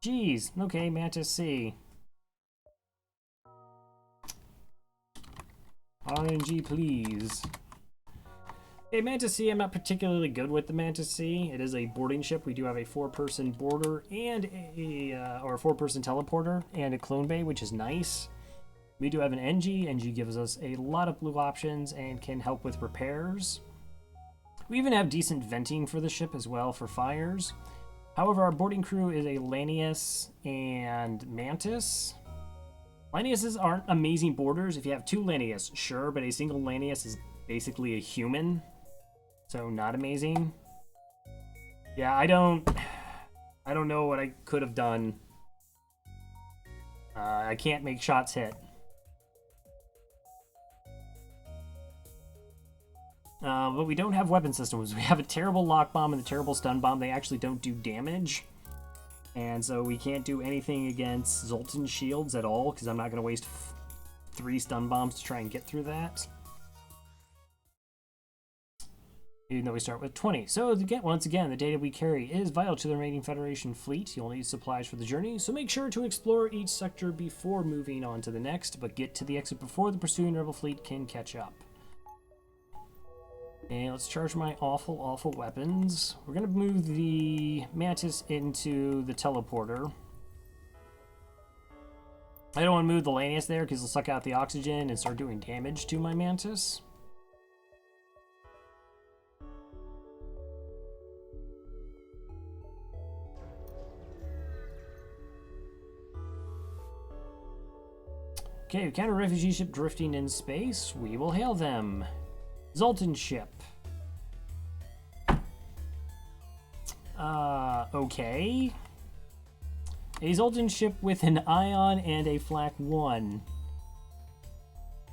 Jeez, okay, Mantis C. RNG, please. Okay, Mantis C, I'm not particularly good with the Mantis C. It is a boarding ship. We do have a 4-person boarder and or a 4-person teleporter and a clone bay, which is nice. We do have an NG. NG gives us a lot of blue options and can help with repairs. We even have decent venting for the ship as well for fires. However, our boarding crew is a Lanius and Mantis. Laniuses aren't amazing boarders. If you have 2 Lanius, sure, but a single Lanius is basically a human. So not amazing. Yeah, I don't know what I could have done. I can't make shots hit. But we don't have weapon systems. We have a terrible lock bomb and a terrible stun bomb. They actually don't do damage. And so we can't do anything against Zoltan shields at all, because I'm not going to waste 3 stun bombs to try and get through that. Even though we start with 20. So once again, the data we carry is vital to the remaining Federation fleet. You'll need supplies for the journey, so make sure to explore each sector before moving on to the next, but get to the exit before the pursuing rebel fleet can catch up. And let's charge my awful weapons. We're going to move the Mantis into the teleporter. I don't want to move the Lanius there because it'll suck out the oxygen and start doing damage to my Mantis. Okay, we counter a refugee ship drifting in space. We will hail them. Zoltan ship. Okay. A Zoltan ship with an ion and a flak 1.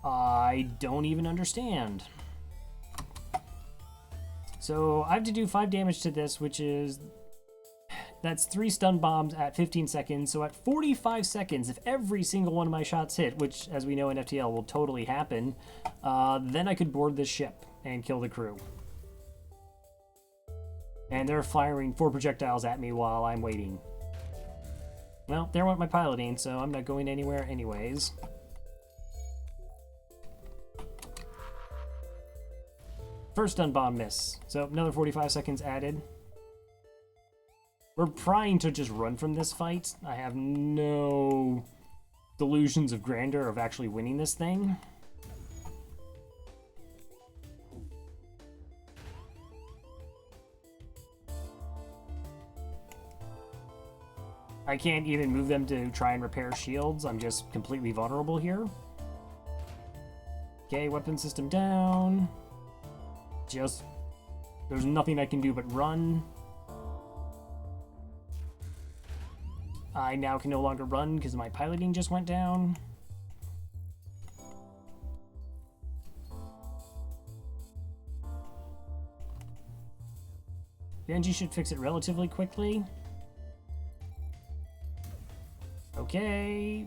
I don't even understand. So I have to do 5 damage to this, which is... That's 3 stun bombs at 15 seconds. So at 45 seconds, if every single one of my shots hit, which, as we know in FTL, will totally happen, then I could board this ship and kill the crew. And they're firing 4 projectiles at me while I'm waiting. Well, there went my piloting, so I'm not going anywhere anyways. First stun bomb miss. So another 45 seconds added. We're trying to just run from this fight. I have no delusions of grandeur of actually winning this thing. I can't even move them to try and repair shields. I'm just completely vulnerable here. Okay, weapon system down. There's nothing I can do but run. I now can no longer run because my piloting just went down. Benji should fix it relatively quickly. Okay.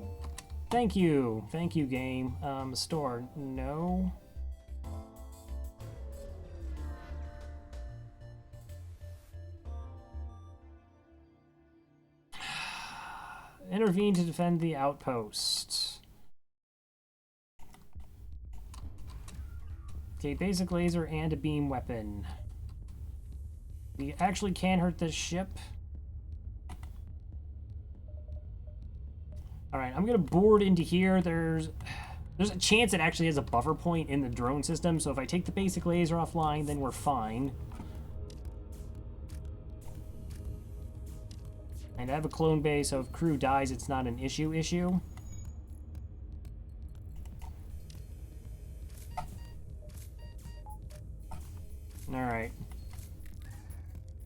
Thank you. Thank you, game. Store. No. Intervene to defend the outpost. Okay, basic laser and a beam weapon. We actually can hurt this ship. Alright, I'm gonna board into here. There's a chance it actually has a buffer point in the drone system, so if I take the basic laser offline, then we're fine. And I have a clone bay, so if crew dies, it's not an issue. Alright.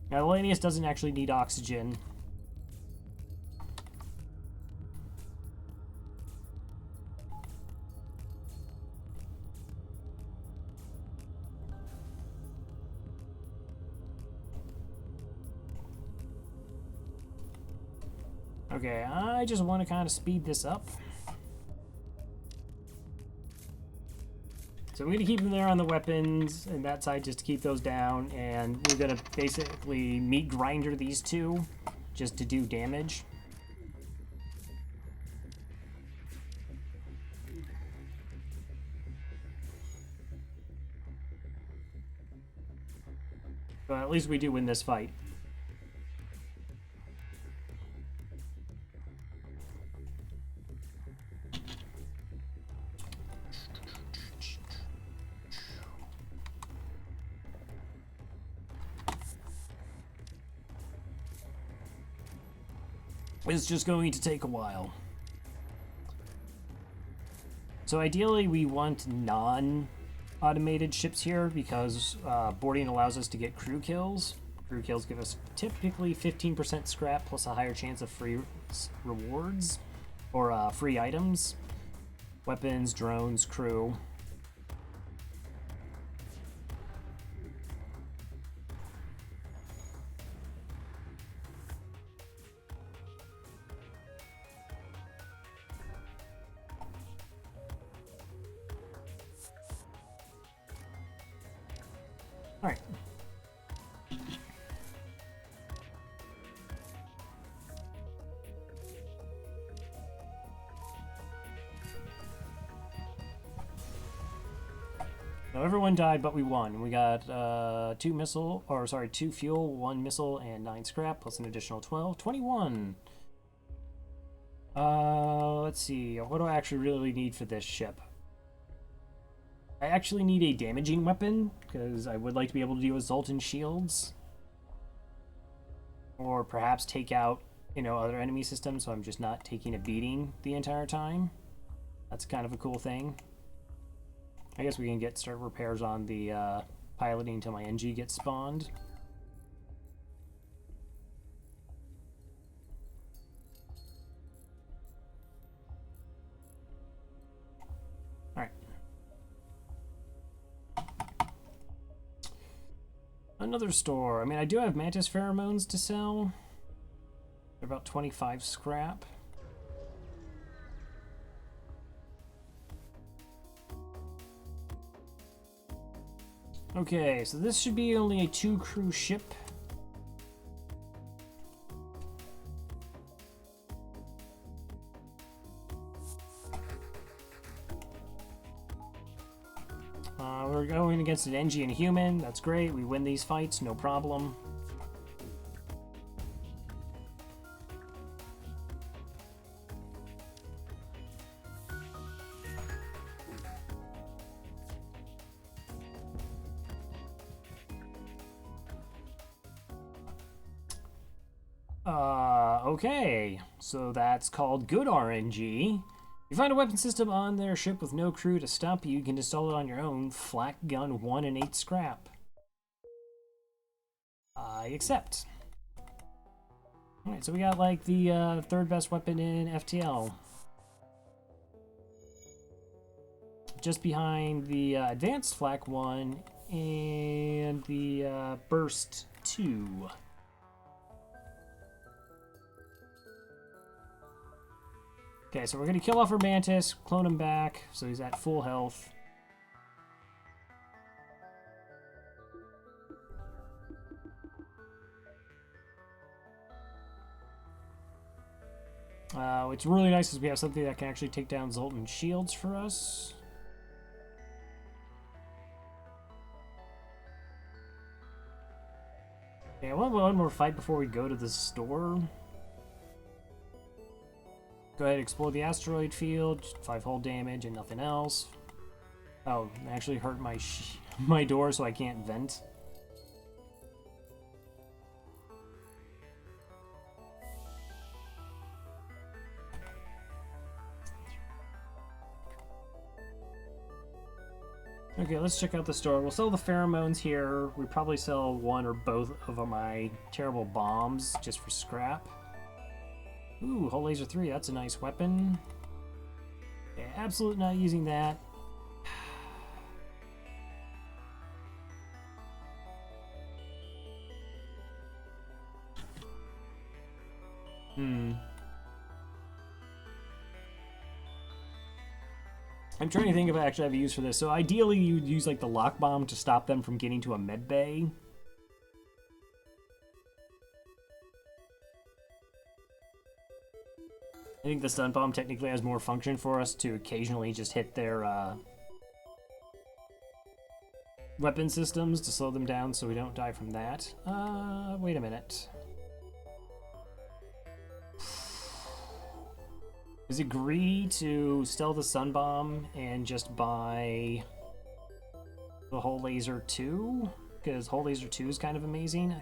Now, Lanius doesn't actually need oxygen. Okay, I just want to kind of speed this up. So I'm going to keep them there on the weapons and that side just to keep those down, and we're going to basically meat grinder these two just to do damage. But at least we do win this fight. It's just going to take a while. So ideally we want non-automated ships here because boarding allows us to get crew kills. Crew kills give us typically 15% scrap plus a higher chance of free rewards or free items. Weapons, drones, crew. All right. So everyone died, but we won. We got 2 fuel, 1 missile, and 9 scrap, plus an additional 12. 21. Let's see. What do I actually really need for this ship? I actually need a damaging weapon, because I would like to be able to deal with Zoltan shields. Or perhaps take out, other enemy systems, so I'm just not taking a beating the entire time. That's kind of a cool thing. I guess we can start repairs on the piloting until my NG gets spawned. Alright. Another store. I mean, I do have Mantis pheromones to sell. They're about 25 scrap. Okay, so this should be only a 2-crew ship. We're going against an NG and a human. That's great. We win these fights, no problem. Okay, so that's called good RNG. You find a weapon system on their ship with no crew to stop you. You can install it on your own. Flak gun 1 and 8 scrap. I accept. Alright, so we got like the third best weapon in FTL. Just behind the advanced flak 1 and the burst 2. Okay, so we're going to kill off our Mantis, clone him back, so he's at full health. What's really nice is we have something that can actually take down Zoltan shields for us. Okay, I want one more fight before we go to the store. Go ahead and explode the asteroid field. 5 hull damage and nothing else. Oh, it actually hurt my my door, so I can't vent. Okay, let's check out the store. We'll sell the pheromones here. We probably sell one or both of my terrible bombs just for scrap. Ooh, hull laser 3, that's a nice weapon. Yeah, absolutely not using that. I'm trying to think if I actually have a use for this. So ideally you'd use like the lock bomb to stop them from getting to a med bay. I think the stun bomb technically has more function for us to occasionally just hit their weapon systems to slow them down so we don't die from that. Wait a minute. Is it greedy to steal the Sun Bomb and just buy the Hull Laser 2? Because Hull Laser 2 is kind of amazing.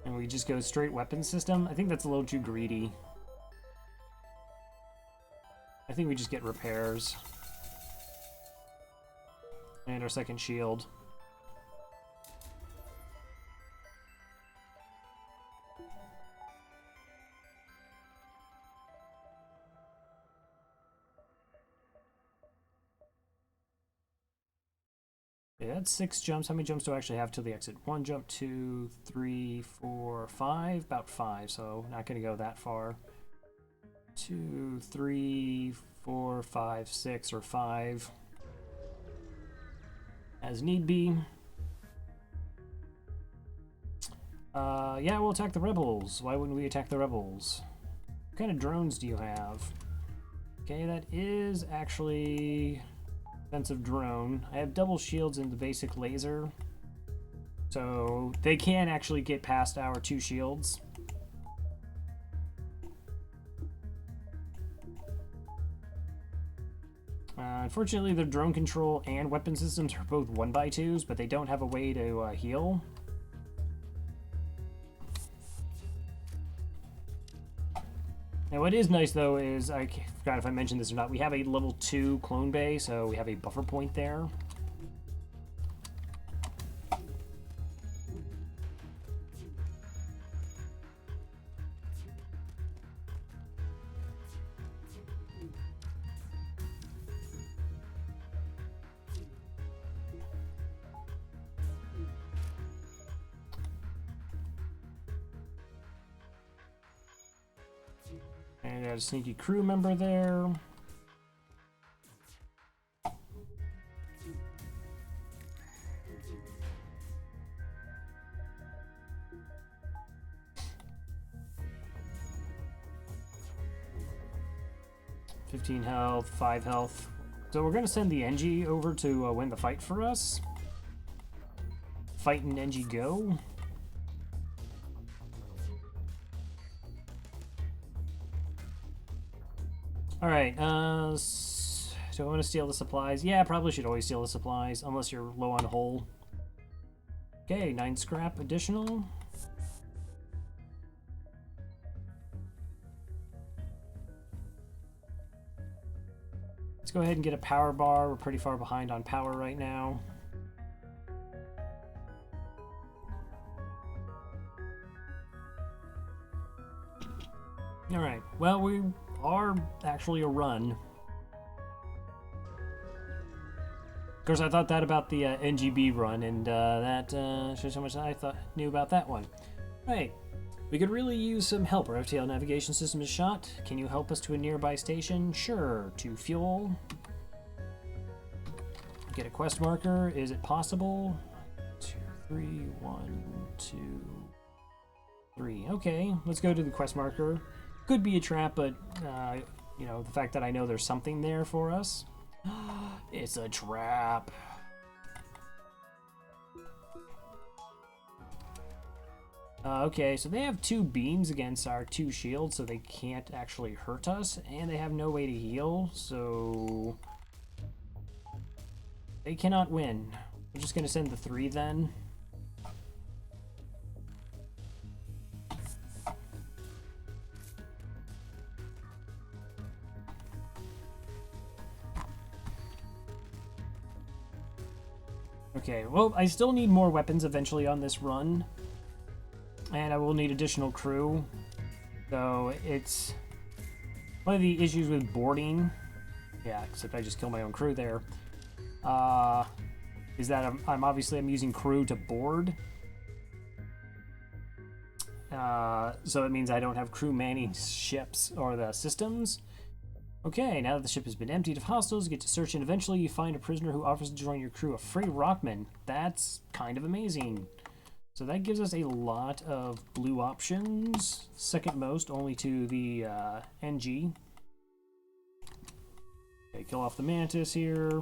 And we just go straight weapon system? I think that's a little too greedy. I think we just get repairs. And our second shield. Yeah, that's 6 jumps. How many jumps do I actually have till the exit? 1 jump, 2, 3, 4, 5. About 5, so not going to go that far. 2, 3, 4, 5, 6, or 5. As need be. Yeah, we'll attack the rebels. Why wouldn't we attack the rebels? What kind of drones do you have? Okay, that is actually offensive drone. I have double shields in the basic laser, so they can actually get past our 2 shields. Unfortunately, the drone control and weapon systems are both 1x2s, but they don't have a way to heal. Now, what is nice, though, is, I forgot if I mentioned this or not, we have a level 2 clone bay, so we have a buffer point there. And got a sneaky crew member there. $15 health, 5 health. So we're going to send the NG over to win the fight for us. Fight and NG go. Alright, do I want to steal the supplies? Yeah, probably should always steal the supplies, unless you're low on hull. Okay, 9 scrap additional. Let's go ahead and get a power bar. We're pretty far behind on power right now. Alright, well, we are actually a run. Of course, I thought that about the NGB run, and that shows how much I knew about that one. Right, we could really use some help. Our FTL navigation system is shot. Can you help us to a nearby station? Sure. To fuel. Get a quest marker. Is it possible? 2, 3, 1, 2, 3. Okay, let's go to the quest marker. Could be a trap, but you know, the fact that I know there's something there for us. It's a trap. Okay, so they have 2 beams against our 2 shields, so they can't actually hurt us, and they have no way to heal, so they cannot win. We're just gonna send the 3 then. Okay, well, I still need more weapons eventually on this run. And I will need additional crew. So it's one of the issues with boarding. Yeah, except I just killed my own crew there. Is that I'm using crew to board. So it means I don't have crew manning ships or the systems. Okay, now that the ship has been emptied of hostiles, you get to search, and eventually you find a prisoner who offers to join your crew, a free Rockman. That's kind of amazing. So that gives us a lot of blue options. Second most, only to the NG. Okay, kill off the Mantis here.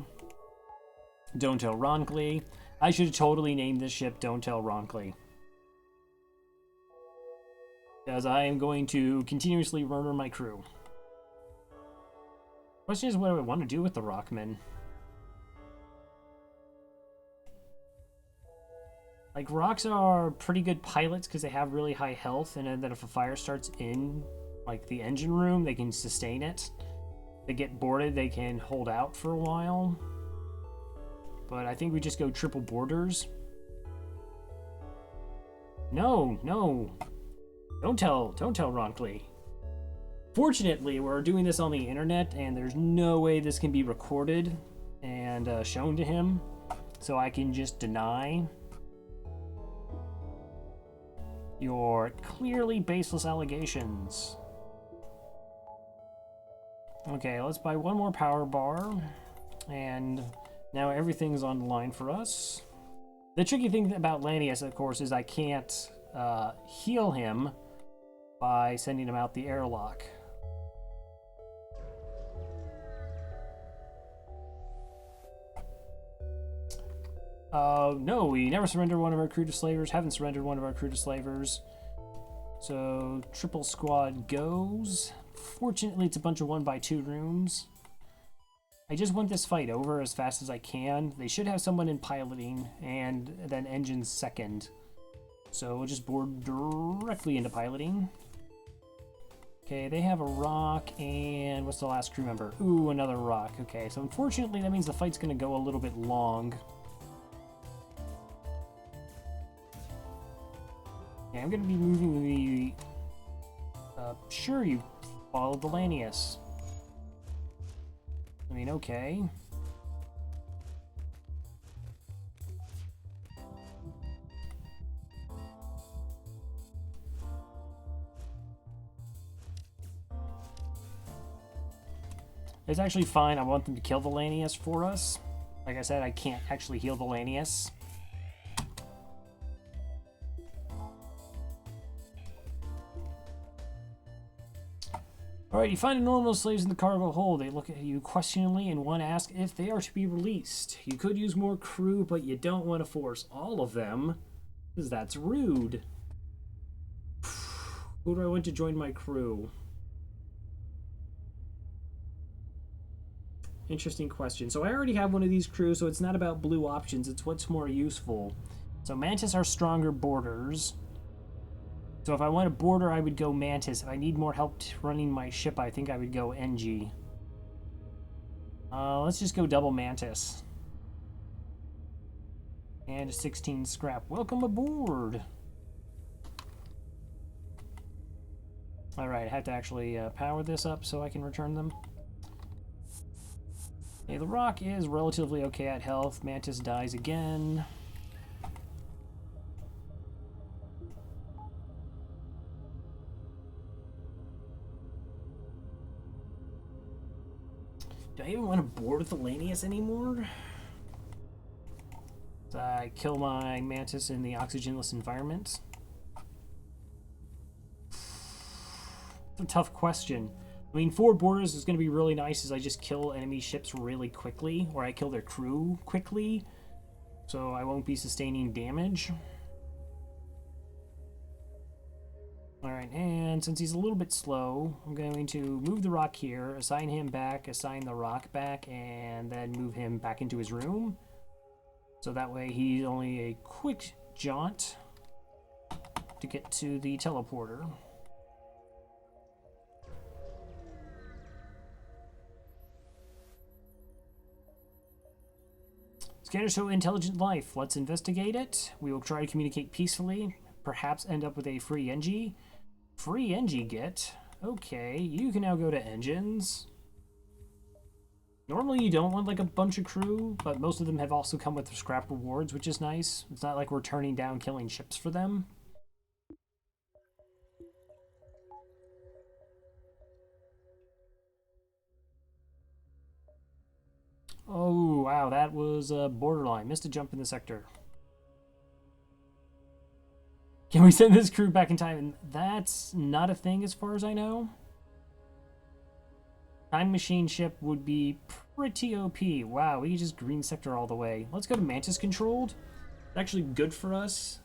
Don't Tell Ronckley. I should have totally named this ship Don't Tell Ronckley. As I am going to continuously murder my crew. Question is, what do I want to do with the Rockmen? Like, rocks are pretty good pilots because they have really high health, and then if a fire starts in, like, the engine room, they can sustain it. If they get boarded, they can hold out for a while. But I think we just go triple boarders. No, no. Don't tell Ronckley. Fortunately, we're doing this on the internet, and there's no way this can be recorded and shown to him. So I can just deny your clearly baseless allegations. Okay, let's buy one more power bar, and now everything's on the line for us. The tricky thing about Lanius, of course, is I can't heal him by sending him out the airlock. No, we never surrendered one of our crew to slavers, haven't surrendered one of our crew to slavers. So, triple squad goes. Fortunately, it's a bunch of 1x2 rooms. I just want this fight over as fast as I can. They should have someone in piloting, and then engines second. So we'll just board directly into piloting. Okay, they have a rock, and what's the last crew member? Ooh, another rock. Okay, so unfortunately that means the fight's going to go a little bit long. Yeah, I'm going to be moving the... sure, you followed the Lanius. I mean, okay. It's actually fine. I want them to kill the Lanius for us. Like I said, I can't actually heal the Lanius. Alright, you find normal slaves in the cargo hold. They look at you questioningly and one asks if they are to be released. You could use more crew, but you don't want to force all of them, because that's rude. Who do I want to join my crew? Interesting question. So I already have one of these crews, so it's not about blue options, it's what's more useful. So Mantis are stronger boarders. So if I want a border, I would go Mantis. If I need more help running my ship, I think I would go NG. Let's just go double Mantis. And a 16 scrap. Welcome aboard! Alright, I have to actually power this up so I can return them. Okay, the rock is relatively okay at health. Mantis dies again. Do I even want to board with the Lanius anymore? So I kill my Mantis in the oxygenless environment. It's a tough question. I mean, 4 boarders is going to be really nice as I just kill enemy ships really quickly, or I kill their crew quickly, so I won't be sustaining damage. Alright, and since he's a little bit slow, I'm going to move the rock here, assign him back, assign the rock back, and then move him back into his room. So that way he's only a quick jaunt to get to the teleporter. Scanners show intelligent life. Let's investigate it. We will try to communicate peacefully, perhaps end up with a free NG. Free NG get. Okay, you can now go to engines. Normally you don't want like a bunch of crew, but most of them have also come with scrap rewards, which is nice. It's not like we're turning down killing ships for them. Oh, wow, that was borderline. Missed a jump in the sector. Can we send this crew back in time? And that's not a thing as far as I know. Time machine ship would be pretty OP. Wow, we just green sector all the way. Let's go to Mantis controlled. It's actually good for us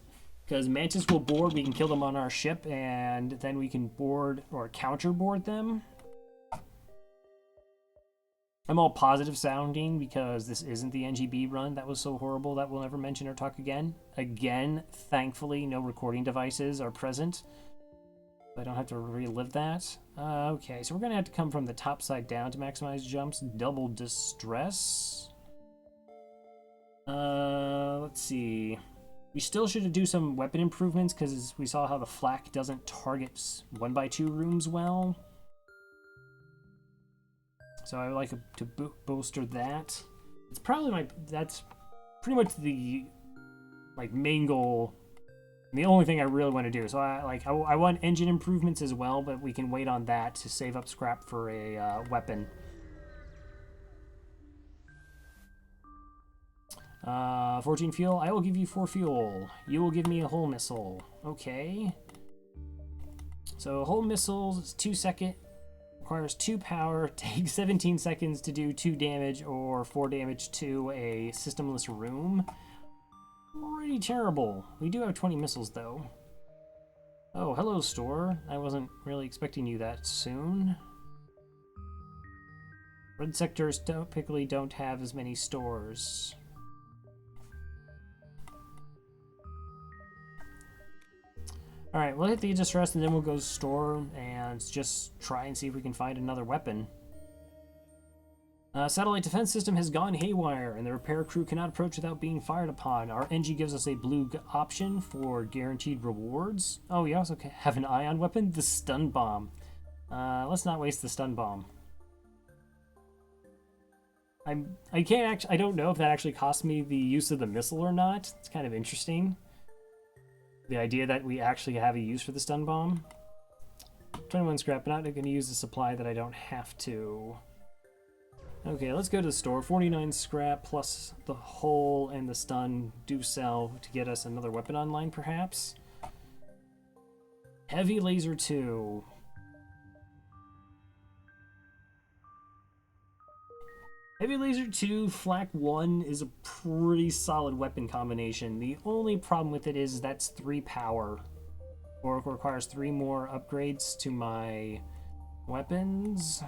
because Mantis will board. We can kill them on our ship, and then we can board or counter board them. I'm all positive sounding because this isn't the NGB run that was so horrible that we'll never mention or talk again. Again, thankfully, no recording devices are present. I don't have to relive that. Okay, so we're going to have to come from the top side down to maximize jumps. Double distress. Let's see. We still should do some weapon improvements because we saw how the flak doesn't target 1x2 rooms well. So I would like to bolster that. It's probably that's pretty much the main goal. The only thing I really want to do. So I want engine improvements as well, but we can wait on that to save up scrap for a weapon. 14 fuel. I will give you 4 fuel. You will give me a hull missile. Okay. So hull missiles is 2 seconds. Requires 2 power. Takes 17 seconds to do 2 damage or 4 damage to a systemless room. Pretty terrible. We do have 20 missiles, though. Oh, hello, store. I wasn't really expecting you that soon. Red sectors typically don't have as many stores. Alright, we'll hit the distress and then we'll go store and just try and see if we can find another weapon. Satellite defense system has gone haywire, and the repair crew cannot approach without being fired upon. Our NG gives us a blue option for guaranteed rewards. Oh, we also have an ion weapon, the stun bomb. Let's not waste the stun bomb. I don't know if that actually cost me the use of the missile or not. It's kind of interesting. The idea that we actually have a use for the stun bomb. 21 scrap, but not going to use a supply that I don't have to. Okay, let's go to the store. 49 scrap plus the hull and the stun do sell to get us another weapon online, perhaps. Heavy laser 2. Heavy laser 2, flak 1 is a pretty solid weapon combination. The only problem with it is that's 3 power. Or it requires 3 more upgrades to my weapons.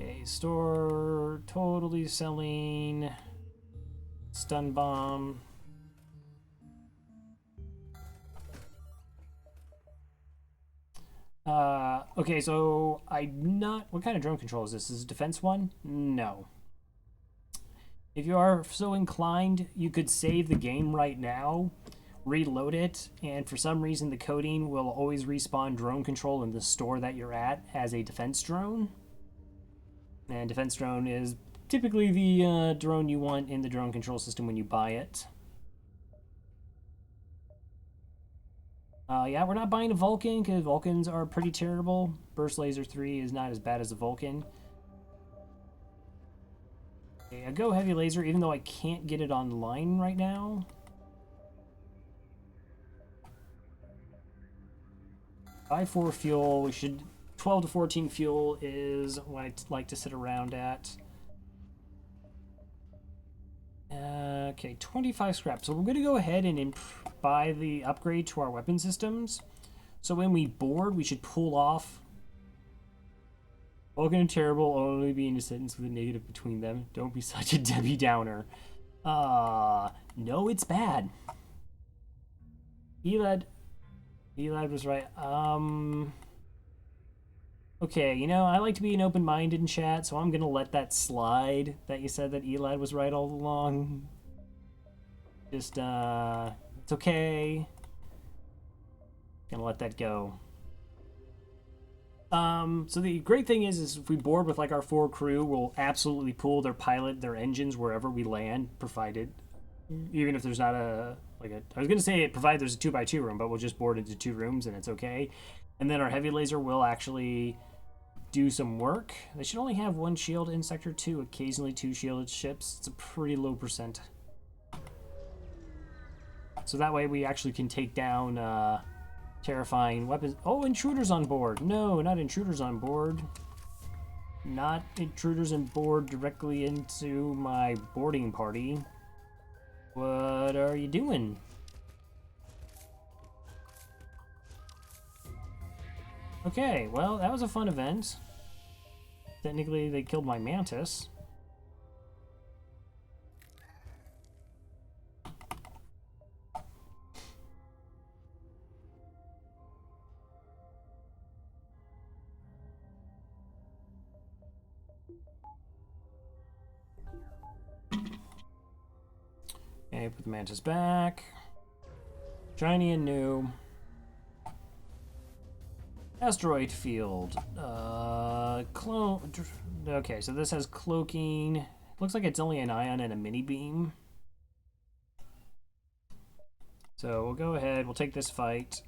Okay, store totally selling stun bomb. Okay, so I'm not. What kind of drone control is this? Is it a defense one? No. If you are so inclined, you could save the game right now, reload it, and for some reason the coding will always respawn drone control in the store that you're at as a defense drone. And defense drone is typically the drone you want in the drone control system when you buy it. Yeah, we're not buying a Vulcan because Vulcans are pretty terrible. Burst Laser 3 is not as bad as a Vulcan. Okay, I go Heavy Laser even though I can't get it online right now. Buy 4 fuel. We should 12 to 14 fuel is what I like to sit around at. Okay, 25 scrap. So we're going to go ahead and buy the upgrade to our weapon systems. So when we board, we should pull off. Vulcan and terrible, only being a sentence with a negative between them. Don't be such a Debbie Downer. No, it's bad. Elad was right. Okay, you know, I like to be an open-minded in chat, so I'm gonna let that slide that you said that Elad was right all along. Just, it's okay. Gonna let that go. So the great thing is if we board with like our 4 crew, we'll absolutely pull their pilot, their engines wherever we land, provided, even if there's not I was gonna say provided there's a 2x2 room, but we'll just board into 2 rooms and it's okay. And then our heavy laser will actually do some work. They should only have 1 shield in Sector 2, occasionally 2 shielded ships. It's a pretty low percent. So that way we actually can take down terrifying weapons. Oh, intruders on board. No, not intruders on board. Not intruders on board directly into my boarding party. What are you doing? Okay, well, that was a fun event. Technically, they killed my Mantis. Okay, put the Mantis back. Shiny and new. Asteroid field. Clone. Okay, so this has cloaking. Looks like it's only an ion and a mini beam. So we'll go ahead. We'll take this fight.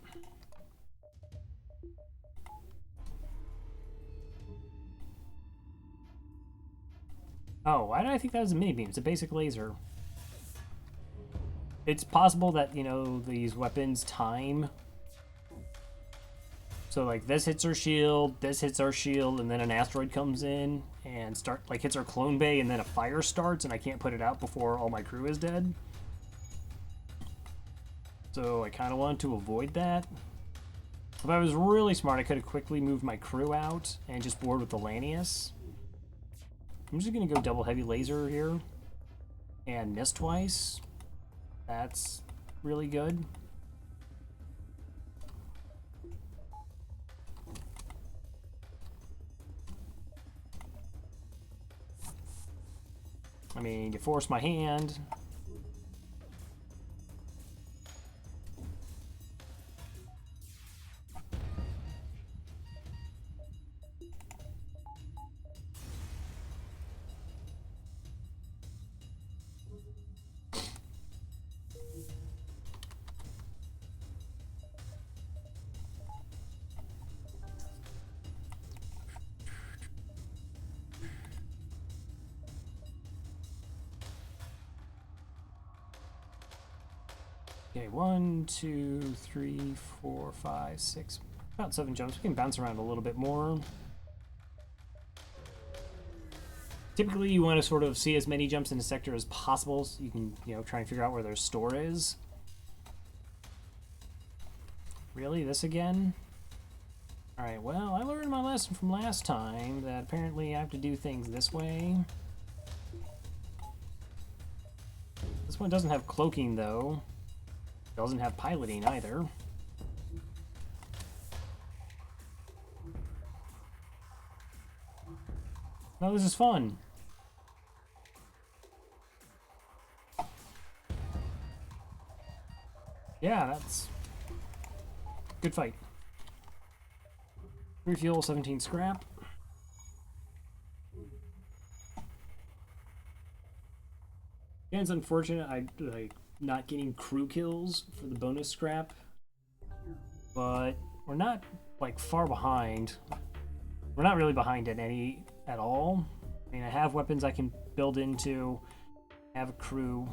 Oh, why did I think that was a mini beam? It's a basic laser. It's possible that, you know, these weapons time. So like this hits our shield, this hits our shield, and then an asteroid comes in and hits our clone bay, and then a fire starts, and I can't put it out before all my crew is dead. So I kind of want to avoid that. If I was really smart, I could have quickly moved my crew out and just board with the Lanius. I'm just gonna go double heavy laser here and miss twice. That's really good. I mean, you force my hand. Okay, 1, 2, 3, 4, 5, 6, about 7 jumps. We can bounce around a little bit more. Typically, you want to sort of see as many jumps in a sector as possible, so you can, you know, try and figure out where their store is. Really, this again? Alright, well, I learned my lesson from last time, that apparently I have to do things this way. This one doesn't have cloaking, though. Doesn't have piloting either. No, this is fun. Yeah, that's good fight. 3 fuel, 17 scrap. Yeah, it's unfortunate I not getting crew kills for the bonus scrap, but we're not like far behind. We're not really behind at any at all. I mean, I have weapons I can build into, have a crew.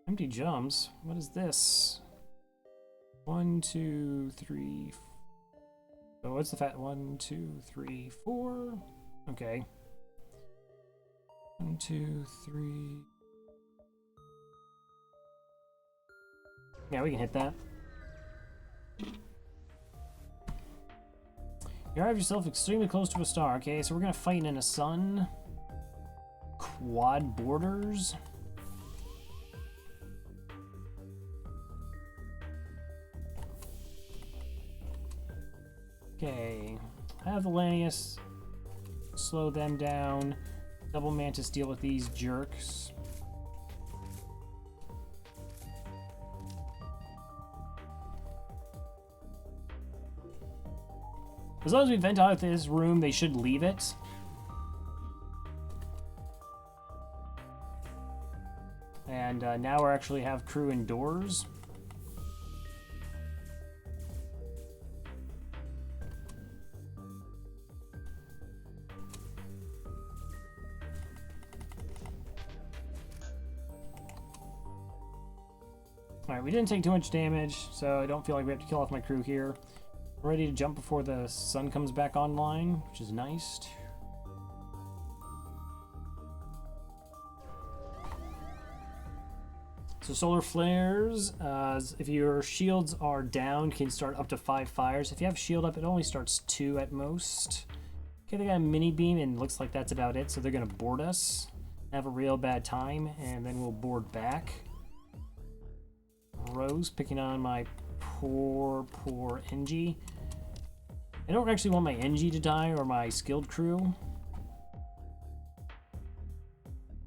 Empty jumps. What is this? 1, 2, 3. So what's the fat? 1, 2, 3, 4. Okay. 1, 2, 3. Yeah, we can hit that. You arrive yourself extremely close to a star. Okay, so we're gonna fight in a sun. Quad borders. Okay, have the Lanius slow them down. Double Mantis deal with these jerks. As long as we vent out of this room, they should leave it. And And now we actually have crew indoors. Alright, we didn't take too much damage, so I don't feel like we have to kill off my crew here. We're ready to jump before the sun comes back online, which is nice. So solar flares, if your shields are down, can start up to 5 fires. If you have shield up, it only starts 2 at most. Okay, they got a mini beam, and looks like that's about it, so they're going to board us. Have a real bad time, and then we'll board back. Rose picking on my poor NG. I don't actually want my NG to die or my skilled crew.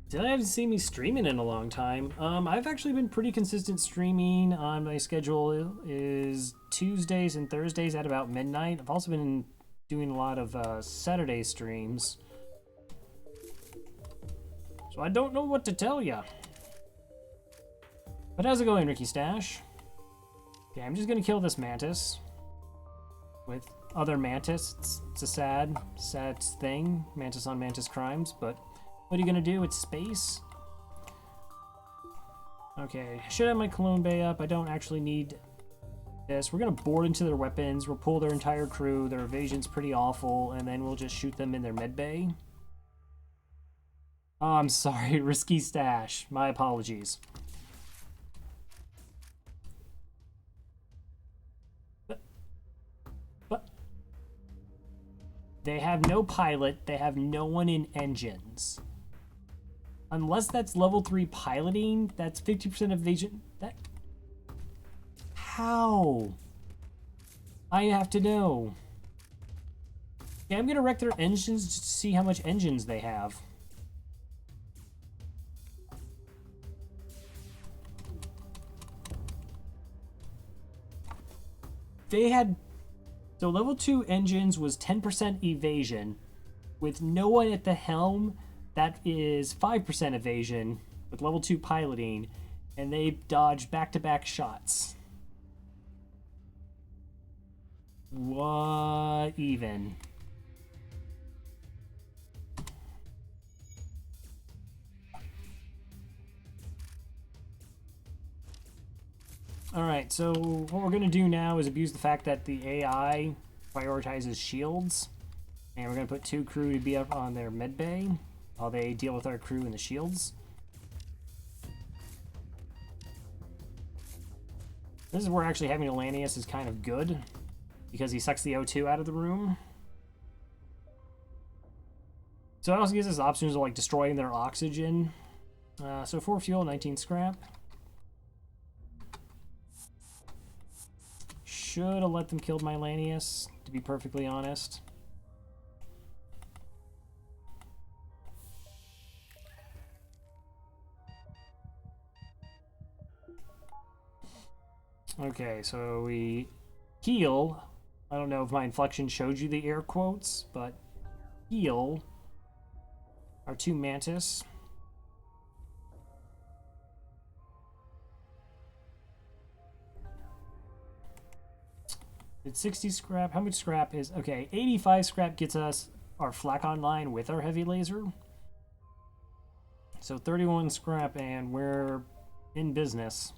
Did I haven't seen me streaming in a long time? I've actually been pretty consistent streaming. On my schedule is Tuesdays and Thursdays at about midnight. I've also been doing a lot of Saturday streams. So I don't know what to tell ya. But how's it going, Ricky Stash? Okay, I'm just gonna kill this Mantis with other Mantis. It's a sad thing, Mantis on Mantis crimes, but what are you gonna do? It's space. Okay, I should have my Cologne Bay up. I don't actually need this. We're gonna board into their weapons. We'll pull their entire crew. Their evasion's pretty awful, and then we'll just shoot them in their med bay. Oh, I'm sorry, Risky Stash. My apologies. They have no pilot, they have no one in engines. Unless that's level 3 piloting, that's 50% evasion. That... How? I have to know. Okay, I'm gonna wreck their engines just to see how much engines they have. They had... So level 2 engines was 10% evasion. With no one at the helm, that is 5% evasion with level 2 piloting, and they dodged back-to-back shots. What even? Alright, so what we're going to do now is abuse the fact that the AI prioritizes shields. And we're going to put 2 crew to be up on their med bay while they deal with our crew in the shields. This is where actually having Elanius is kind of good, because he sucks the O2 out of the room. So it also gives us options of like destroying their oxygen. So 4 fuel, 19 scrap. Should have let them kill my Elanius, to be perfectly honest. Okay, so we heal. I don't know if my inflection showed you the air quotes, but heal our 2 Mantis. It's 60 scrap. How much scrap is... Okay, 85 scrap gets us our flak online with our heavy laser. So 31 scrap and we're in business,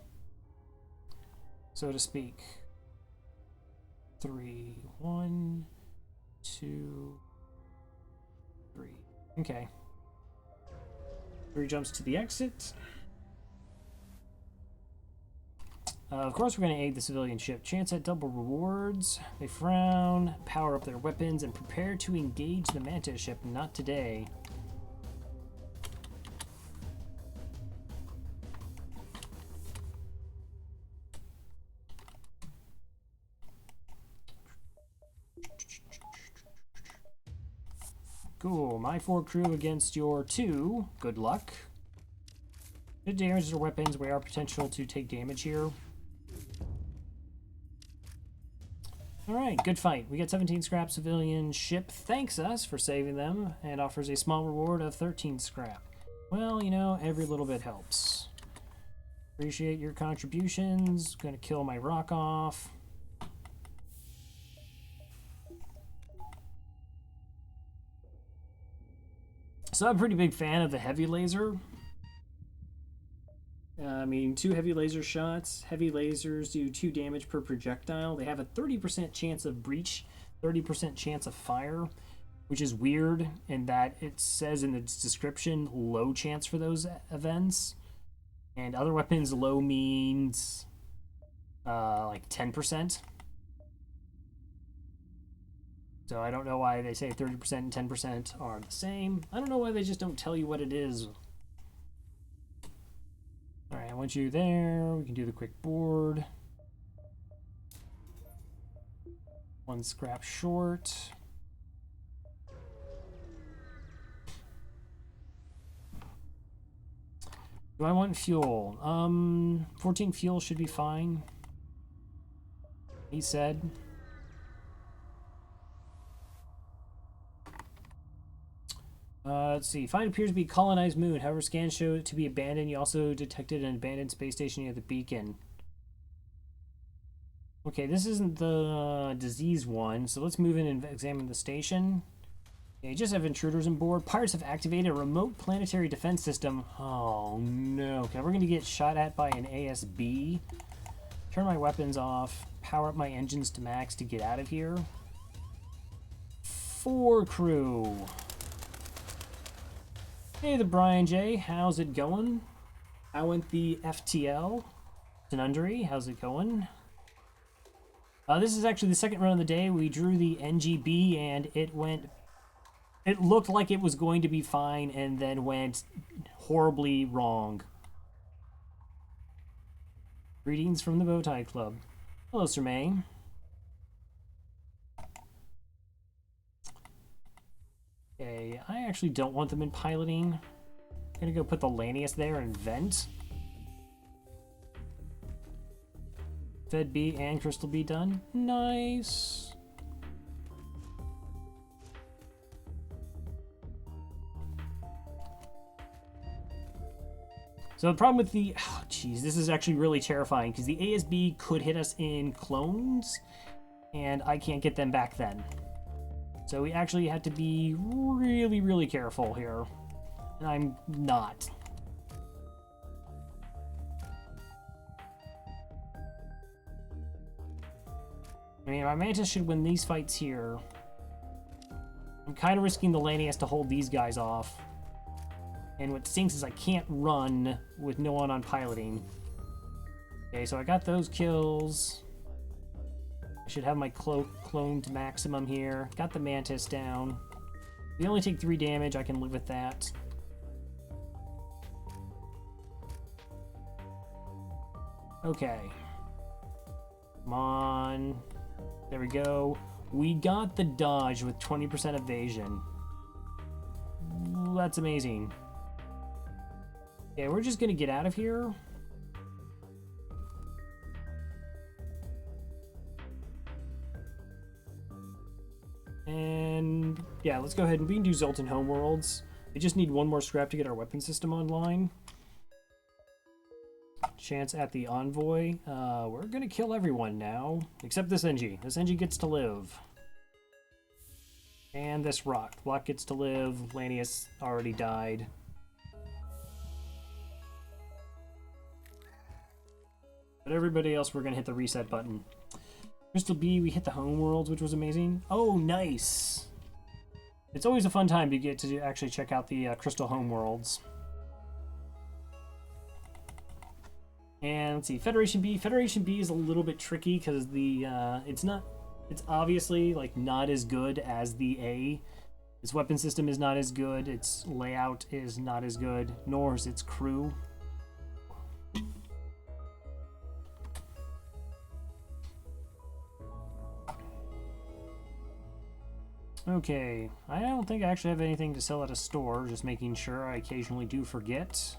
so to speak. 3, 1, 2, 3. Okay. 3 jumps to the exit. Of course, we're going to aid the civilian ship. Chance at double rewards. They frown, power up their weapons, and prepare to engage the Mantis ship. Not today. Cool. My 4 crew against your 2. Good luck. Good damage to their weapons. We are potential to take damage here. Alright, good fight. We get 17 scrap. Civilian ship thanks us for saving them and offers a small reward of 13 scrap. Well, you know, every little bit helps. Appreciate your contributions. Gonna kill my rock off. So I'm a pretty big fan of the heavy laser. I mean, 2 heavy laser shots. Heavy lasers do 2 damage per projectile. They have a 30% chance of breach, 30% chance of fire, which is weird in that it says in the description low chance for those events. And other weapons, low means like 10%. So I don't know why they say 30% and 10% are the same. I don't know why they just don't tell you what it is. Alright, I want you there. We can do the quick board. 1 scrap short. Do I want fuel? 14 fuel should be fine. He said. Let's see. Find appears to be a colonized moon. However, scans show it to be abandoned. You also detected an abandoned space station near the beacon. Okay, this isn't the disease one, so let's move in and examine the station. Okay, you just have intruders on board. Pirates have activated a remote planetary defense system. Oh no. Okay, we're gonna get shot at by an ASB. Turn my weapons off. Power up my engines to max to get out of here. 4 crew. Hey, the Brian J. How's it going? I went the FTL. Conundry, how's it going? This is actually the second run of the day. We drew the NGB and it looked like it was going to be fine and then went horribly wrong. Greetings from the Bowtie Club. Hello, Sir May. Okay, I actually don't want them in piloting. I'm gonna go put the Lanius there and vent. Fed B and Crystal B done. Nice. So the problem with the, oh geez, this is actually really terrifying because the ASB could hit us in clones and I can't get them back then. So we actually have to be really, really careful here. And I'm not. I mean, my Mantis should win these fights here. I'm kind of risking the Lanius to hold these guys off. And what stinks is I can't run with no one on piloting. Okay, so I got those kills. I should have my cloned maximum here. Got the Mantis down. We only take 3 damage, I can live with that. Okay. Come on. There we go. We got the dodge with 20% evasion. That's amazing. Okay, we're just gonna get out of here. And yeah, let's go ahead and we can do Zoltan Homeworlds. We just need 1 more scrap to get our weapon system online. Chance at the Envoy. We're gonna kill everyone now, except this NG. This NG gets to live. And this Rock. Rock gets to live. Lanius already died. But everybody else, we're gonna hit the reset button. Crystal B, we hit the Homeworlds, which was amazing. Oh, nice! It's always a fun time to get to actually check out the Crystal Homeworlds. And let's see, Federation B. Federation B is a little bit tricky because the it's obviously like not as good as the A. Its weapon system is not as good. Its layout is not as good, nor is its crew. Okay, I don't think I actually have anything to sell at a store, just making sure. I occasionally do forget.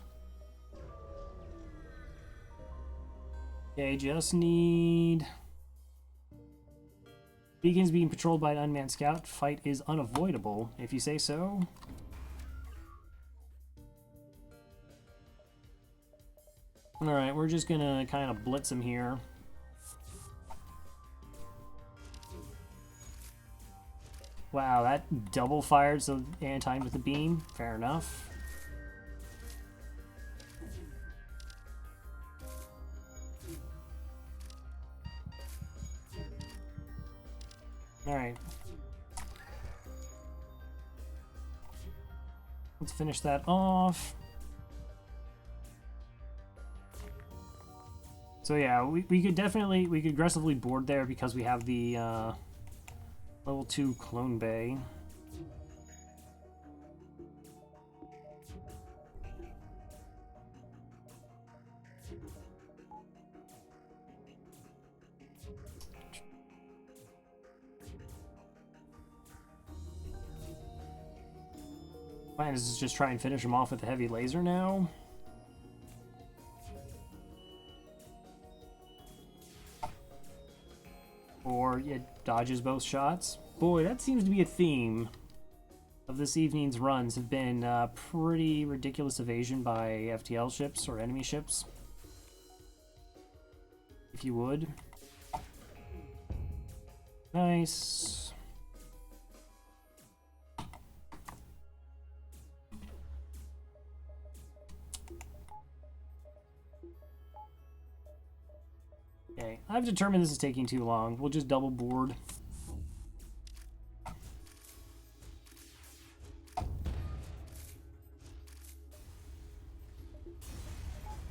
Okay, just need... Beacon's being patrolled by an unmanned scout. Fight is unavoidable, if you say so. Alright, we're just gonna kind of blitz him here. Wow, that double fired so and timed with the beam. Fair enough. Alright. Let's finish that off. So yeah, we could aggressively board there because we have the level 2 clone bay. Plan is just try and finish him off with a heavy laser now. Or it dodges both shots. Boy, that seems to be a theme of this evening's runs, have been pretty ridiculous evasion by FTL ships or enemy ships. If you would. Nice. Okay, I've determined this is taking too long. We'll just double board.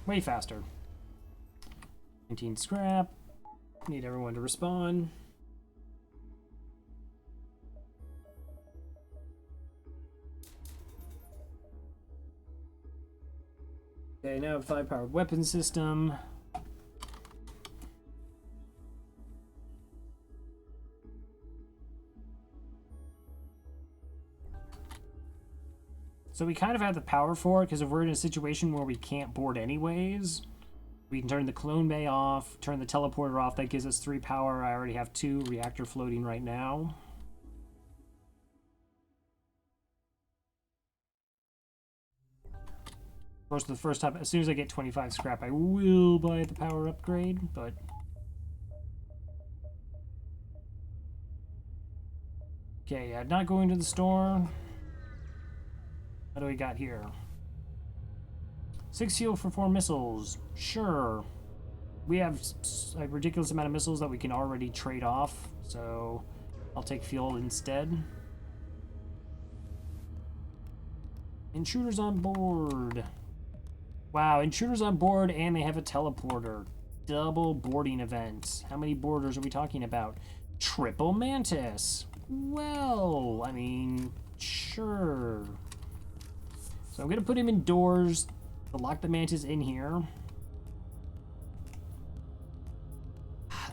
Way faster. 19 scrap. Need everyone to respawn. Okay, now a 5-powered weapon system. So we kind of have the power for it, because if we're in a situation where we can't board anyways, we can turn the clone bay off, turn the teleporter off. That gives us 3 power. I already have 2 reactor floating right now. Of course, the first time, as soon as I get 25 scrap, I will buy the power upgrade, but... Okay, yeah, not going to the store. What do we got here? 6 fuel for 4 missiles. Sure. We have a ridiculous amount of missiles that we can already trade off, so I'll take fuel instead. Intruders on board. Wow, intruders on board, and they have a teleporter. Double boarding event. How many boarders are we talking about? Triple Mantis. Well, I mean, sure. So I'm going to put him indoors to lock the Mantis in here.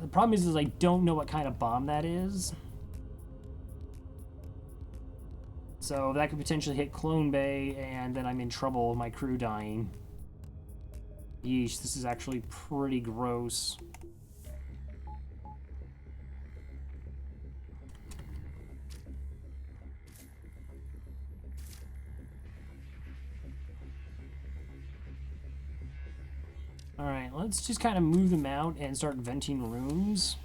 The problem is I don't know what kind of bomb that is. So that could potentially hit Clone Bay, and then I'm in trouble, my crew dying. Yeesh, this is actually pretty gross. Alright, let's just kind of move them out and start venting rooms.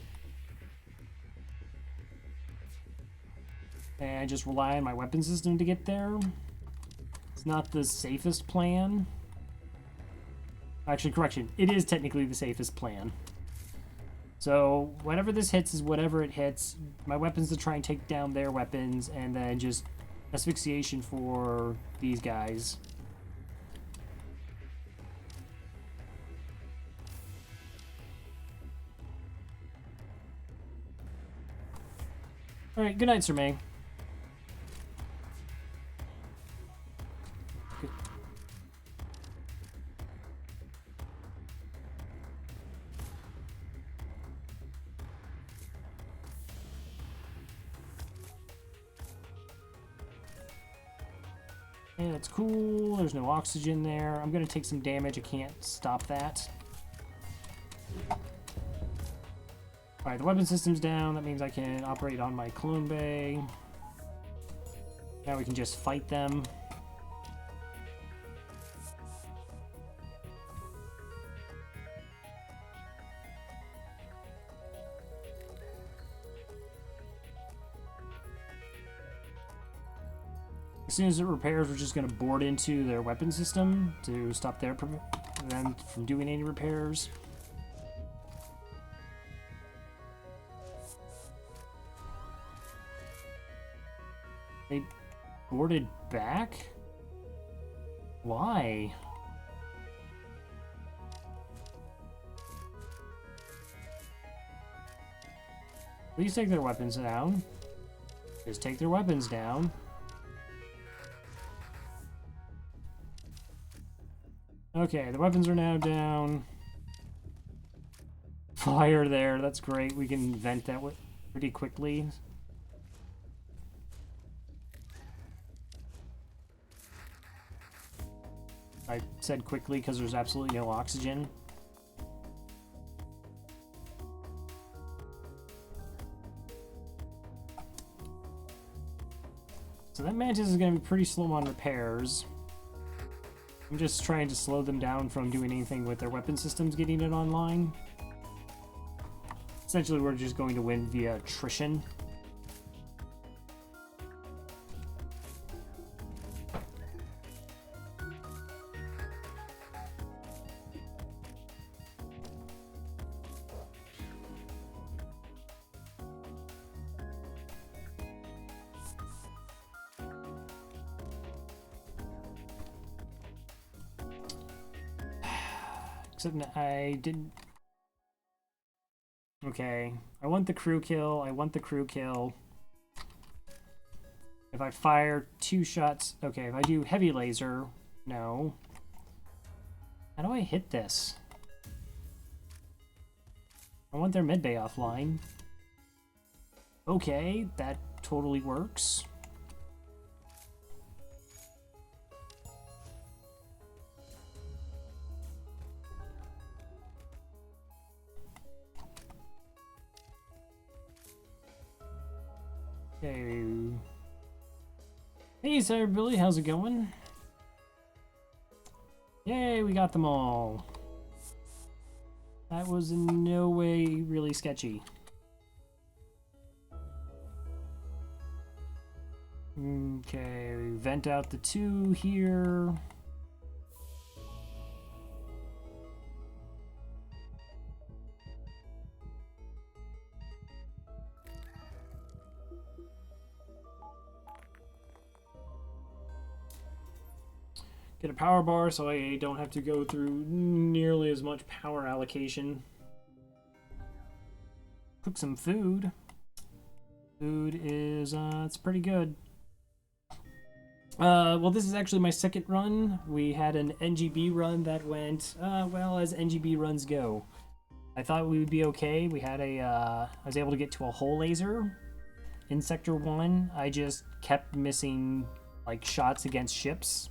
And just rely on my weapon system to get there. It's not the safest plan. Actually, correction, it is technically the safest plan. So, whatever this hits is whatever it hits. My weapons to try and take down their weapons, and then just asphyxiation for these guys. Alright, good night, Sir May. Okay, that's cool. There's no oxygen there. I'm gonna take some damage. I can't stop that. Alright, the weapon system's down. That means I can operate on my clone bay. Now we can just fight them. soon as it repairs, we're just going to board into their weapon system to stop them from doing any repairs. They boarded back? Why? Please take their weapons down. Just take their weapons down. Okay, the weapons are now down. Fire there, that's great. We can vent that pretty quickly. I said quickly because there's absolutely no oxygen. So that Mantis is going to be pretty slow on repairs. I'm just trying to slow them down from doing anything with their weapon systems getting it online. Essentially, we're just going to win via attrition. Except I didn't... Okay, I want the crew kill, I want the crew kill. If I fire 2 shots... Okay, if I do heavy laser... No. How do I hit this? I want their medbay offline. Okay, that totally works. Okay. Hey, Sire Billy, how's it going? Yay, we got them all. That was in no way really sketchy. Okay, vent out the 2 here. Get a power bar so I don't have to go through nearly as much power allocation. Cook some food. Food is, it's pretty good. Well, this is actually my second run. We had an NGB run that went, well, as NGB runs go. I thought we would be okay. We had I was able to get to a hull laser in Sector 1. I just kept missing, like, shots against ships.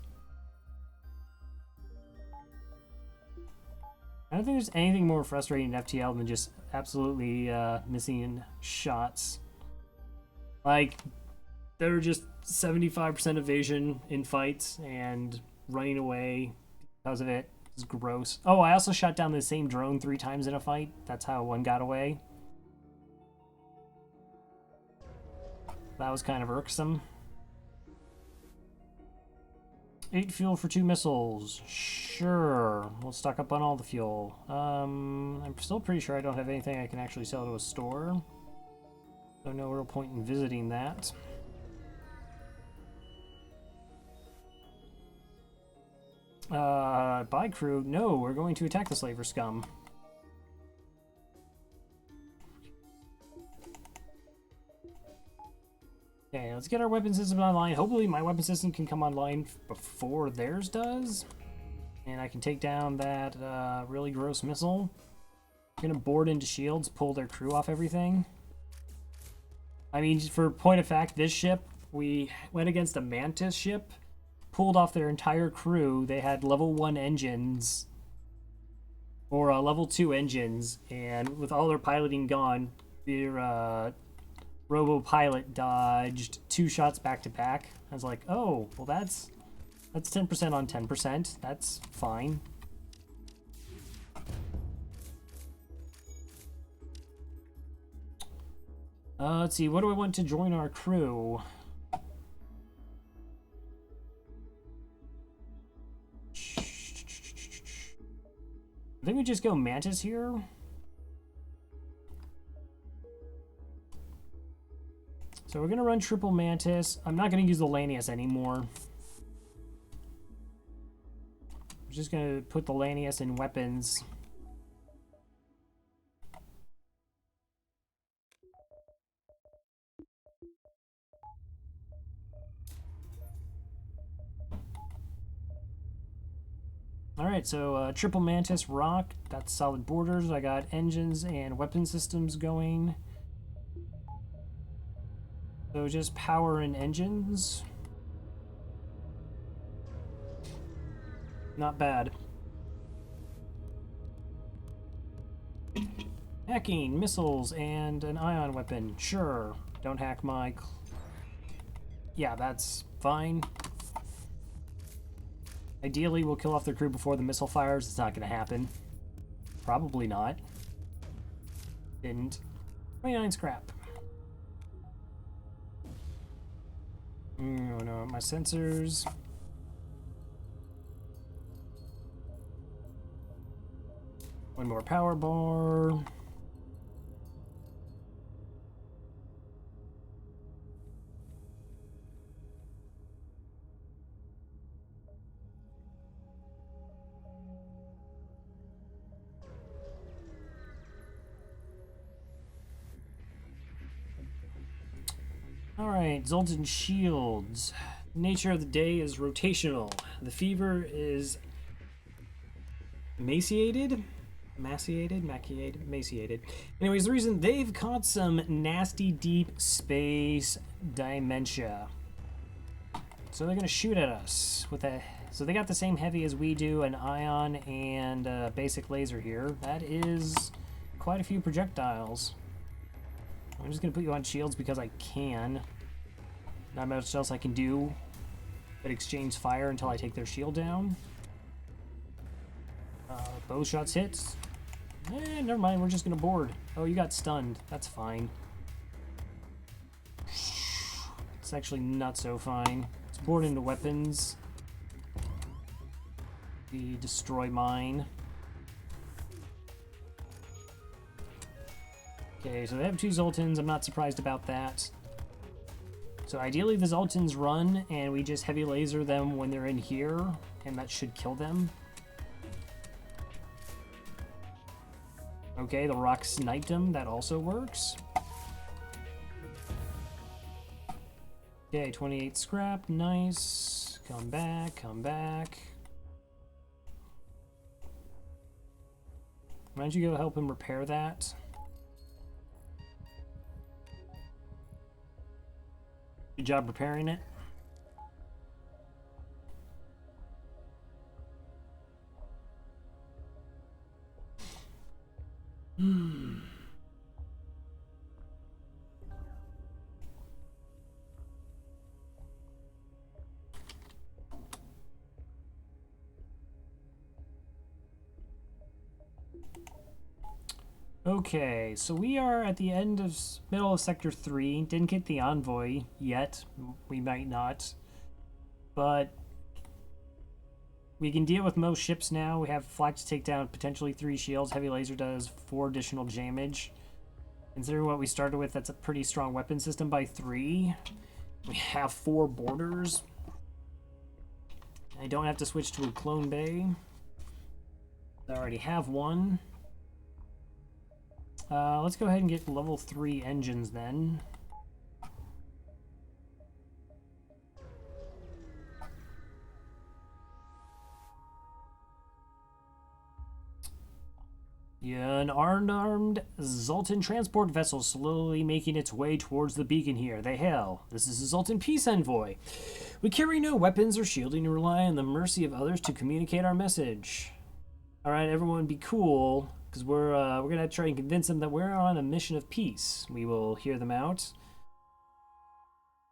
I don't think there's anything more frustrating in FTL than just absolutely missing shots. Like, they're just 75% evasion in fights and running away because of it. It's gross. Oh, I also shot down the same drone 3 times in a fight. That's how one got away. That was kind of irksome. 8 fuel for 2 missiles. Sure. We'll stock up on all the fuel. I'm still pretty sure I don't have anything I can actually sell to a store. So no real point in visiting that. Bye crew. No, we're going to attack the slaver scum. Okay, let's get our weapon system online. Hopefully my weapon system can come online before theirs does. And I can take down that really gross missile. I'm gonna board into shields, pull their crew off everything. I mean, for point of fact, this ship, we went against a Mantis ship, pulled off their entire crew. They had level 1 engines, or level 2 engines, and with all their piloting gone, their robo-pilot dodged 2 shots back to back. I was like, oh, well that's 10% on 10%. That's fine. Let's see, what do I want to join our crew? I think we just go Mantis here. So we're gonna run triple Mantis. I'm not gonna use the Lanius anymore. I'm just gonna put the Lanius in weapons. Alright, so triple Mantis rock. That's solid borders. I got engines and weapon systems going. So just power and engines. Not bad. Hacking, missiles, and an ion weapon. Sure. Don't hack my... Yeah, that's fine. Ideally, we'll kill off their crew before the missile fires. It's not going to happen. Probably not. Didn't. 29 scrap. Oh no, my sensors. One more power bar. Alright, Zoltan shields. Nature of the day is rotational. The fever is emaciated. Anyways, the reason they've caught some nasty deep space dementia. So they're gonna shoot at us with a... So they got the same heavy as we do, an ion and a basic laser here. That is quite a few projectiles. I'm just gonna put you on shields because I can. Not much else I can do but exchange fire until I take their shield down. Bow shots hits. Never mind, we're just gonna board. Oh, you got stunned. That's fine. It's actually not so fine. Let's board into weapons. The destroy mine. Okay, so they have two Zoltans. I'm not surprised about that. So ideally the Zoltans run and we just heavy laser them when they're in here, and that should kill them. Okay, the rock sniped him. That also works. Okay, 28 scrap. Nice. Come back, come back. Why don't you go help him repair that? Good job repairing it. Okay, so we are at the end of middle of Sector 3. Didn't get the envoy yet. We might not. But we can deal with most ships now. We have flak to take down potentially 3 shields. Heavy laser does 4 additional damage. Considering what we started with, that's a pretty strong weapon system by 3. We have 4 borders. I don't have to switch to a clone bay. I already have one. Let's go ahead and get level 3 engines then. Yeah, an unarmed Zoltan transport vessel slowly making its way towards the beacon here. They hail. This is a Zoltan peace envoy. We carry no weapons or shielding and rely on the mercy of others to communicate our message. Alright, everyone be cool, because we're gonna try and convince them that we're on a mission of peace. We will hear them out.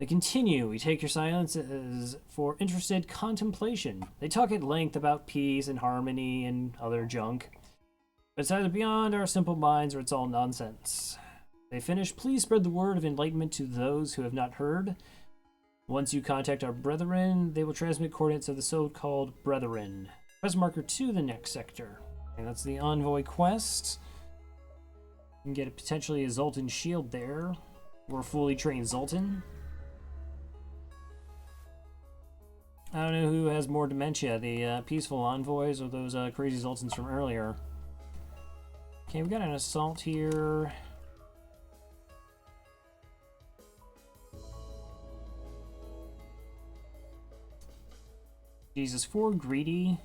They continue. We take your silence as for interested contemplation. They talk at length about peace and harmony and other junk. But it's either beyond our simple minds or it's all nonsense. They finish, please spread the word of enlightenment to those who have not heard. Once you contact our brethren, they will transmit coordinates of the so-called brethren. Press marker to the next sector. And that's the Envoy quest. You can get potentially a Zoltan shield there. Or a fully trained Zoltan. I don't know who has more dementia, the peaceful envoys or those crazy Zoltans from earlier. Okay, we got an assault here. Jesus, 4 greedy.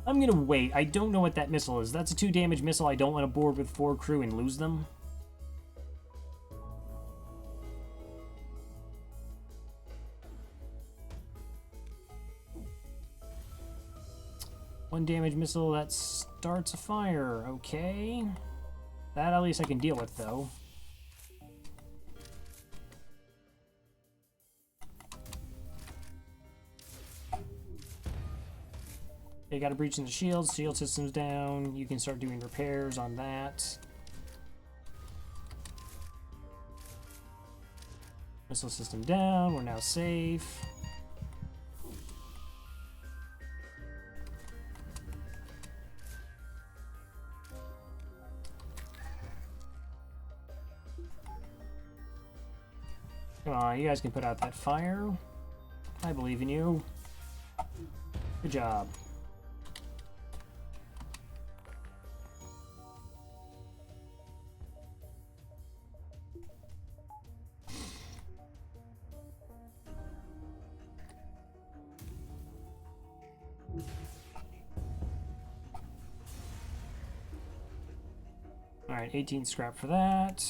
I'm gonna wait. I don't know what that missile is. That's a 2 damage missile. I don't want to board with 4 crew and lose them. One damage missile that starts a fire. Okay. That at least I can deal with, though. They got a breach in the shield. Shield system's down. You can start doing repairs on that. Missile system down. We're now safe. Come on, you guys can put out that fire. I believe in you. Good job. Alright, 18 scrap for that.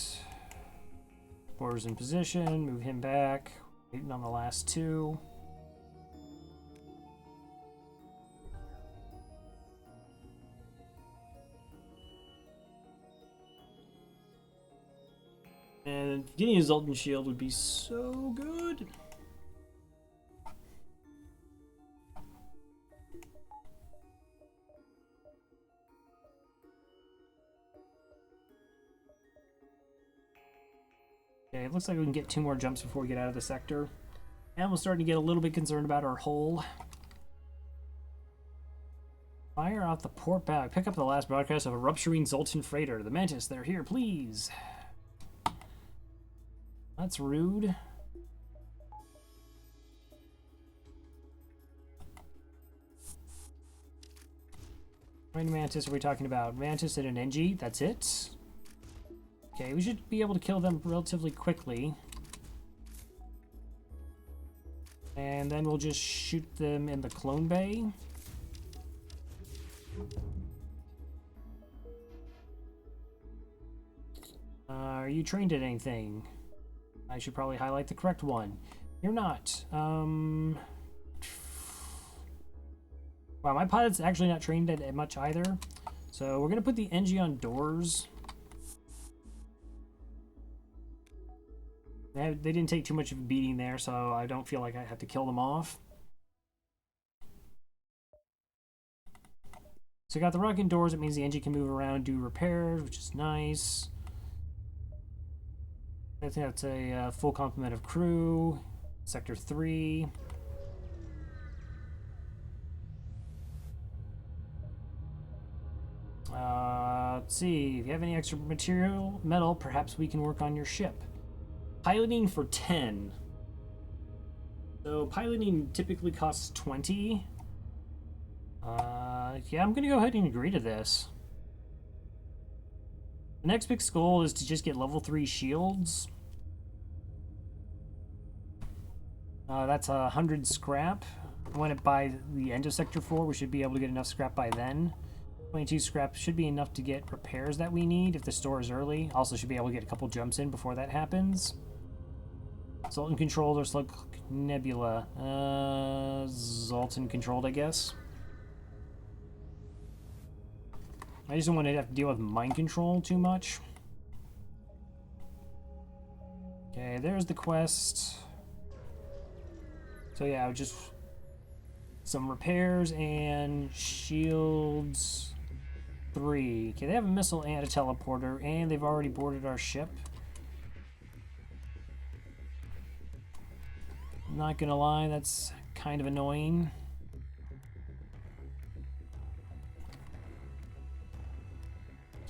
Border's in position, move him back. Waiting on the last 2. And getting a Zoltan shield would be so good. Okay, it looks like we can get 2 more jumps before we get out of the sector. And we're starting to get a little bit concerned about our hull. Fire out the port bow. Pick up the last broadcast of a rupturing Zoltan freighter. The Mantis, they're here, please. That's rude. How many Mantis are we talking about? Mantis and an NG, that's it. Okay, we should be able to kill them relatively quickly. And then we'll just shoot them in the clone bay. Are you trained at anything? I should probably highlight the correct one. You're not. Wow, my pilot's actually not trained at much either. So we're going to put the NG on doors. They didn't take too much of a beating there, so I don't feel like I have to kill them off. So I got the rocket doors. It means the engine can move around, do repairs, which is nice. I think that's a full complement of crew. Sector 3. Let's see. If you have any extra metal, perhaps we can work on your ship. Piloting for 10. So piloting typically costs 20. Yeah, I'm gonna go ahead and agree to this. The next big goal is to just get level 3 shields. That's 100 scrap. When it by the end of Sector 4, we should be able to get enough scrap by then. 22 scrap should be enough to get repairs that we need if the store is early. Also should be able to get a couple jumps in before that happens. Zoltan controlled or Slug Nebula. Zoltan controlled, I guess. I just don't want to have to deal with mind control too much. Okay, there's the quest. So yeah, just some repairs and shields 3. Okay, they have a missile and a teleporter, and they've already boarded our ship. Not gonna lie, that's kind of annoying.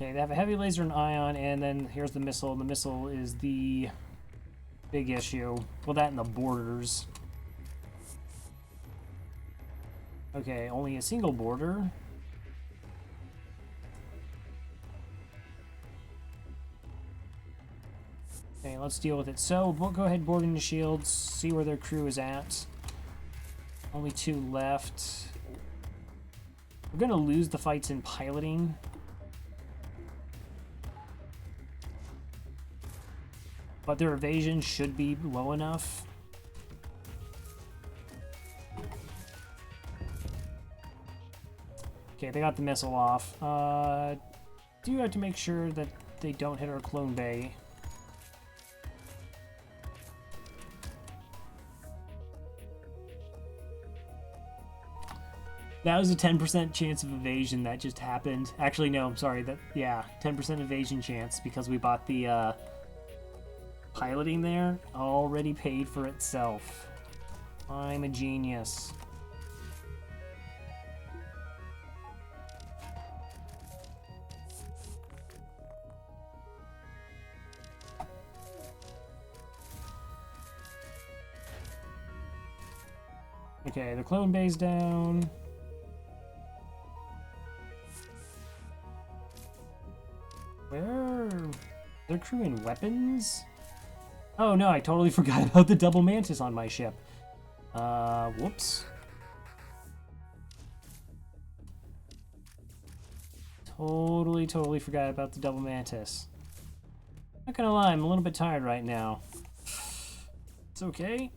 Okay, they have a heavy laser and ion, and then here's the missile. The missile is the big issue. Well, that and the borders. Okay, only a single border. Okay, let's deal with it. So, we'll go ahead boarding the shields, see where their crew is at. Only 2 left. We're gonna lose the fights in piloting. But their evasion should be low enough. Okay, they got the missile off. Do have to make sure that they don't hit our clone bay. That was a 10% chance of evasion that just happened. Actually, no, I'm sorry. Yeah, 10% evasion chance because we bought the piloting there. Already paid for itself. I'm a genius. Okay, the clone bay's down. Where? They're crewing weapons? Oh no, I totally forgot about the double Mantis on my ship. Whoops. Totally forgot about the double Mantis. Not gonna lie, I'm a little bit tired right now. It's okay.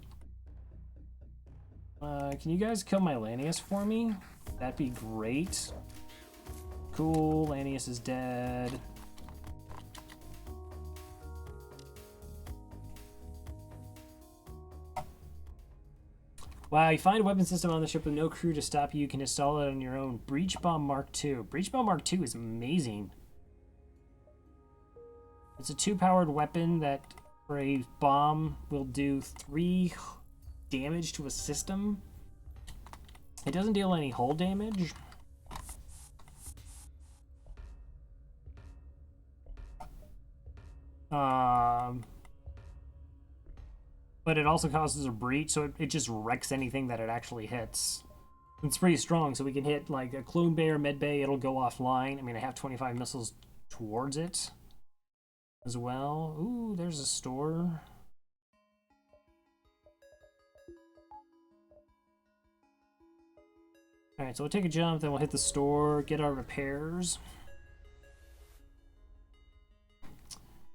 Can you guys kill my Lanius for me? That'd be great. Cool, Lanius is dead. Wow, you find a weapon system on the ship with no crew to stop you. You can install it on your own. Breach Bomb Mark II. Breach Bomb Mark II is amazing. It's a 2-powered weapon that, for a bomb, will do 3 damage to a system. It doesn't deal any hull damage. But it also causes a breach, so it just wrecks anything that it actually hits. It's pretty strong, so we can hit like a clone bay or med bay, it'll go offline. I mean, I have 25 missiles towards it as well. Ooh, there's a store. Alright, so we'll take a jump, then we'll hit the store, get our repairs.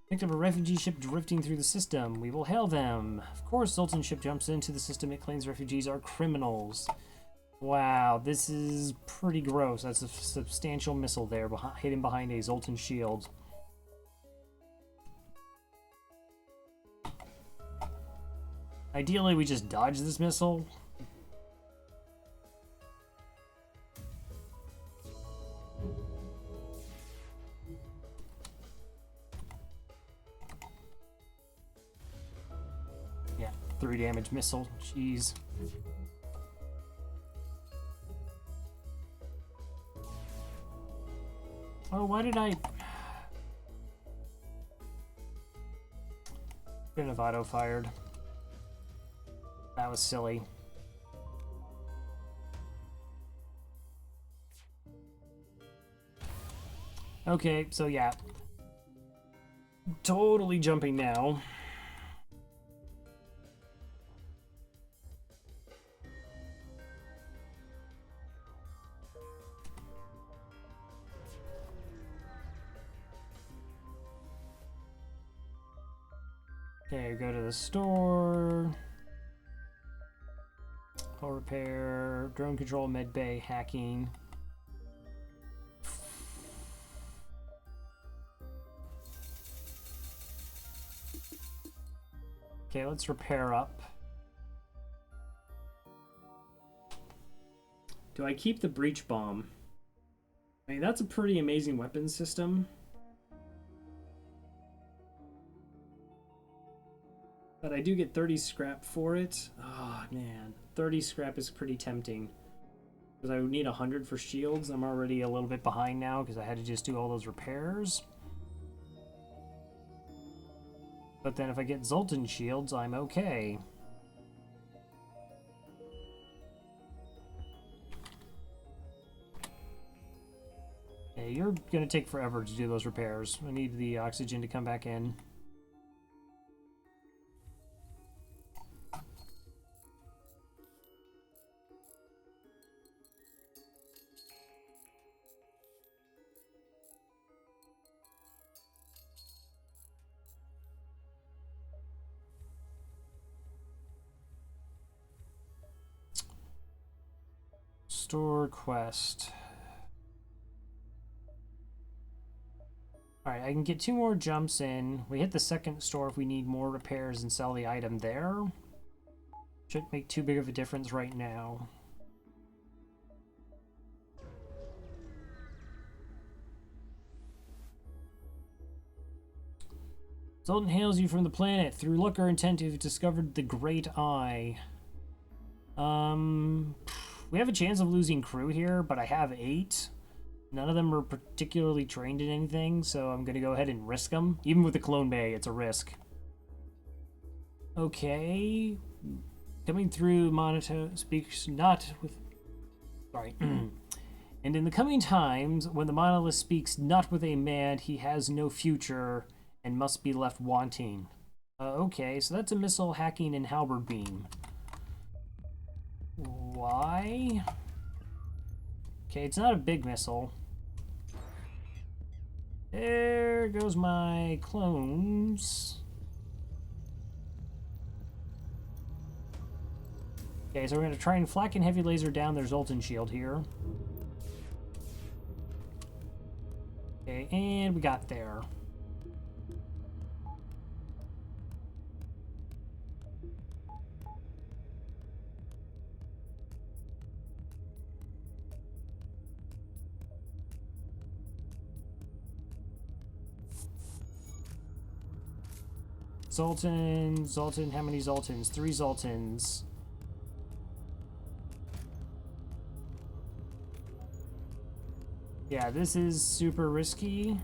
Picked up a refugee ship drifting through the system. We will hail them. Of course, Sultan's ship jumps into the system. It claims refugees are criminals. Wow, this is pretty gross. That's a substantial missile there hidden behind a Zoltan shield. Ideally, we just dodge this missile. Yeah, 3 damage missile. Jeez. Oh, why did I... Couldn't have auto-fired. That was silly. Okay, so yeah. Totally jumping now. Okay, go to the store. Hull repair, drone control, med bay, hacking. Okay, let's repair up. Do I keep the breach bomb? I mean, that's a pretty amazing weapon system. But I do get 30 scrap for it. Oh, man. 30 scrap is pretty tempting. Because I would need 100 for shields. I'm already a little bit behind now because I had to just do all those repairs. But then if I get Zoltan shields, I'm okay. Okay, you're going to take forever to do those repairs. I need the oxygen to come back in. Store quest. Alright, I can get 2 more jumps in. We hit the second store if we need more repairs and sell the item there. Shouldn't make too big of a difference right now. Zoltan hails you from the planet. Through luck or intent, you've discovered the Great Eye. We have a chance of losing crew here, but I have 8. None of them are particularly trained in anything, so I'm going to go ahead and risk them. Even with the clone bay, it's a risk. Okay. Coming through, Monito speaks not with... Sorry. And in the coming times, when the monolith speaks not with a man, he has no future and must be left wanting. Okay, so that's a missile hacking and halberd beam. Why? Okay, it's not a big missile. There goes my clones. Okay, so we're going to try and flak and heavy laser down their Zoltan shield here. Okay, and we got there. Zoltan, how many Zoltans? 3 Zoltans. Yeah, this is super risky.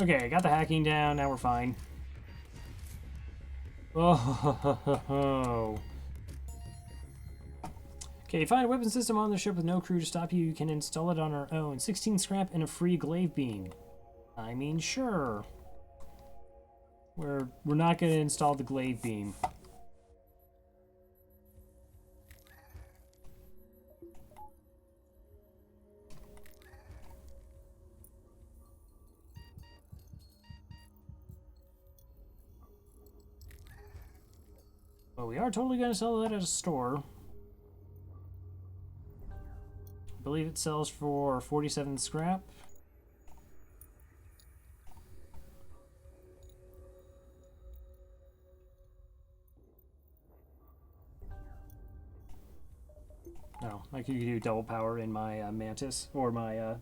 Okay, got the hacking down, now we're fine. Oh. Okay, find a weapon system on the ship with no crew to stop you. You can install it on our own. 16 scrap and a free glaive beam. I mean, sure. We're not going to install the glaive beam. But we are totally going to sell that at a store. I believe it sells for 47 scrap. No, I could do double power in my Mantis or my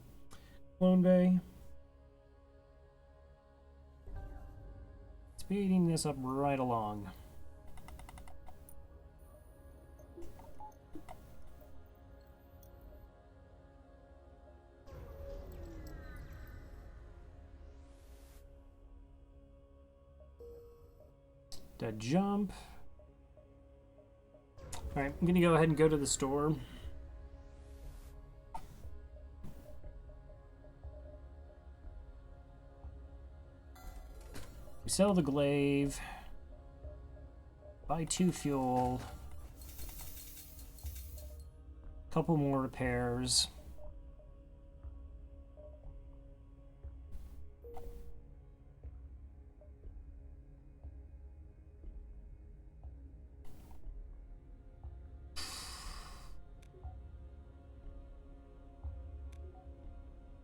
clone bay. Speeding this up right along. Dead jump. Alright, I'm gonna go ahead and go to the store. We sell the glaive. Buy 2 fuel. Couple more repairs.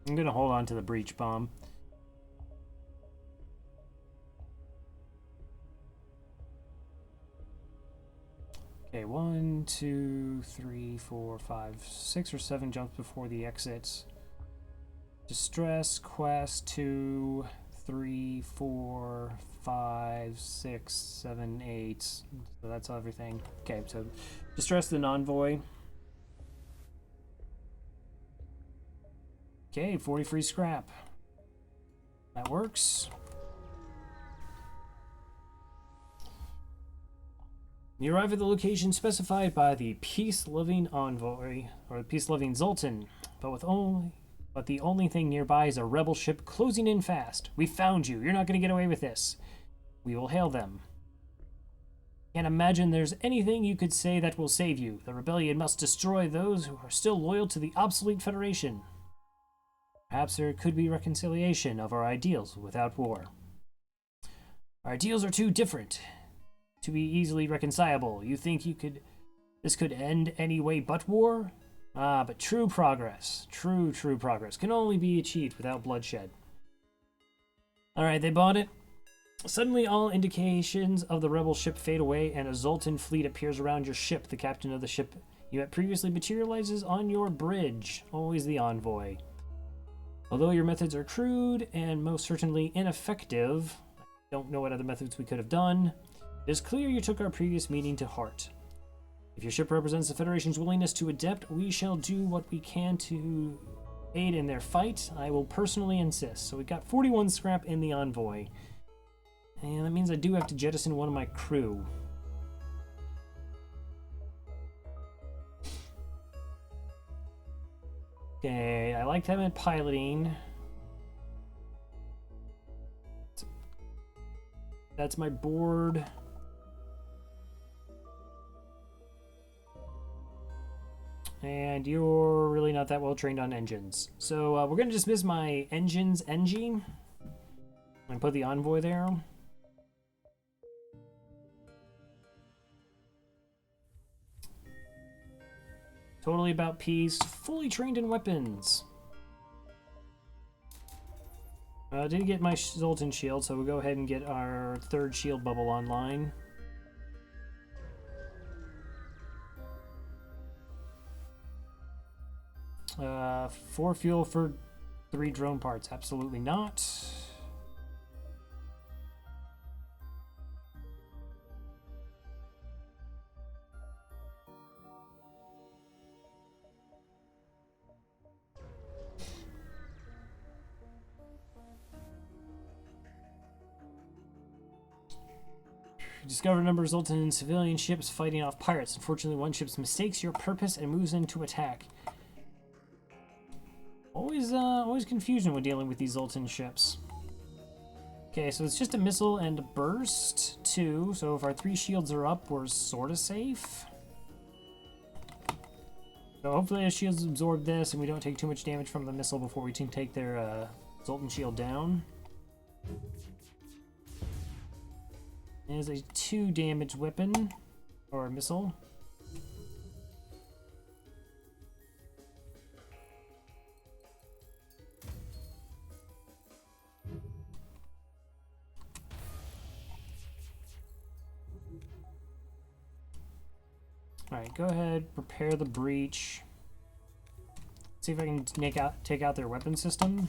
I'm gonna hold on to the breach bomb. Okay, 1, 2, 3, 4, 5, 6 or 7 jumps before the exit. Distress, quest, 2, 3, 4, 5, 6, 7, 8. So that's everything. Okay, so distress the envoy. Okay, 40 free scrap. That works. You arrive at the location specified by the peace-loving envoy, or the peace-loving Zoltan, but the only thing nearby is a rebel ship closing in fast. We found you. You're not going to get away with this. We will hail them. Can't imagine there's anything you could say that will save you. The rebellion must destroy those who are still loyal to the obsolete Federation. Perhaps there could be reconciliation of our ideals without war. Our ideals are too different to be easily reconcilable. You think this could end any way but war? But true progress, true progress can only be achieved without bloodshed. Alright, they bought it. Suddenly all indications of the rebel ship fade away and a Zoltan fleet appears around your ship. The captain of the ship you had previously materializes on your bridge, always the envoy. Although your methods are crude and most certainly ineffective, I don't know what other methods we could have done. It is clear you took our previous meeting to heart. If your ship represents the Federation's willingness to adapt, we shall do what we can to aid in their fight. I will personally insist. So we got 41 scrap in the envoy. And that means I do have to jettison one of my crew. Okay, I like them at piloting. That's my board. And you're really not that well trained on engines. So we're going to dismiss my engines NG and put the envoy there. Totally about peace, fully trained in weapons. Did get my Zoltan shield, so we'll go ahead and get our third shield bubble online. Four fuel for 3 drone parts. Absolutely not. Discover a number of Zoltan civilian ships fighting off pirates. Unfortunately, one ship mistakes your purpose and moves in to attack. Always confusion when dealing with these Zoltan ships. Okay, so it's just a missile and a burst, too. So if our 3 shields are up, we're sort of safe. So hopefully our shields absorb this and we don't take too much damage from the missile before we can take their Zoltan shield down. It is a 2 damage weapon, or missile. Alright, go ahead, prepare the breach. See if I can take out their weapon system.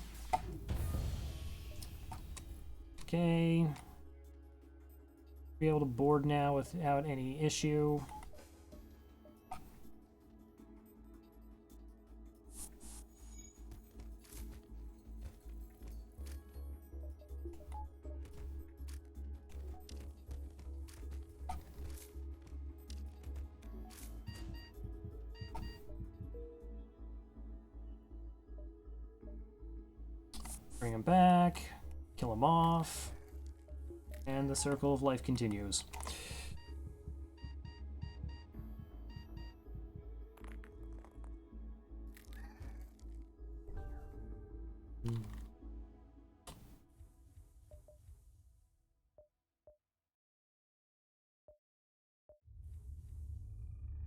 Okay. Be able to board now without any issue. Bring him back, kill him off, and the circle of life continues.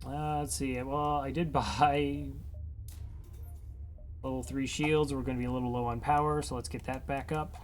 Let's see. Well, I did buy level 3 shields. We're going to be a little low on power, so let's get that back up.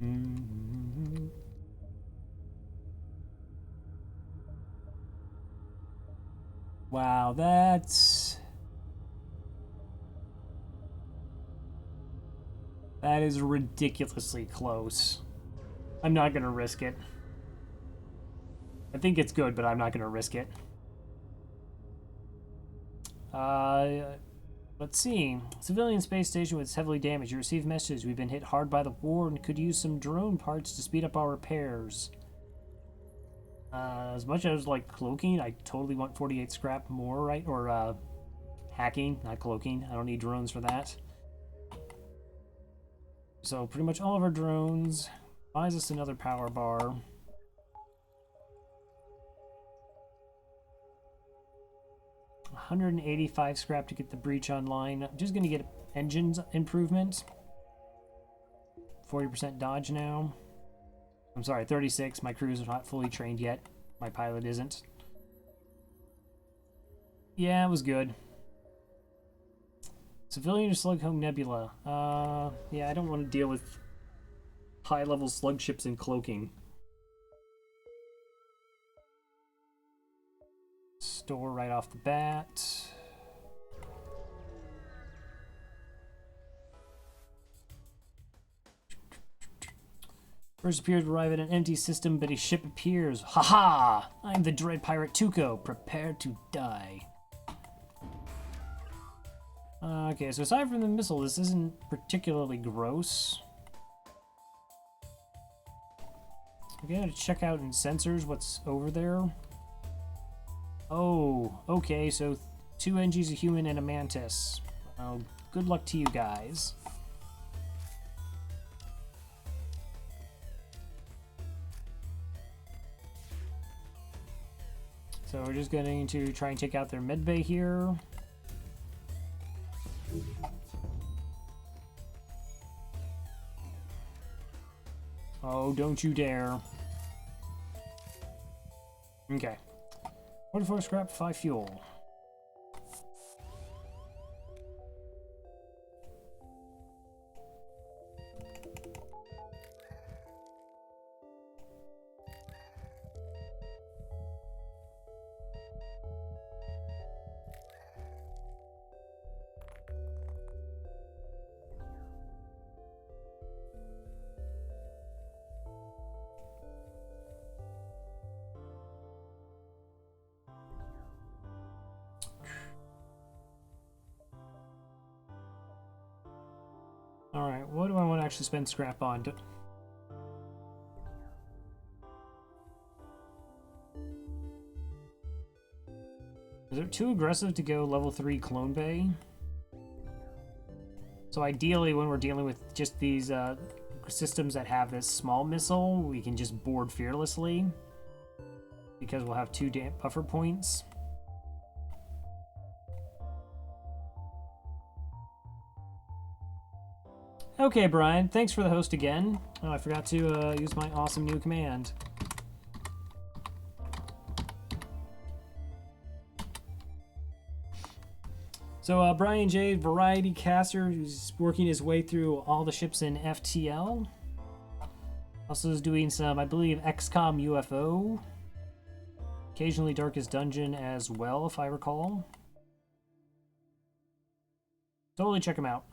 Mm-hmm. Wow, that is ridiculously close. I'm not gonna risk it. I think it's good, but I'm not gonna risk it. Let's see. Civilian space station was heavily damaged. You received messages. We've been hit hard by the war and could use some drone parts to speed up our repairs. As much as like cloaking, I totally want 48 scrap more, right? Or hacking, not cloaking. I don't need drones for that. So pretty much all of our drones. Buys us another power bar. $185 scrap to get the breach online. I'm just gonna get engines improvement. 40% dodge now. I'm sorry, 36. My crews are not fully trained yet. My pilot isn't. Yeah, it was good. Civilian slug home nebula. Yeah, I don't want to deal with high-level slug ships and cloaking. Store right off the bat. First appears to arrive at an empty system, but a ship appears. Haha! I'm the dread pirate Tuco. Prepare to die. Okay, so aside from the missile, this isn't particularly gross. I'm gonna check out in sensors what's over there. Oh, okay, so 2 NGs, a human, and a mantis. Well, good luck to you guys. So we're just going to try and take out their medbay here. Oh, don't you dare. Okay. 44 scrap, 5 fuel. Alright, what do I want to actually spend scrap on? Is it too aggressive to go level 3 clone bay? So ideally, when we're dealing with just these systems that have this small missile, we can just board fearlessly. Because we'll have 2 buffer points. Okay, Brian, thanks for the host again. Oh, I forgot to use my awesome new command. So Brian J, Variety Caster, who's working his way through all the ships in FTL. Also is doing some, I believe, XCOM UFO. Occasionally Darkest Dungeon as well, if I recall. Totally check him out.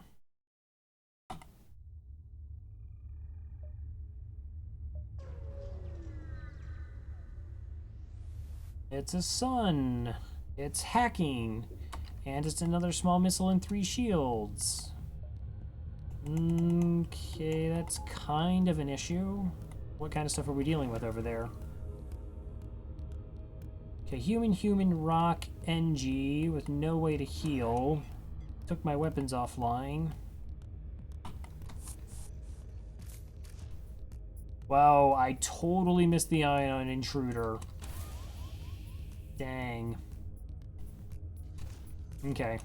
It's a sun. It's hacking. And it's another small missile and 3 shields. Okay, that's kind of an issue. What kind of stuff are we dealing with over there? Okay, human, rock, NG with no way to heal. Took my weapons offline. Wow, I totally missed the ion intruder. Dang. Okay.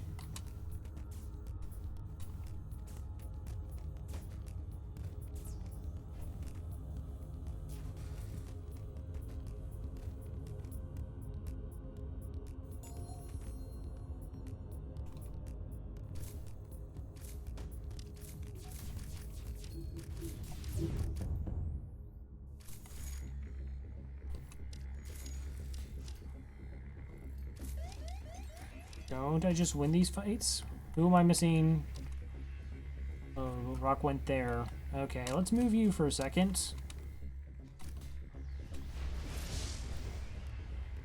Don't I just win these fights? Who am I missing? Oh, rock went there. Okay, let's move you for a second.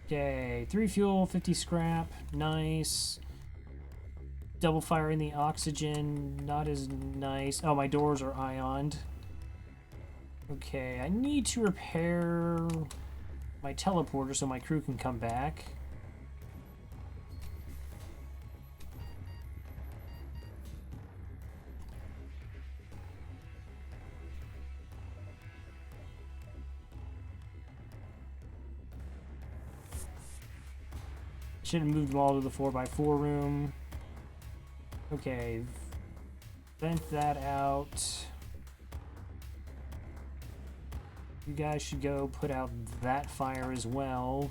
Okay, 3 fuel, 50 scrap. Nice. Double fire in the oxygen. Not as nice. Oh, my doors are ioned. Okay, I need to repair my teleporter so my crew can come back. Should have moved them all to the 4x4 room. Okay, vent that out. You guys should go put out that fire as well.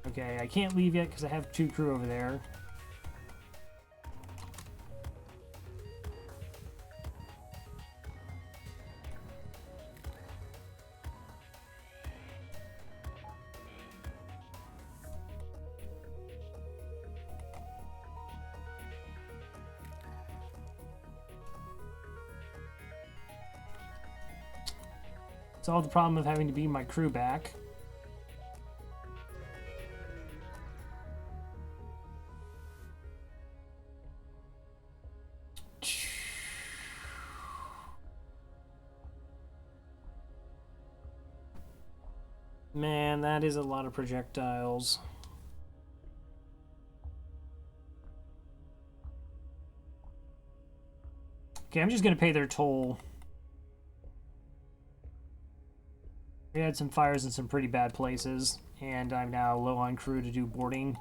Okay, I can't leave yet because I have 2 crew over there. Solve the problem of having to beam my crew back. Man, that is a lot of projectiles. Okay, I'm just gonna pay their toll. We had some fires in some pretty bad places, and I'm now low on crew to do boarding.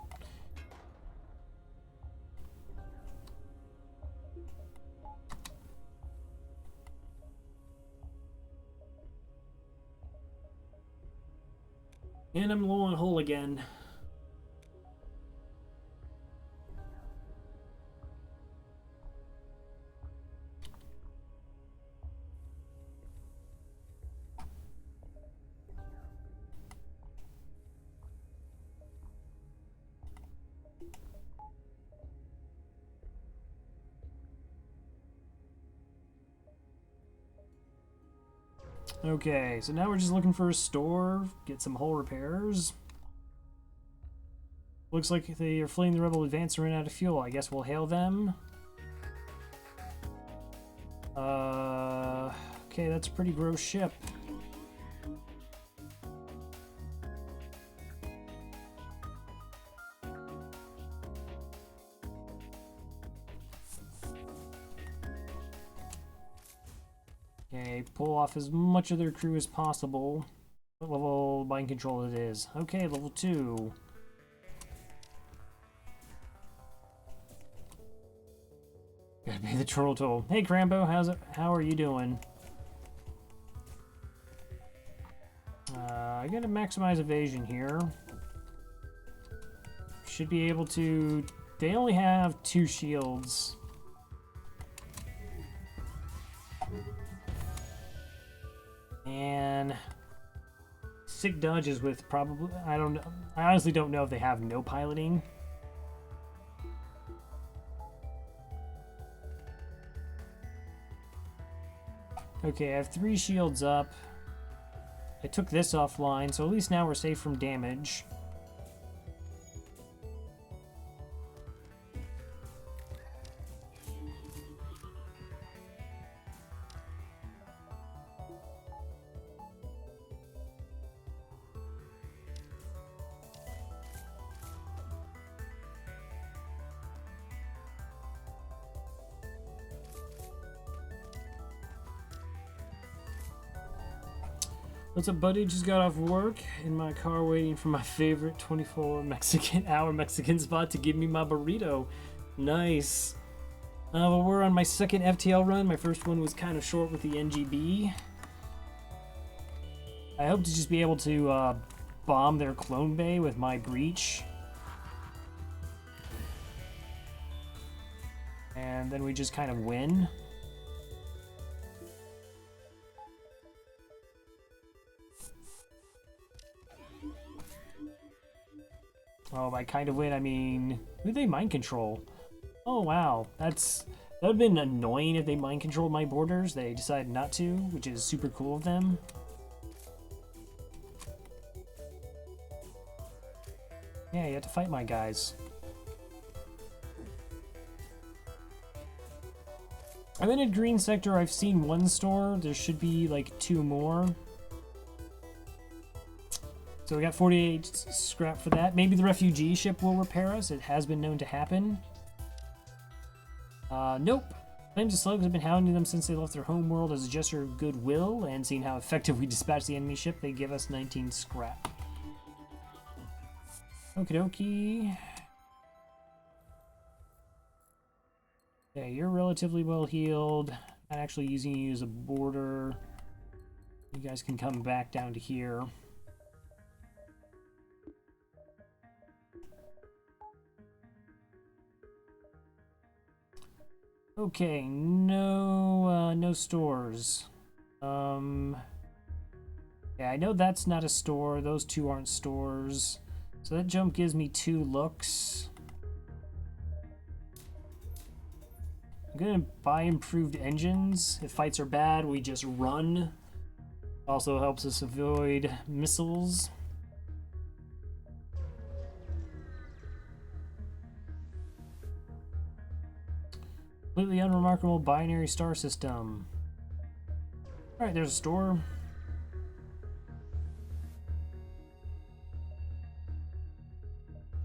And I'm low on hull again. Okay, so now we're just looking for a store, get some hull repairs. Looks like they are fleeing the rebel advance and ran out of fuel. I guess we'll hail them. Okay, that's a pretty gross ship. Okay, pull off as much of their crew as possible. What level mind control it is? Okay, level 2. Gotta pay the turtle toll. Hey Crambo, how are you doing? I gotta maximize evasion here. Should be able to... They only have 2 shields. And... Sick dodges with probably... I honestly don't know if they have no piloting. Okay, I have 3 shields up. I took this offline, so at least now we're safe from damage. What's up, buddy? Just got off work in my car waiting for my favorite 24-hour Mexican spot to give me my burrito. Nice. Well, we're on my second FTL run. My first one was kind of short with the NGB. I hope to just be able to bomb their clone bay with my breach. And then we just kind of win. Oh, my kind of win. I mean, who do they mind control? Oh wow, that would have been annoying if they mind controlled my borders. They decided not to, which is super cool of them. Yeah, you have to fight my guys. I'm in a green sector. I've seen one store. There should be like 2 more. So we got 48 scrap for that. Maybe the refugee ship will repair us. It has been known to happen. Nope. Claims the slugs have been hounding them since they left their home world as a gesture of goodwill, and seeing how effective we dispatched the enemy ship, they give us 19 scrap. Okie dokie. Okay, you're relatively well healed. Not actually using you as a border. You guys can come back down to here. Okay, no stores. Yeah, I know that's not a store. Those 2 aren't stores. So that jump gives me 2 looks. I'm gonna buy improved engines. If fights are bad, we just run. Also helps us avoid missiles. Completely unremarkable binary star system. Alright, there's a store.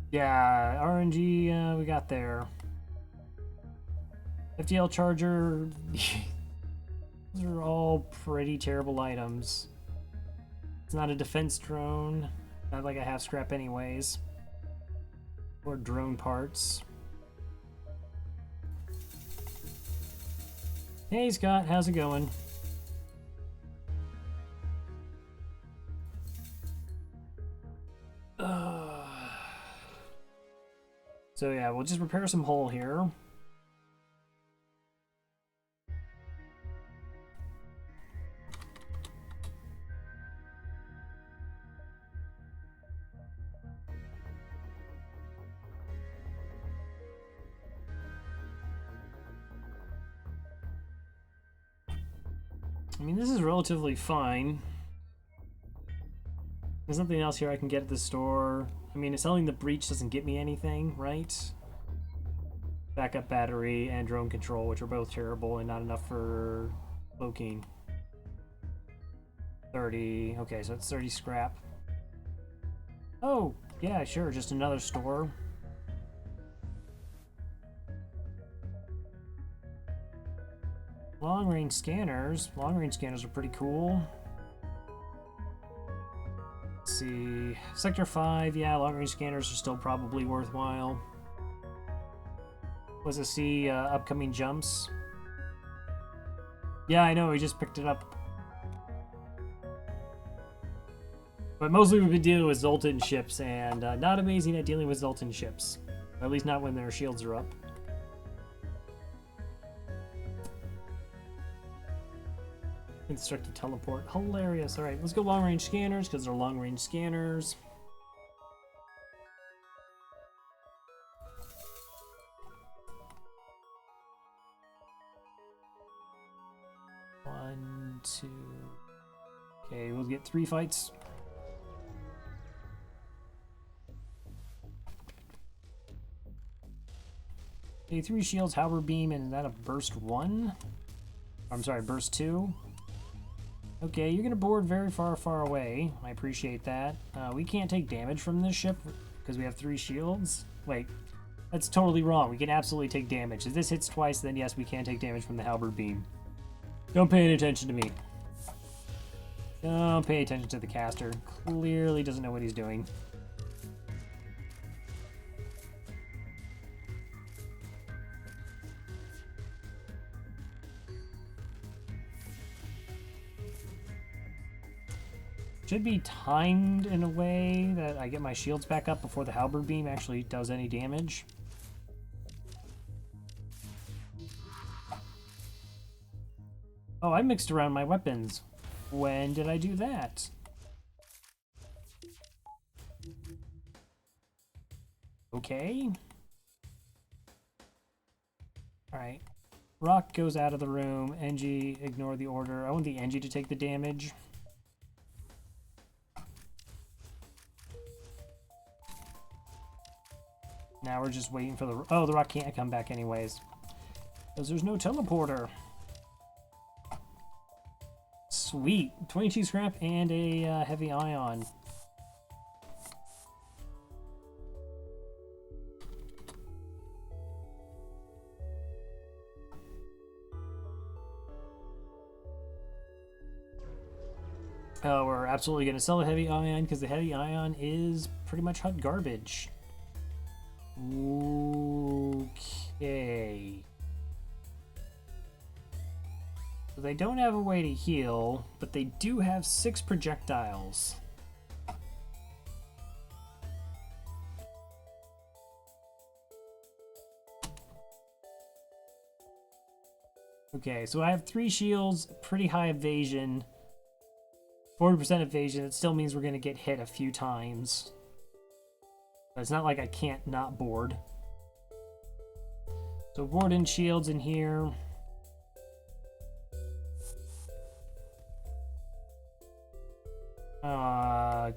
Yeah, RNG we got there. FTL charger. Those are all pretty terrible items. It's not a defense drone. Not like I have scrap anyways. Or drone parts. Hey Scott, how's it going? So yeah, we'll just repair some hull here. I mean, this is relatively fine. There's nothing else here I can get at the store. I mean, selling the breach doesn't get me anything, right? Backup battery and drone control, which are both terrible and not enough for cloaking. 30. Okay, so it's 30 scrap. Oh, yeah, sure, just another store. Long-range scanners. Long-range scanners are pretty cool. Let's see. Sector 5, yeah, long-range scanners are still probably worthwhile. Was to see upcoming jumps. Yeah, I know, we just picked it up. But mostly we've been dealing with Zoltan ships, and not amazing at dealing with Zoltan ships. At least not when their shields are up. Constructed teleport. Hilarious. Alright, let's go long-range scanners, because they're long-range scanners. One, two. Okay, we'll get 3 fights. Okay, 3 shields, halberd beam, and is that a burst 1? I'm sorry, burst 2. Okay, you're gonna board very far away. I appreciate that. We can't take damage from this ship because we have 3 shields. Wait, that's totally wrong. We can absolutely take damage. If this hits twice, then yes, we can take damage from the halberd beam. Don't pay any attention to me. Don't pay attention to the caster. Clearly doesn't know what he's doing. Should be timed in a way that I get my shields back up before the halberd beam actually does any damage. Oh, I mixed around my weapons. When did I do that? Okay. Alright. Rock goes out of the room. Engie, ignore the order. I want the Engie to take the damage. Now we're just waiting for the... Oh, the rock can't come back anyways. Because there's no teleporter. Sweet. 22 scrap and a heavy ion. We're absolutely going to sell the heavy ion because the heavy ion is pretty much hot garbage. Okay. So they don't have a way to heal, but they do have 6 projectiles. Okay, so I have 3 shields, pretty high evasion. 40% evasion, it still means we're going to get hit a few times. But it's not like I can't not board. So board in shields in here.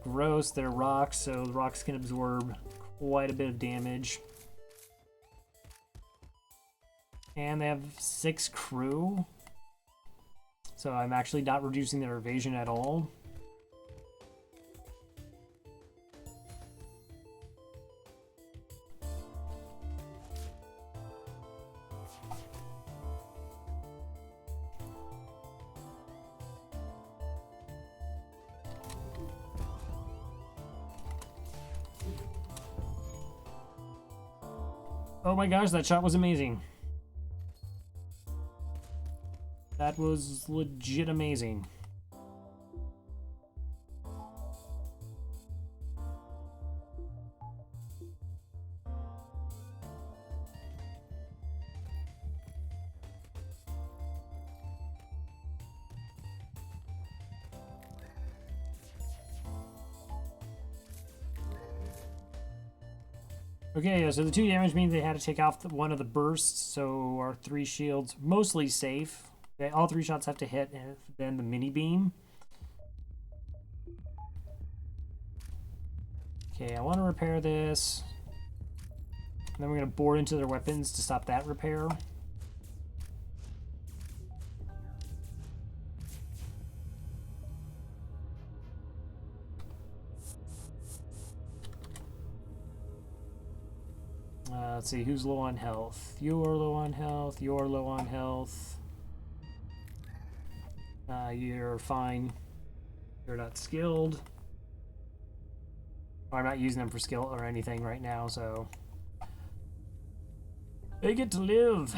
Gross, they're rocks, so the rocks can absorb quite a bit of damage. And they have 6 crew. So I'm actually not reducing their evasion at all. Oh my gosh, that shot was amazing. That was legit amazing. Okay, so the 2 damage means they had to take off one of the bursts, so our 3 shields mostly safe. All 3 shots have to hit, and then the mini beam. Okay, I want to repair this. And then we're going to board into their weapons to stop that repair. Let's see, who's low on health? You're low on health, you're low on health. You're fine. You're not skilled. I'm not using them for skill or anything right now, so... They get to live!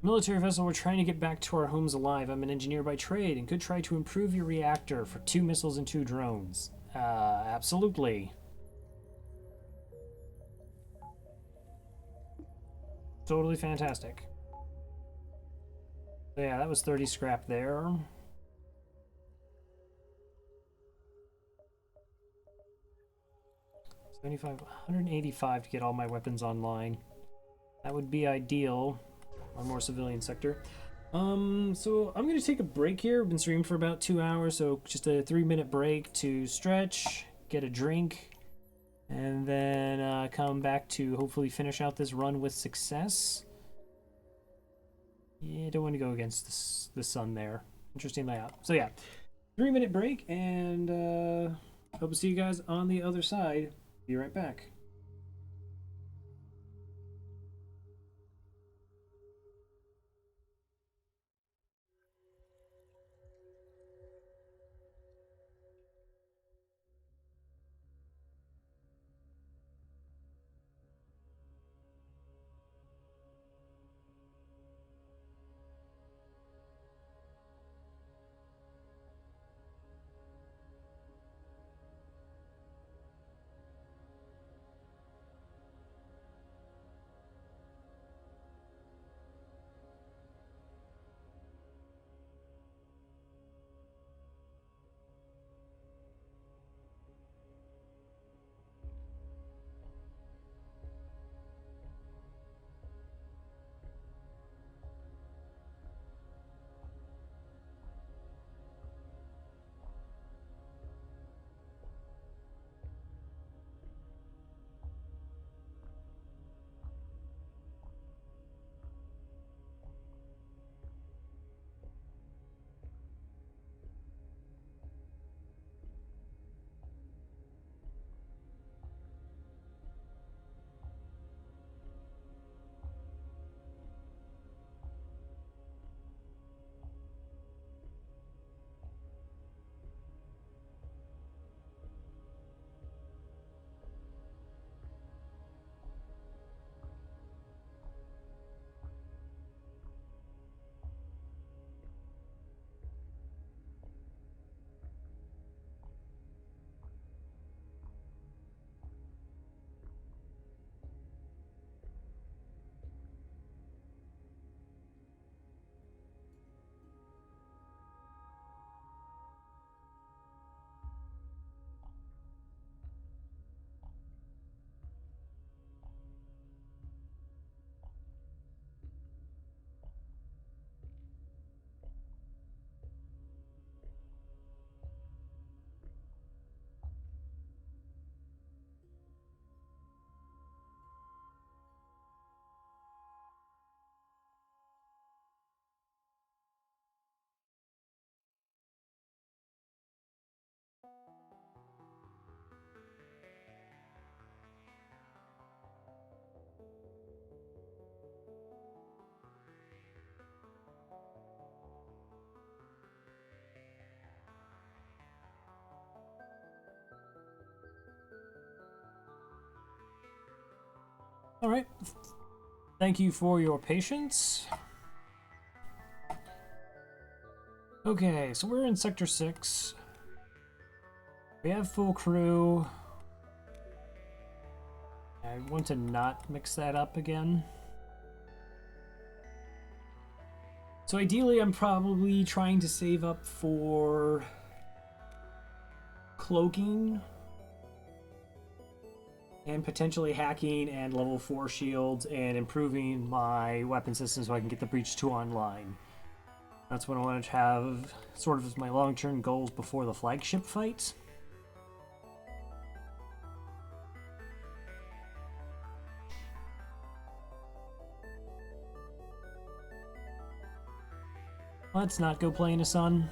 Military vessel, we're trying to get back to our homes alive. I'm an engineer by trade and could try to improve your reactor for 2 missiles and 2 drones. Absolutely. Totally fantastic. So yeah, that was 30 scrap there. $185 to get all my weapons online. That would be ideal. One more civilian sector. So I'm gonna take a break here. We've been streaming for about 2 hours, so just a 3-minute break to stretch, get a drink, and then come back to hopefully finish out this run with success. Yeah, don't want to go against the sun there. Interesting layout. So yeah, 3-minute break, and hope to see you guys on the other side. Be right back. Alright. Thank you for your patience. Okay, so we're in Sector 6. We have full crew. I want to not mix that up again. So ideally, I'm probably trying to save up for cloaking and potentially hacking and level 4 shields and improving my weapon system so I can get the Breach 2 online. That's what I want to have sort of as my long-term goals before the flagship fight. Let's not go play in the sun.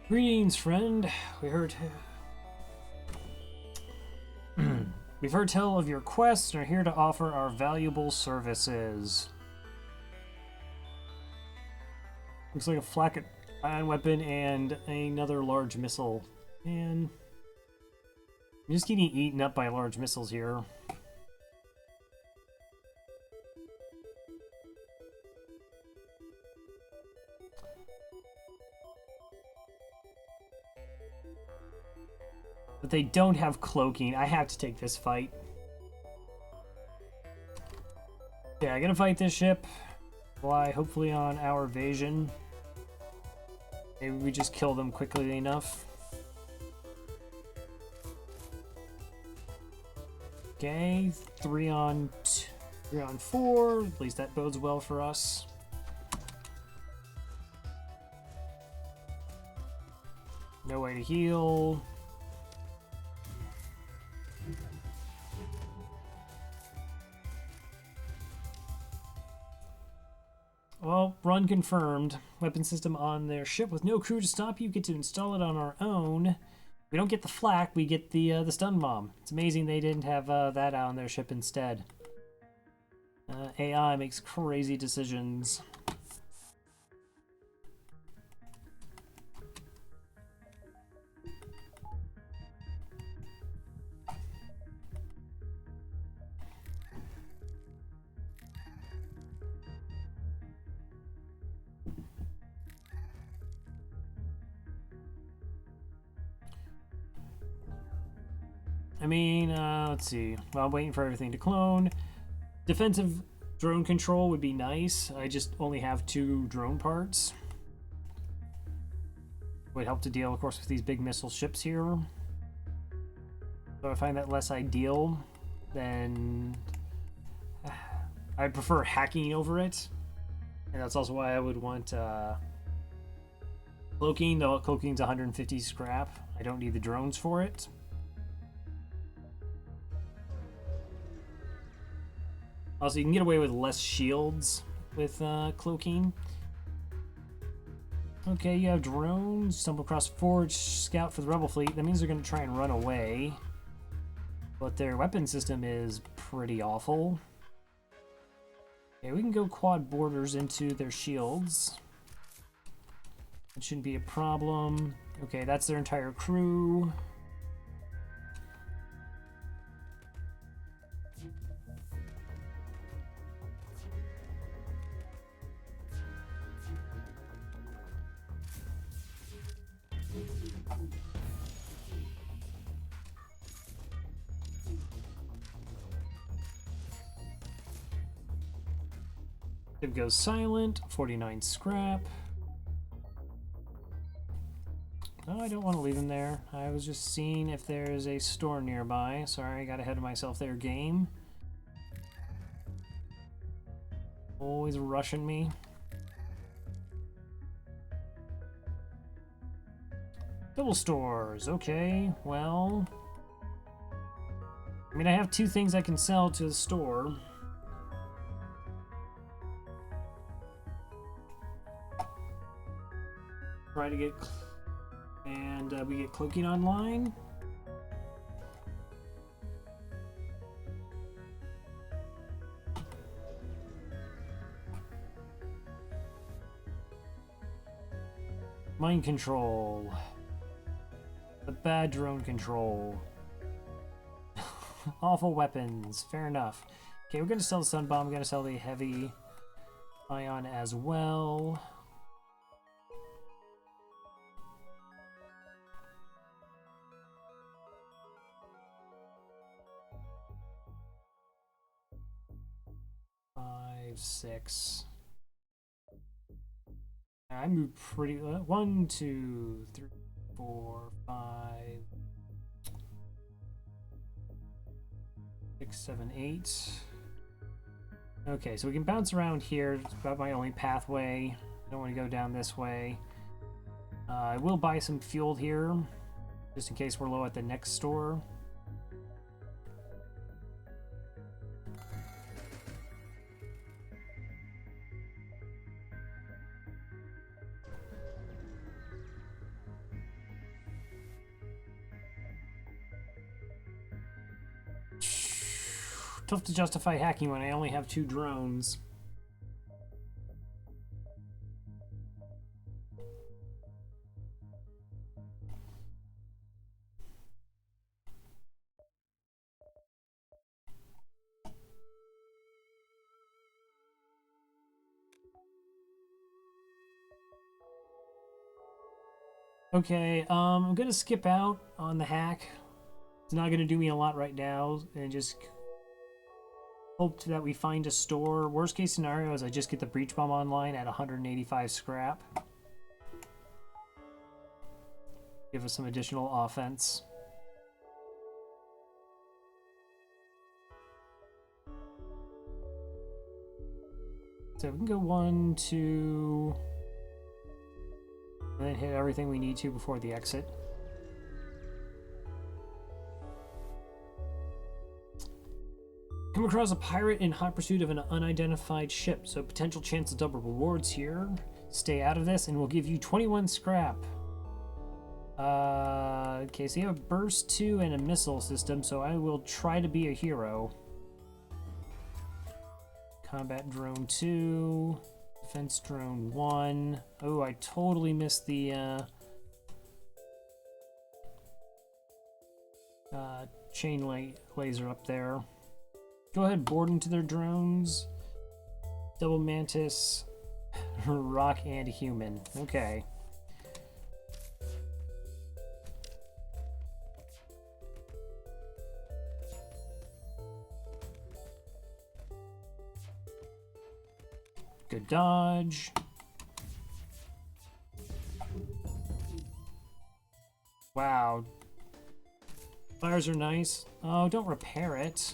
Greetings, friend. We've heard tell of your quest and are here to offer our valuable services. Looks like a flak ion weapon and another large missile. Man, I'm just getting eaten up by large missiles here. But they don't have cloaking. I have to take this fight. Yeah, I gotta fight this ship. Fly, hopefully on our evasion. Maybe we just kill them quickly enough. Okay, 3 on 4. At least that bodes well for us. No way to heal. Well, run confirmed. Weapon system on their ship with no crew to stop you. Get to install it on our own. We don't get the flak, we get the stun bomb. It's amazing they didn't have that on their ship instead. AI makes crazy decisions. I mean, let's see. Well, I'm waiting for everything to clone. Defensive drone control would be nice. I just only have 2 drone parts. Would help to deal, of course, with these big missile ships here. So I find that less ideal than... I prefer hacking over it. And that's also why I would want cloaking, though cloaking's 150 scrap. I don't need the drones for it. Also, you can get away with less shields with cloaking. Okay, you have drones. Stumble across Forge, scout for the rebel fleet. That means they're going to try and run away. But their weapon system is pretty awful. Okay, we can go quad borders into their shields. That shouldn't be a problem. Okay, that's their entire crew. It goes silent, 49 scrap. No, I don't want to leave him there. I was just seeing if there's a store nearby. Sorry, I got ahead of myself there, game. Always rushing me. Double stores, okay, well... I mean, I have 2 things I can sell to the store. Try to get... And we get cloaking online. Mind control. The bad drone control. Awful weapons. Fair enough. Okay, we're gonna sell the stun bomb. We're gonna sell the heavy ion as well. Five, six. I moved pretty. 1, 2, 3, 4, 5, 6, 7, 8. Okay, so we can bounce around here. It's about my only pathway. I don't want to go down this way. I will buy some fuel here, just in case we're low at the next store. Tough to justify hacking when I only have 2 drones. Okay, I'm gonna skip out on the hack. It's not gonna do me a lot right now, and just hope that we find a store. Worst case scenario is I just get the breach bomb online at 185 scrap. Give us some additional offense. So we can go 1, 2, and then hit everything we need to before the exit. Come across a pirate in hot pursuit of an unidentified ship, so potential chance of double rewards here. Stay out of this, and we'll give you 21 scrap. Okay, so you have a burst 2 and a missile system, so I will try to be a hero. Combat drone 2, defense drone 1. Oh, I totally missed the chain laser up there. Go ahead, board into their drones. Double Mantis, rock, and human. Okay. Good dodge. Wow. Fires are nice. Oh, don't repair it.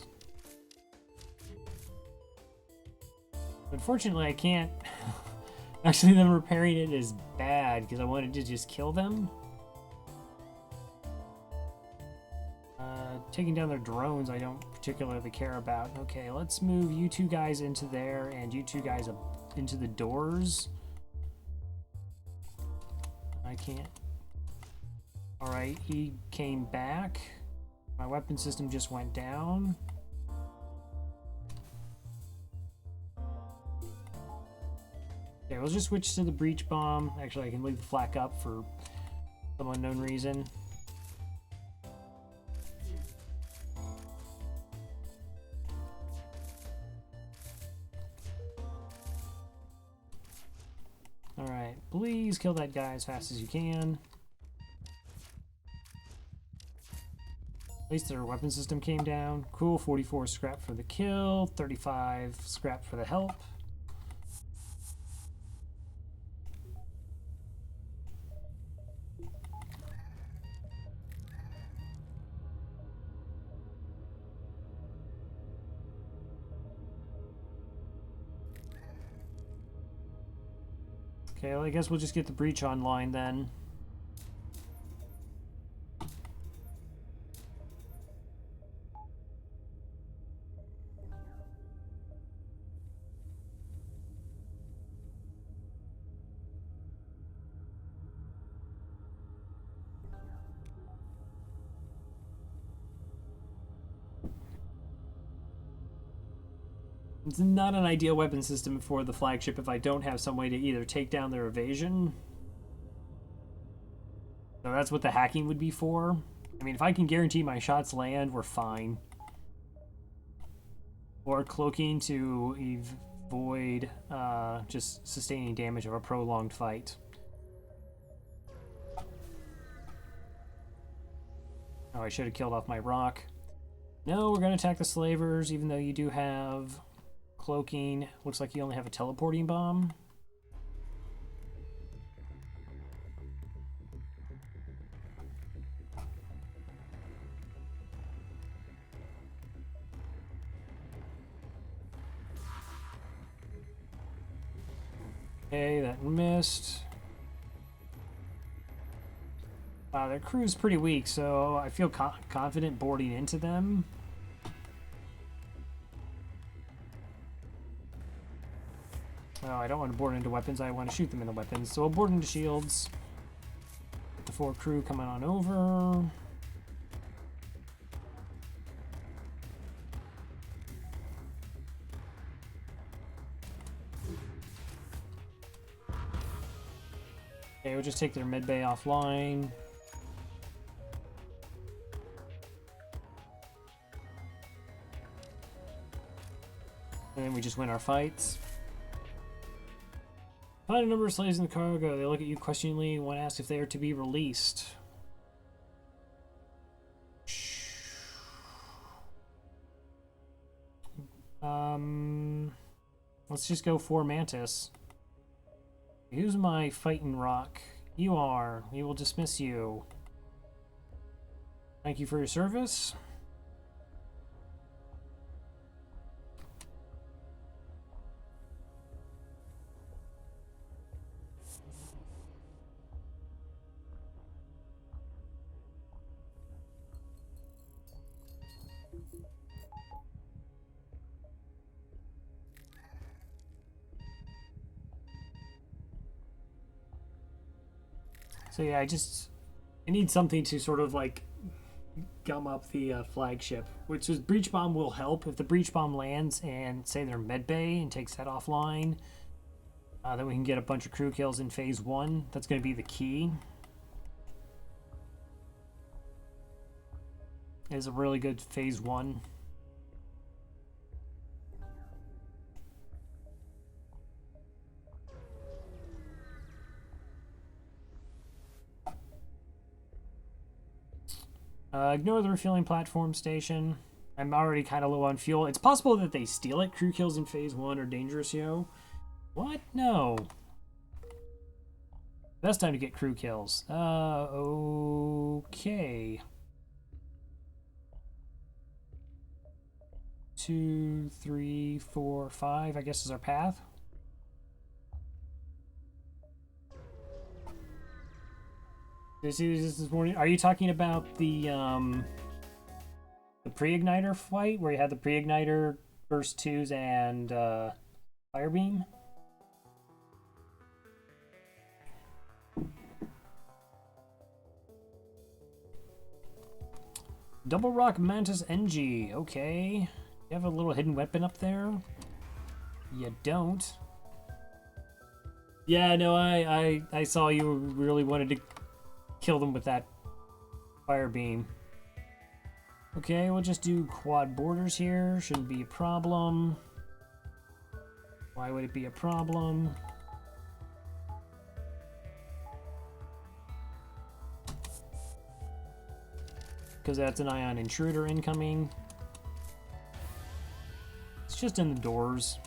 Unfortunately, I can't. Actually, them repairing it is bad because I wanted to just kill them. Taking down their drones, I don't particularly care about. Okay, let's move you 2 guys into there and you 2 guys up into the doors. I can't. Alright, he came back. My weapon system just went down. Okay, we'll just switch to the breach bomb. Actually, I can leave the flak up for some unknown reason. Alright, please kill that guy as fast as you can. At least their weapon system came down. Cool, 44 scrap for the kill, 35 scrap for the help. Okay, well, I guess we'll just get the breach online then. It's not an ideal weapon system for the flagship if I don't have some way to either take down their evasion So that's what the hacking would be for. I mean, if I can guarantee my shots land, we're fine. Or cloaking to avoid just sustaining damage of a prolonged fight. Oh, I should have killed off my rock. No, we're going to attack the slavers, even though you do have cloaking. Looks like you only have a teleporting bomb. Okay, that missed. Their crew's pretty weak, so I feel confident boarding into them. Oh, I don't want to board into weapons, I want to shoot them in the weapons. So we'll board into shields. Get the 4 crew coming on over. Okay, we'll just take their mid bay offline. And then we just win our fights. Find a number of slaves in the cargo. They look at you questioningly. One asks if they are to be released. Let's just go for Mantis. Who's my fighting rock? You are. We will dismiss you. Thank you for your service. So yeah, I need something to sort of like gum up the flagship, which is breach bomb will help. If the breach bomb lands and say they're med bay and takes that offline, then we can get a bunch of crew kills in phase 1. That's going to be the key. It is a really good phase 1. Ignore the refueling platform station. I'm already kind of low on fuel. It's possible that they steal it. Crew kills in phase 1 are dangerous, yo. What? No. Best time to get crew kills. Okay. 2, 3, 4, 5, I guess is our path. Did you see this morning? Are you talking about the pre-igniter fight where you had the pre-igniter, burst 2s, and fire beam? Double rock Mantis NG. Okay. You have a little hidden weapon up there? You don't. Yeah, no, I saw you really wanted to kill them with that fire beam. Okay, we'll just do quad borders here. Shouldn't be a problem. Why would it be a problem? Because that's an ion intruder incoming. It's just in the doors.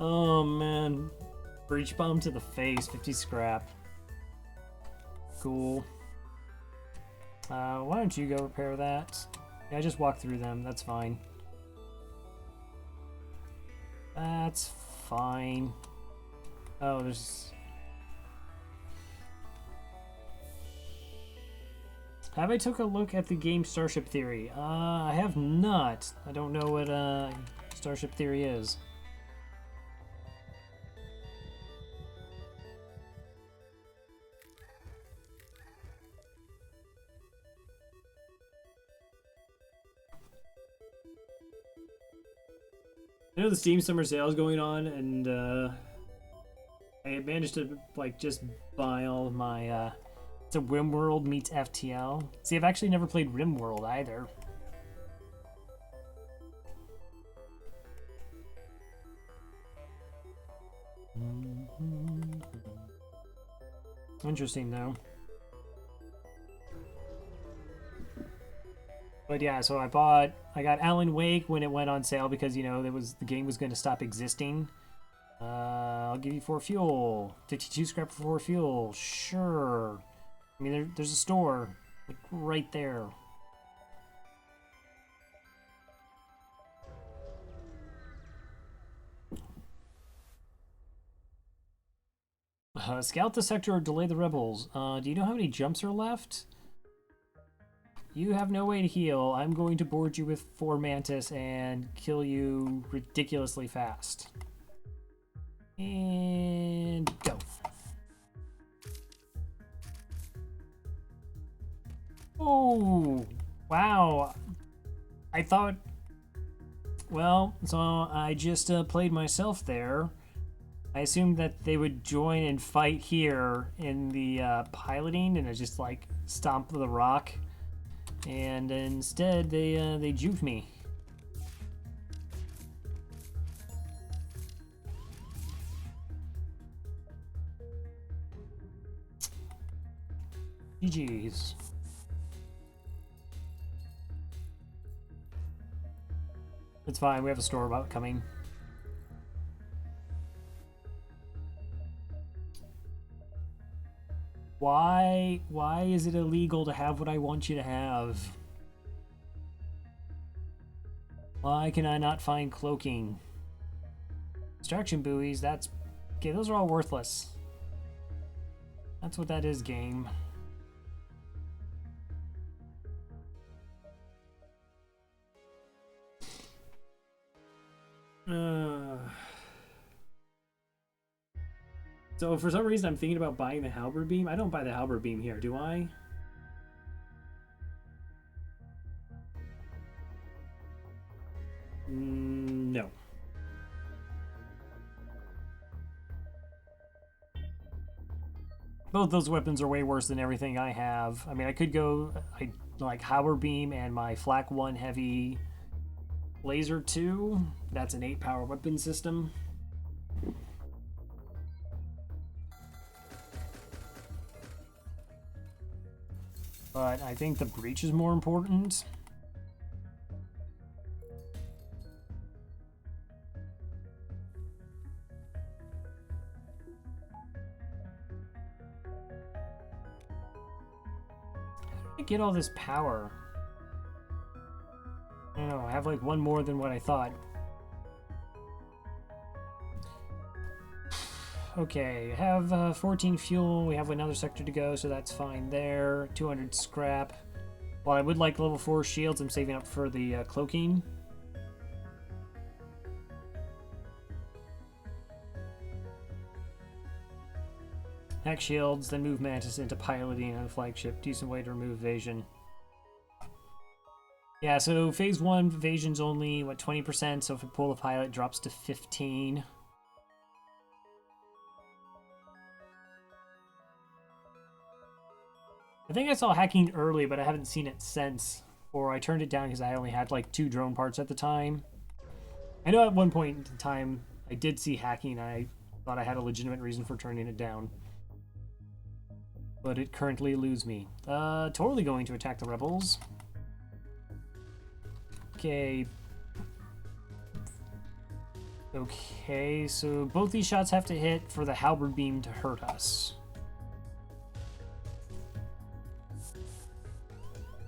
Oh man, breach bomb to the face, 50 scrap. Cool. Why don't you go repair that? Yeah, just walk through them, that's fine. That's fine. Oh, there's... Have I took a look at the game Starship Theory? I have not. I don't know what Starship theory is. I know the Steam Summer Sale is going on, and I managed to like just buy all of my. It's a RimWorld meets FTL. See, I've actually never played RimWorld either. Interesting though. But yeah, so I got Alan Wake when it went on sale because, you know, the game was going to stop existing. I'll give you 4 fuel. 52 scrap for 4 fuel. Sure. I mean, there's a store like right there. Scout the sector or delay the rebels. Do you know how many jumps are left? You have no way to heal. I'm going to board you with 4 Mantis and kill you ridiculously fast. And go. Oh, wow. I thought... Well, so I just played myself there. I assumed that they would join and fight here in the piloting, and I just like stomped the rock. And instead, they juked me. GG's. It's fine. We have a store about coming. Why is it illegal to have what I want you to have? Why can I not find cloaking? Distraction buoys, that's... Okay, those are all worthless. That's what that is, game. So for some reason I'm thinking about buying the halberd beam. I don't buy the halberd beam here, do I? No. Both those weapons are way worse than everything I have. I mean, I could go like halberd beam and my flak 1 heavy laser 2. That's an 8 power weapon system. But I think the breach is more important. How did I get all this power? I don't know, I have like 1 more than what I thought. Okay, I have 14 fuel. We have another sector to go, so that's fine there. 200 scrap. While I would like level 4 shields, I'm saving up for the cloaking. Hack shields, then move Mantis into piloting on the flagship. Decent way to remove evasion. Yeah, so phase 1 evasion's only, what, 20%, so if I pull the pilot, it drops to 15. I think I saw hacking early, but I haven't seen it since. Or I turned it down because I only had like 2 drone parts at the time. I know at one point in time I did see hacking. I thought I had a legitimate reason for turning it down. But it currently eludes me. Totally going to attack the rebels. Okay. Okay, so both these shots have to hit for the halberd beam to hurt us.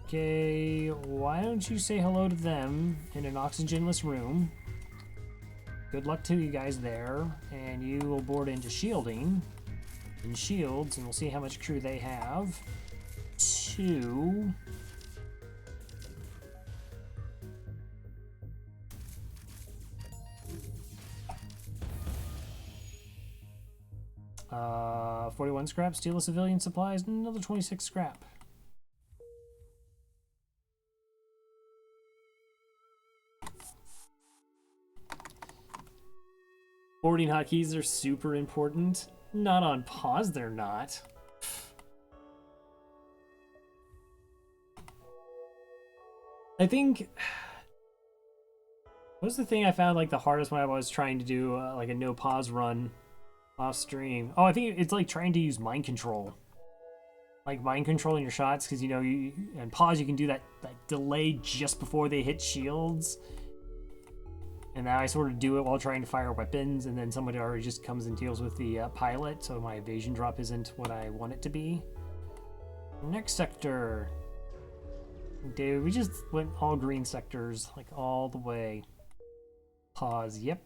Okay, why don't you say hello to them in an oxygenless room? Good luck to you guys there, and you will board into shielding. In shields, and we'll see how much crew they have. 2. 41 scrap, steal a civilian supplies, and another 26 scrap. Boarding hotkeys are super important. Not on pause, they're not. I think... What was the thing I found like the hardest when I was trying to do like a no pause run off stream? Oh, I think it's like trying to use mind control. Like mind controlling your shots, because you know, and pause, you can do that delay just before they hit shields. And now I sort of do it while trying to fire weapons, and then somebody already just comes and deals with the pilot, so my evasion drop isn't what I want it to be. Next sector. Dude, we just went all green sectors, like all the way. Pause, yep.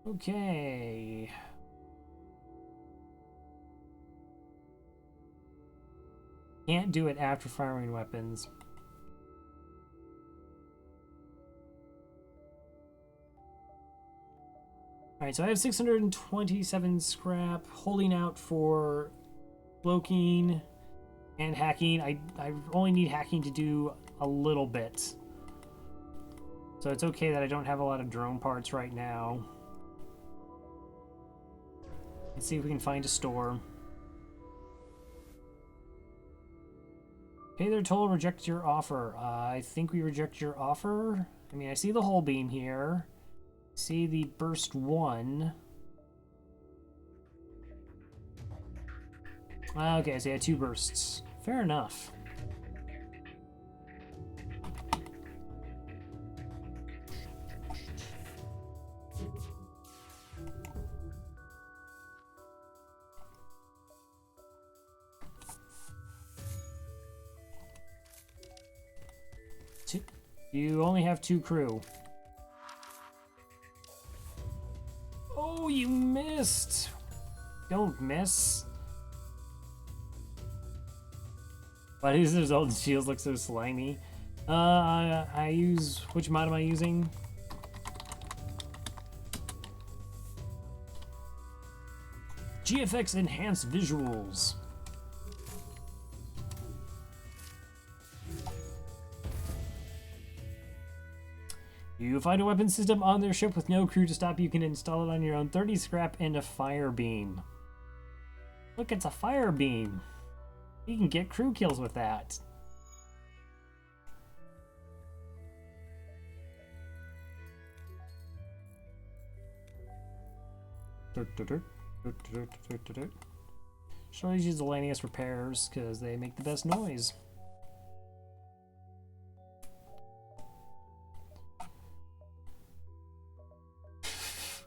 Okay. Can't do it after firing weapons. Alright, so I have 627 scrap, holding out for cloaking and hacking. I only need hacking to do a little bit. So it's okay that I don't have a lot of drone parts right now. Let's see if we can find a store. Pay their toll, reject your offer. I think we reject your offer. I mean, I see the hull beam here. See the burst 1. Okay, so I had 2 bursts. Fair enough. You only have 2 crew. Oh, you missed! Don't miss. Why does those old shields look so slimy? I use... Which mod am I using? GFX Enhanced Visuals. You find a weapon system on their ship with no crew to stop. You can install it on your own. 30 scrap and a fire beam. Look, it's a fire beam. You can get crew kills with that. Should always use the Lanius repairs because they make the best noise.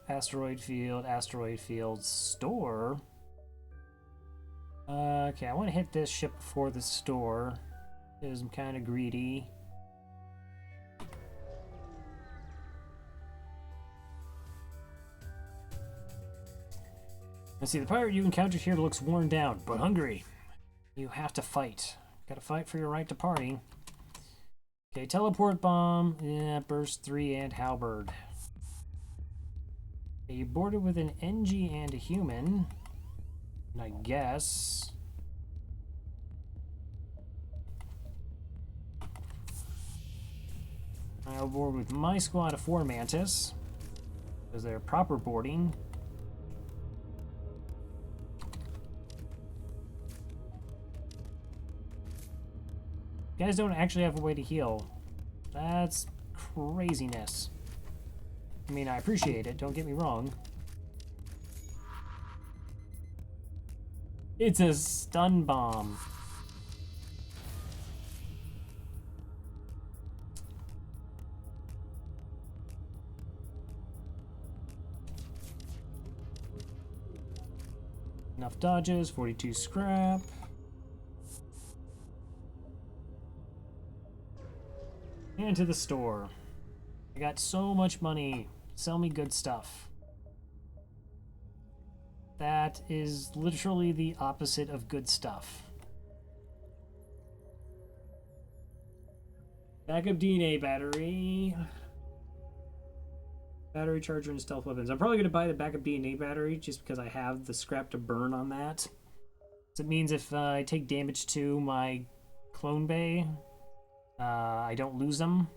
Asteroid field, store. Okay, I want to hit this ship before the store because I'm kind of greedy. Let's see, the pirate you encountered here looks worn down, but hungry. You have to fight. Gotta fight for your right to party. Okay, teleport bomb, yeah, burst 3 and halberd. Okay, you boarded with an NG and a human. And I guess... I'll board with my squad of 4 Mantis. Because they're proper boarding. You guys don't actually have a way to heal. That's craziness. I mean, I appreciate it, don't get me wrong. It's a stun bomb. Enough dodges, 42 scrap. And to the store. I got so much money. Sell me good stuff. That is literally the opposite of good stuff. Backup DNA battery. Battery charger and stealth weapons. I'm probably going to buy the backup DNA battery just because I have the scrap to burn on that. So it means if I take damage to my clone bay, I don't lose them.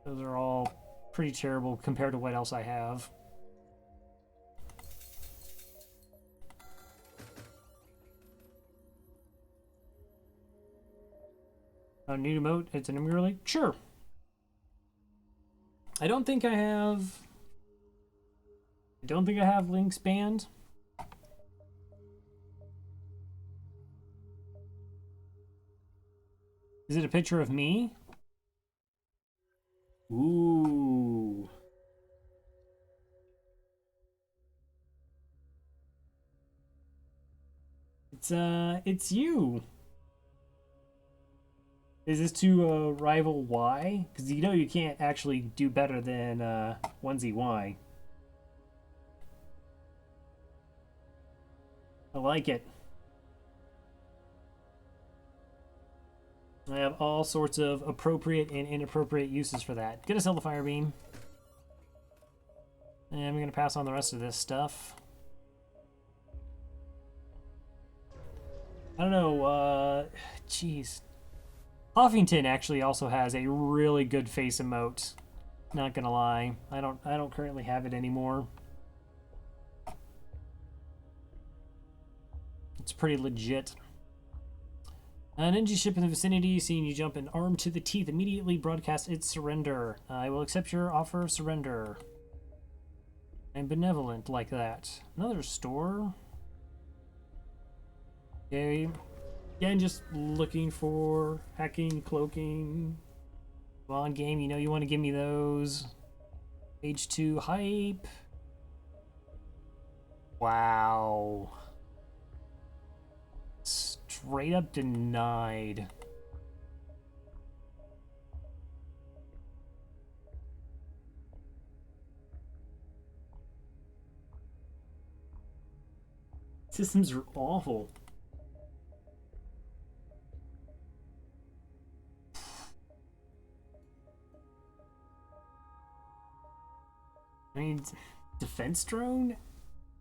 Those are all pretty terrible compared to what else I have. A new emote, it's an emote. Sure. I don't think I have Link's band. Is it a picture of me? Ooh. It's you. Is this to rival Y? Because you know you can't actually do better than 1ZY. I like it. I have all sorts of appropriate and inappropriate uses for that. Gonna sell the fire beam. And I'm gonna pass on the rest of this stuff. I don't know, jeez. Huffington actually also has a really good face emote. Not gonna lie. I don't currently have it anymore. It's pretty legit. An energy ship in the vicinity, seeing you jump an arm to the teeth, immediately broadcasts its surrender. I will accept your offer of surrender. I'm benevolent like that. Another store. Okay. Again, just looking for hacking, cloaking. Come on, game, you know you want to give me those. Page 2 hype. Wow. Straight up denied. Systems are awful. I mean, defense drone?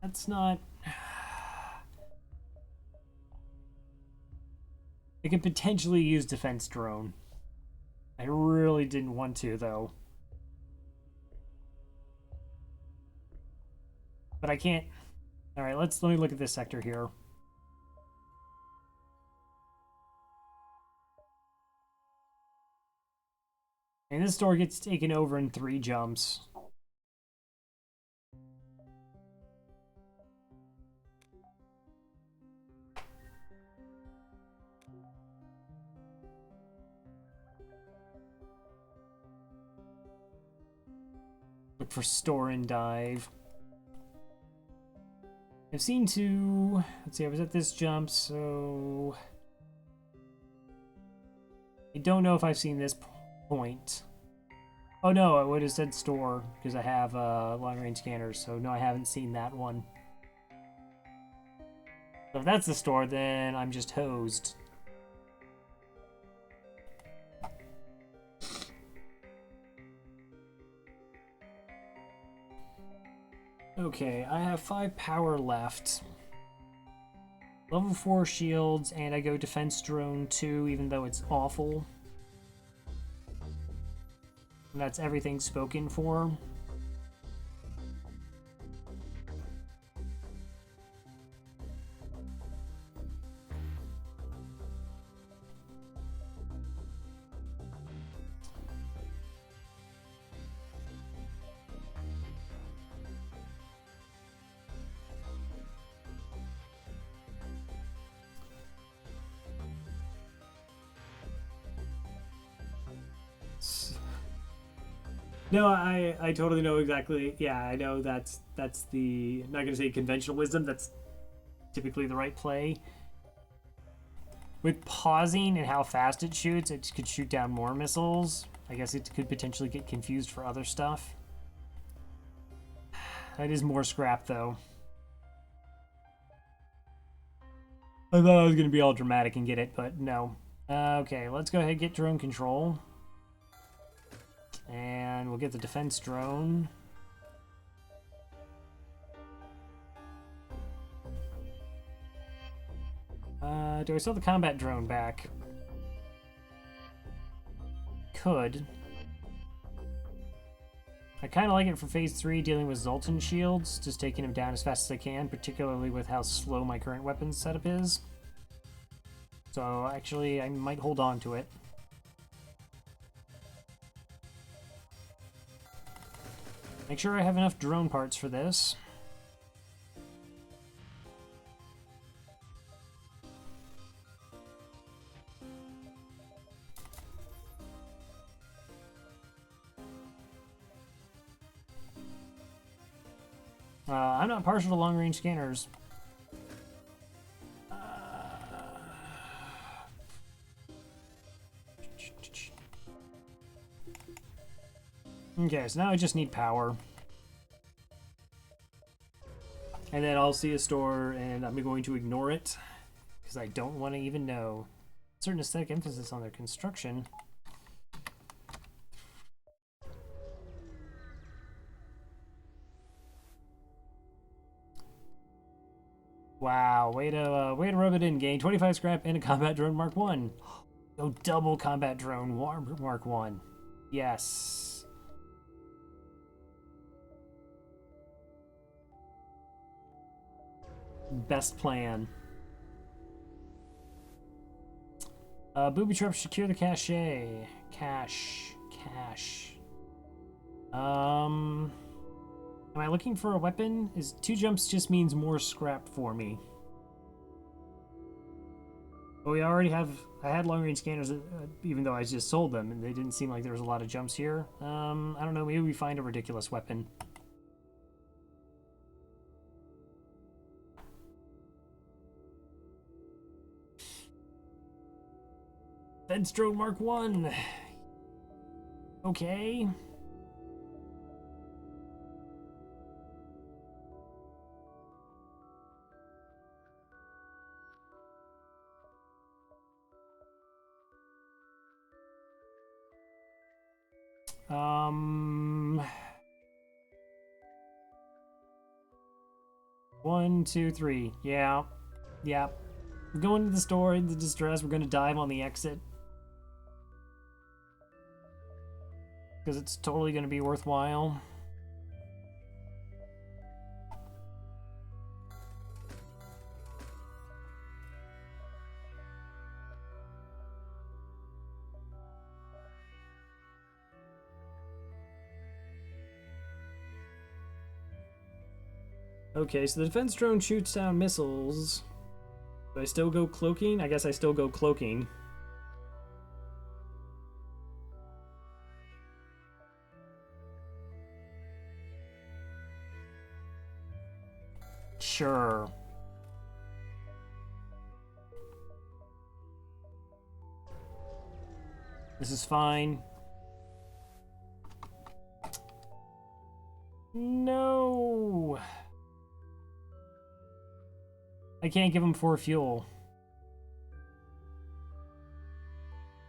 That's not... I could potentially use defense drone. I really didn't want to, though. But I can't... Alright, let me look at this sector here. And this door gets taken over in 3 jumps. Look for store and dive. I've seen 2. Let's see, I was at this jump, so... I don't know if I've seen this point. Oh no, I would have said store, because I have long-range scanners, so no, I haven't seen that one. So if that's the store, then I'm just hosed. Okay, I have 5 power left. Level 4 shields, and I go defense drone 2, even though it's awful. And that's everything spoken for. No, I totally know exactly. Yeah, I know that's the, I'm not gonna say conventional wisdom. That's typically the right play. With pausing and how fast it shoots, it could shoot down more missiles. I guess it could potentially get confused for other stuff. That is more scrap, though. I thought I was gonna be all dramatic and get it, but no. Okay, let's go ahead and get drone control. And we'll get the defense drone. Do I still have the combat drone back? Could. I kind of like it for Phase 3, dealing with Zoltan shields, just taking him down as fast as I can, particularly with how slow my current weapons setup is. So actually, I might hold on to it. Make sure I have enough drone parts for this. I'm not partial to long-range scanners. Okay, so now I just need power. And then I'll see a store, and I'm going to ignore it, because I don't want to even know. Certain aesthetic emphasis on their construction. Wow, way to rub it in, gang. 25 scrap and a combat drone Mark 1. Oh, double combat drone Mark 1. Yes. Best plan. Booby traps secure the cache. Cache. Am I looking for a weapon? Is 2 jumps just means more scrap for me? But we already have... I had long-range scanners, even though I just sold them, and they didn't seem like there was a lot of jumps here. I don't know, maybe we find a ridiculous weapon. Fence drone Mark 1. Okay. One, two, three. Yeah. We're going to the store in the distress. We're gonna dive on the exit. Because it's totally gonna be worthwhile. Okay, so the defense drone shoots down missiles. Do I still go cloaking? I guess I still go cloaking. Sure. This is fine. No! I can't give him 4 fuel.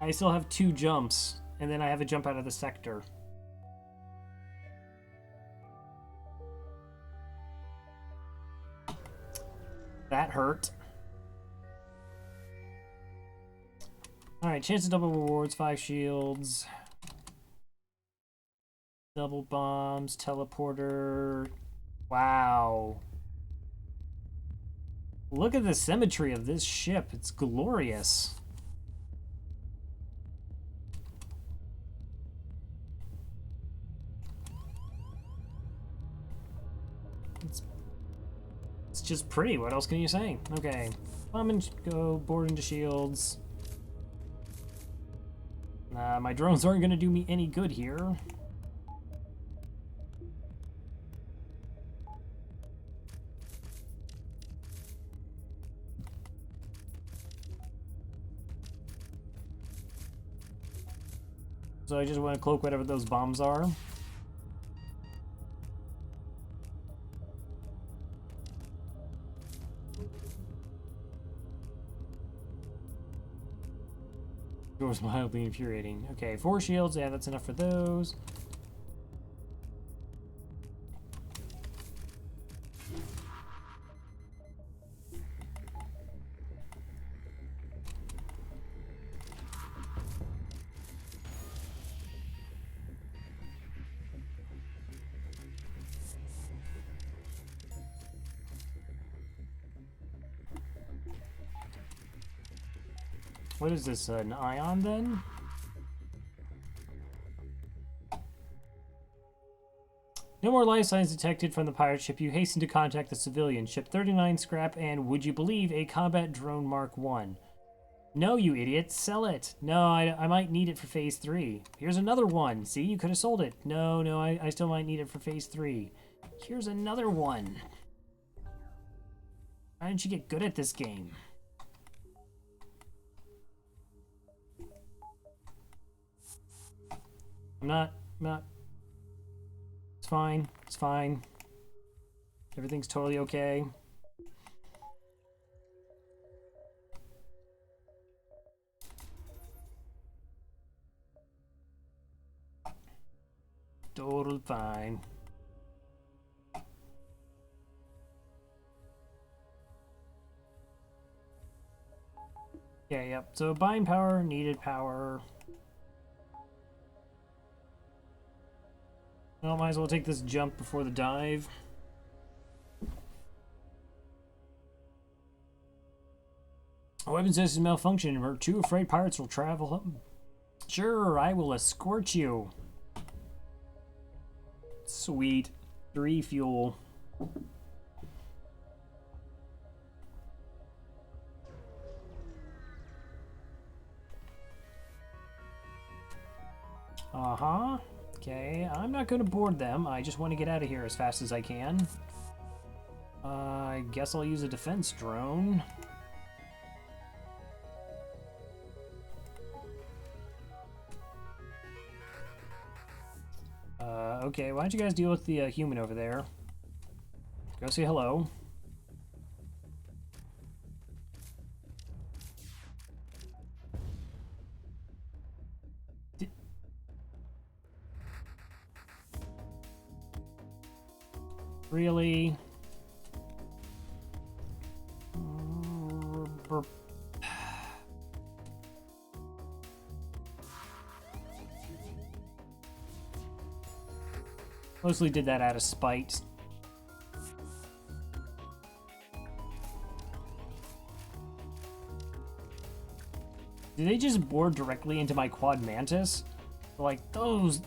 I still have 2 jumps, and then I have a jump out of the sector. That hurt. Alright, chance to double rewards, 5 shields. Double bombs, teleporter. Wow. Look at the symmetry of this ship. It's glorious. It's just pretty. What else can you say? Okay. Bomb and go board into shields. My drones aren't going to do me any good here. So I just want to cloak whatever those bombs are. Doors mildly infuriating. Okay, 4 shields. Yeah, that's enough for those. What is this, an ion then? No more life signs detected from the pirate ship. You hasten to contact the civilian ship. 39 scrap and, would you believe, a combat drone Mark 1. No, you idiot. Sell it. No, I might need it for phase 3. Here's another one. See, you could have sold it. No, I still might need it for phase 3. Here's another one. Why didn't you get good at this game? I'm not. It's fine. It's fine. Everything's totally okay. Totally fine. Yeah, yep. So buying power, needed power. Well, might as well take this jump before the dive. Our weapon system malfunction. We're too afraid pirates will travel up. Sure, I will escort you. Sweet. 3 fuel. Uh-huh. Okay, I'm not going to board them. I just want to get out of here as fast as I can. I guess I'll use a defense drone. Okay, why don't you guys deal with the human over there? Go say hello. Really? Mostly did that out of spite. Did they just board directly into my quad mantis? Like,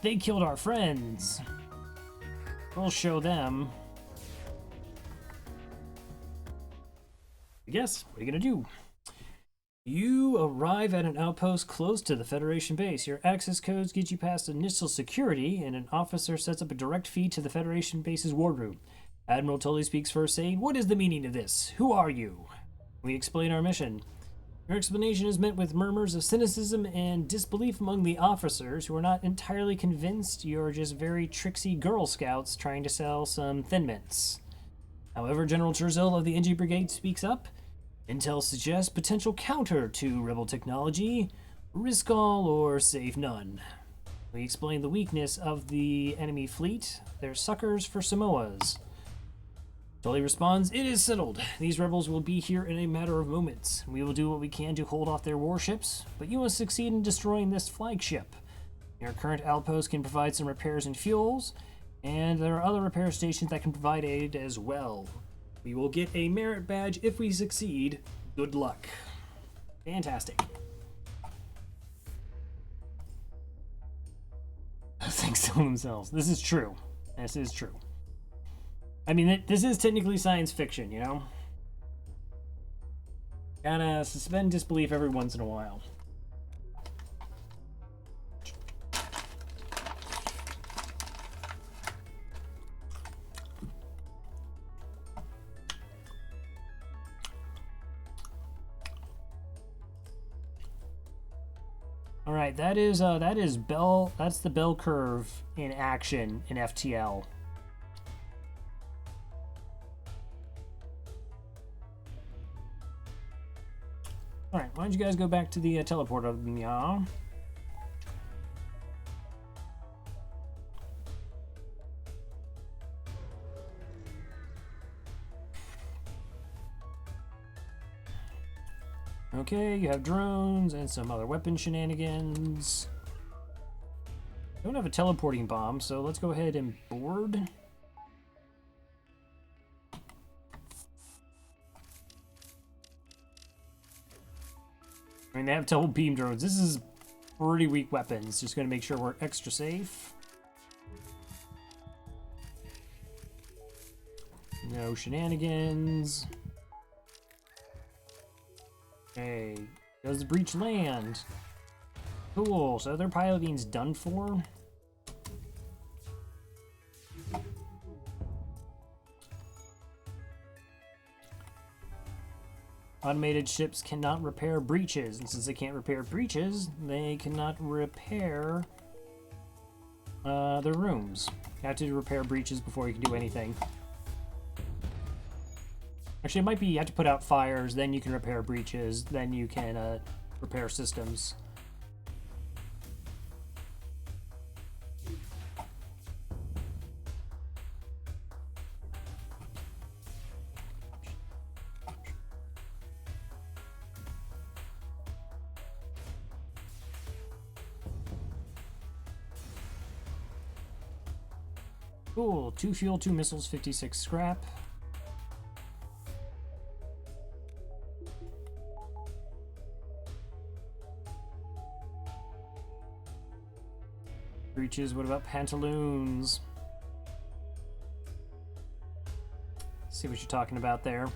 they killed our friends. We'll show them. I guess, what are you gonna do? You arrive at an outpost close to the Federation base. Your access codes get you past initial security, and an officer sets up a direct feed to the Federation base's wardroom. Admiral Tully speaks first, saying, "What is the meaning of this? Who are you?" We explain our mission. Your explanation is met with murmurs of cynicism and disbelief among the officers, who are not entirely convinced you're just very tricksy Girl Scouts trying to sell some Thin Mints. However, General Churchill of the NG Brigade speaks up. Intel suggests potential counter to rebel technology. Risk all or save none. We explain the weakness of the enemy fleet. They're suckers for Samoas. Tully responds, "It is settled. These rebels will be here in a matter of moments. We will do what we can to hold off their warships, but you must succeed in destroying this flagship. Your current outpost can provide some repairs and fuels, and there are other repair stations that can provide aid as well. We will get a merit badge if we succeed. Good luck." Fantastic. Things tell themselves. This is true. This is true. I mean, this is technically science fiction, you know? Gotta suspend disbelief every once in a while. All right, that's the bell curve in action in FTL. Alright, why don't you guys go back to the teleporter, yeah? Okay, you have drones and some other weapon shenanigans. Don't have a teleporting bomb, so let's go ahead and board. I mean, they have double beam drones. This is pretty weak weapons. Just going to make sure we're extra safe. No shenanigans. Okay, does the breach land? Cool, so their piloting's done for. Automated ships cannot repair breaches, and since they can't repair breaches, they cannot repair their rooms. You have to repair breaches before you can do anything. Actually, it might be you have to put out fires, then you can repair breaches, then you can repair systems. Cool, 2 fuel, 2 missiles, 56 scrap. Breaches, what about pantaloons? See what you're talking about there.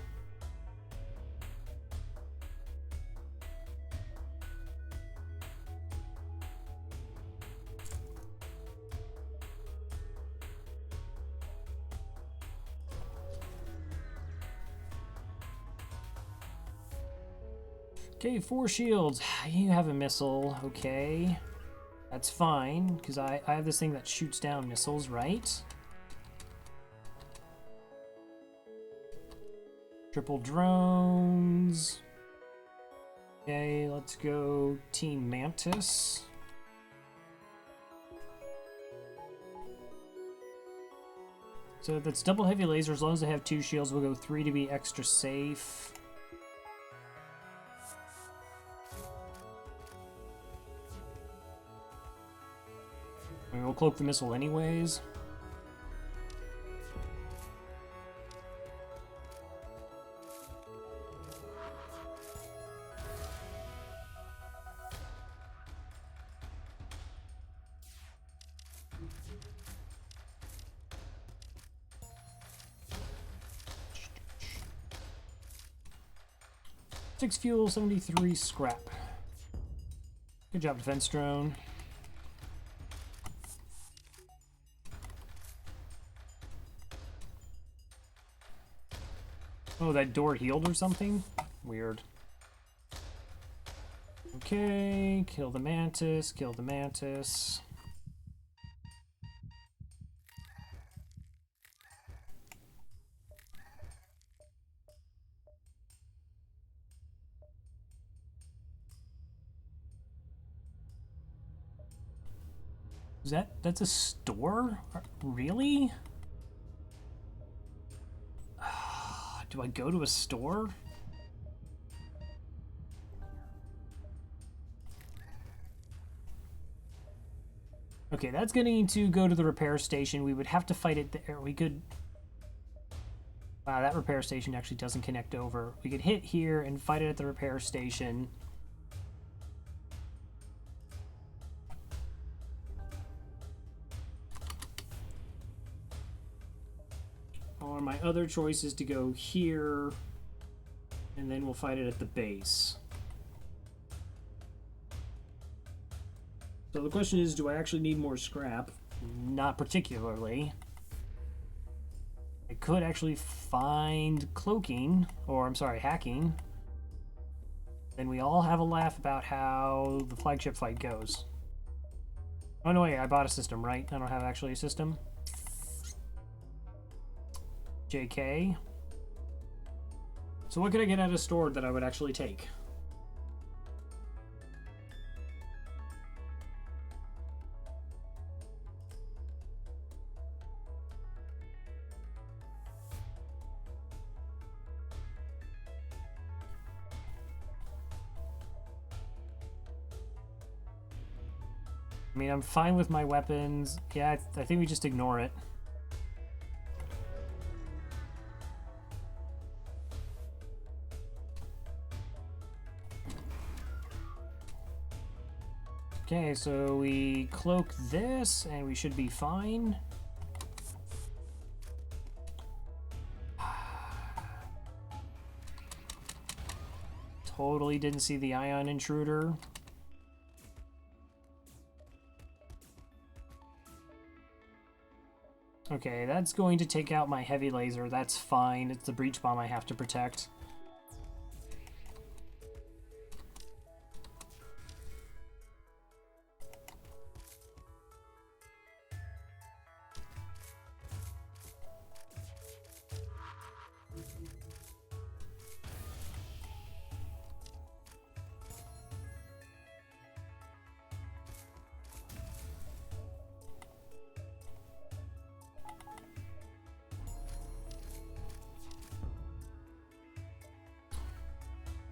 Okay, 4 shields. You have a missile, okay. That's fine, because I have this thing that shoots down missiles, right? Triple drones. Okay, let's go Team Mantis. So if it's double heavy laser, as long as they have 2 shields, we'll go 3 to be extra safe. I mean, we'll cloak the missile anyways. Six fuel, 73 scrap. Good job, defense drone. Oh, that door healed or something? Weird. Okay, kill the Mantis, kill the Mantis. That's a store? Really? Do I go to a store? Okay, that's going to go to the repair station. We would have to fight it there. We could... Wow, that repair station actually doesn't connect over. We could hit here and fight it at the repair station. Or my other choice is to go here, and then we'll fight it at the base. So the question is, do I actually need more scrap? Not particularly. I could actually find cloaking, or I'm sorry, hacking. Then we all have a laugh about how the flagship fight goes. Oh no, wait, I bought a system, right? I don't have actually a system. JK. So what could I get at a store that I would actually take? I mean, I'm fine with my weapons. Yeah, I think we just ignore it. Okay, so we cloak this, and we should be fine. Totally didn't see the ion intruder. Okay, that's going to take out my heavy laser. That's fine. It's the breach bomb I have to protect.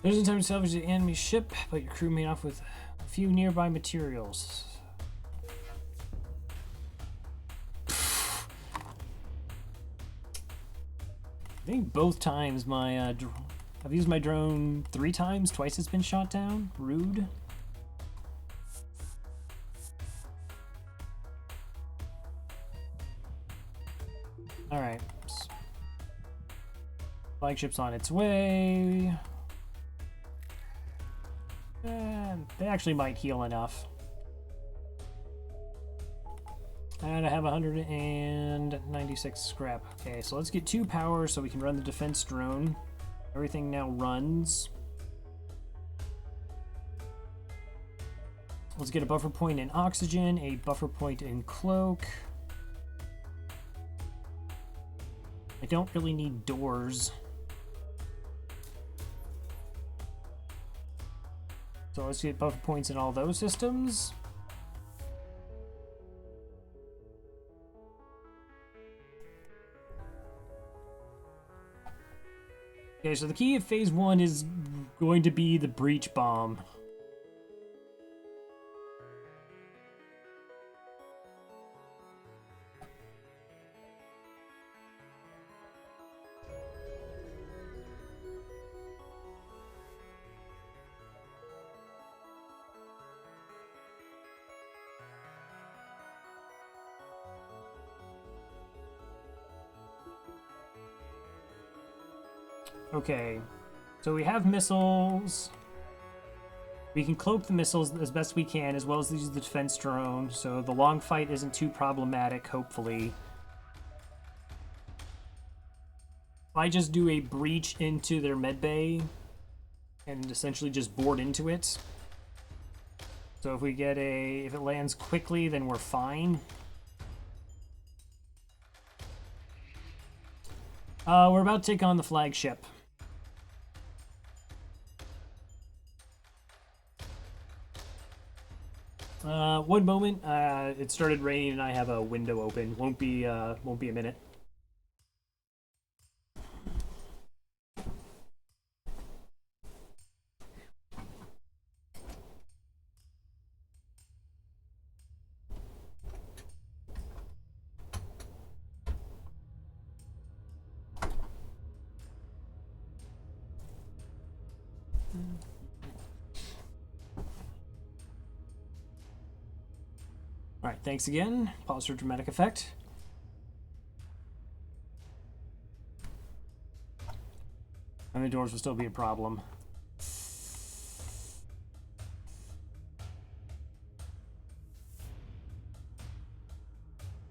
There's no time to salvage the enemy ship, but your crew made off with a few nearby materials. I think both times my I've used my drone 3 times. Twice it's been shot down. Rude. All right. Flagship's on its way. They actually might heal enough. And I have 196 scrap. Okay, so let's get 2 power so we can run the defense drone. Everything now runs. Let's get a buffer point in oxygen, a buffer point in cloak. I don't really need doors. So let's get buffer points in all those systems. Okay, so the key of phase 1 is going to be the breach bomb. Okay, so we have missiles. We can cloak the missiles as best we can, as well as use the defense drone, so the long fight isn't too problematic, hopefully. I just do a breach into their medbay and essentially just board into it. So if it lands quickly, then we're fine. We're about to take on the flagship. One moment. It started raining and I have a window open. Won't be a minute. Alright, thanks again. Pause for dramatic effect. And the doors will still be a problem.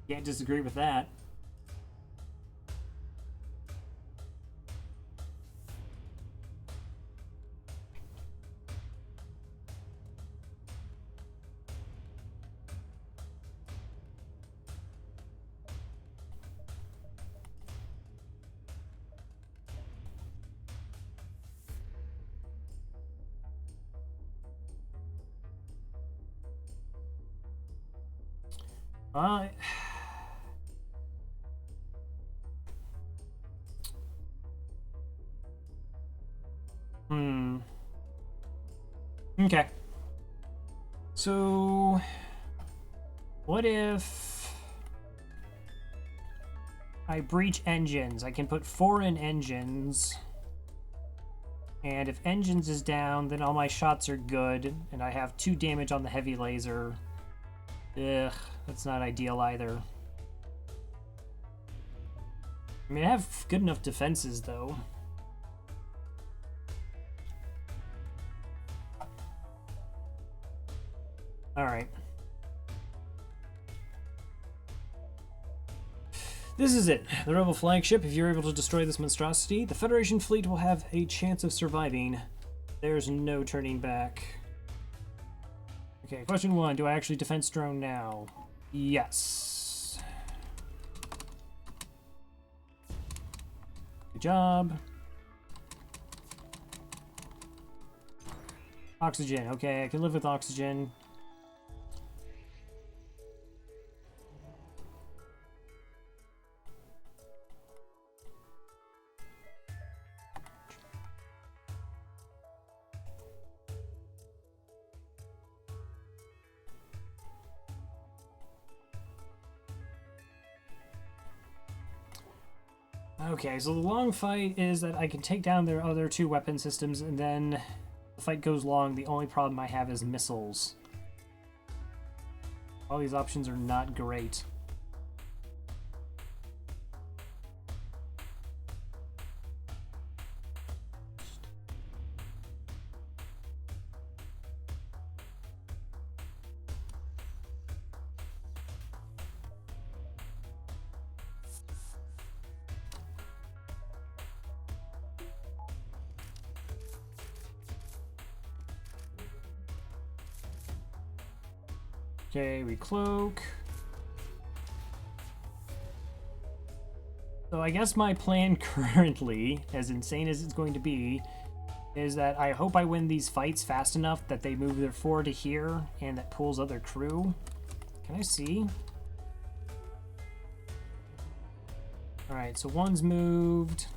Can't disagree with that. Okay. So What if I breach engines? I can put 4 in engines. And if engines is down, then all my shots are good. And I have 2 damage on the heavy laser. Ugh, that's not ideal either. I mean, I have good enough defenses, though. Alright. This is it. The Rebel flagship. If you're able to destroy this monstrosity, the Federation fleet will have a chance of surviving. There's no turning back. Okay, question 1. Do I actually defense drone now? Yes. Good job. Oxygen. Okay, I can live with oxygen. Okay, so the long fight is that I can take down their other 2 weapon systems, and then the fight goes long. The only problem I have is missiles. All these options are not great. Okay, we cloak. So I guess my plan currently, as insane as it's going to be, is that I hope I win these fights fast enough that they move their 4 to here and that pulls other crew. Can I see? Alright, so 1's moved.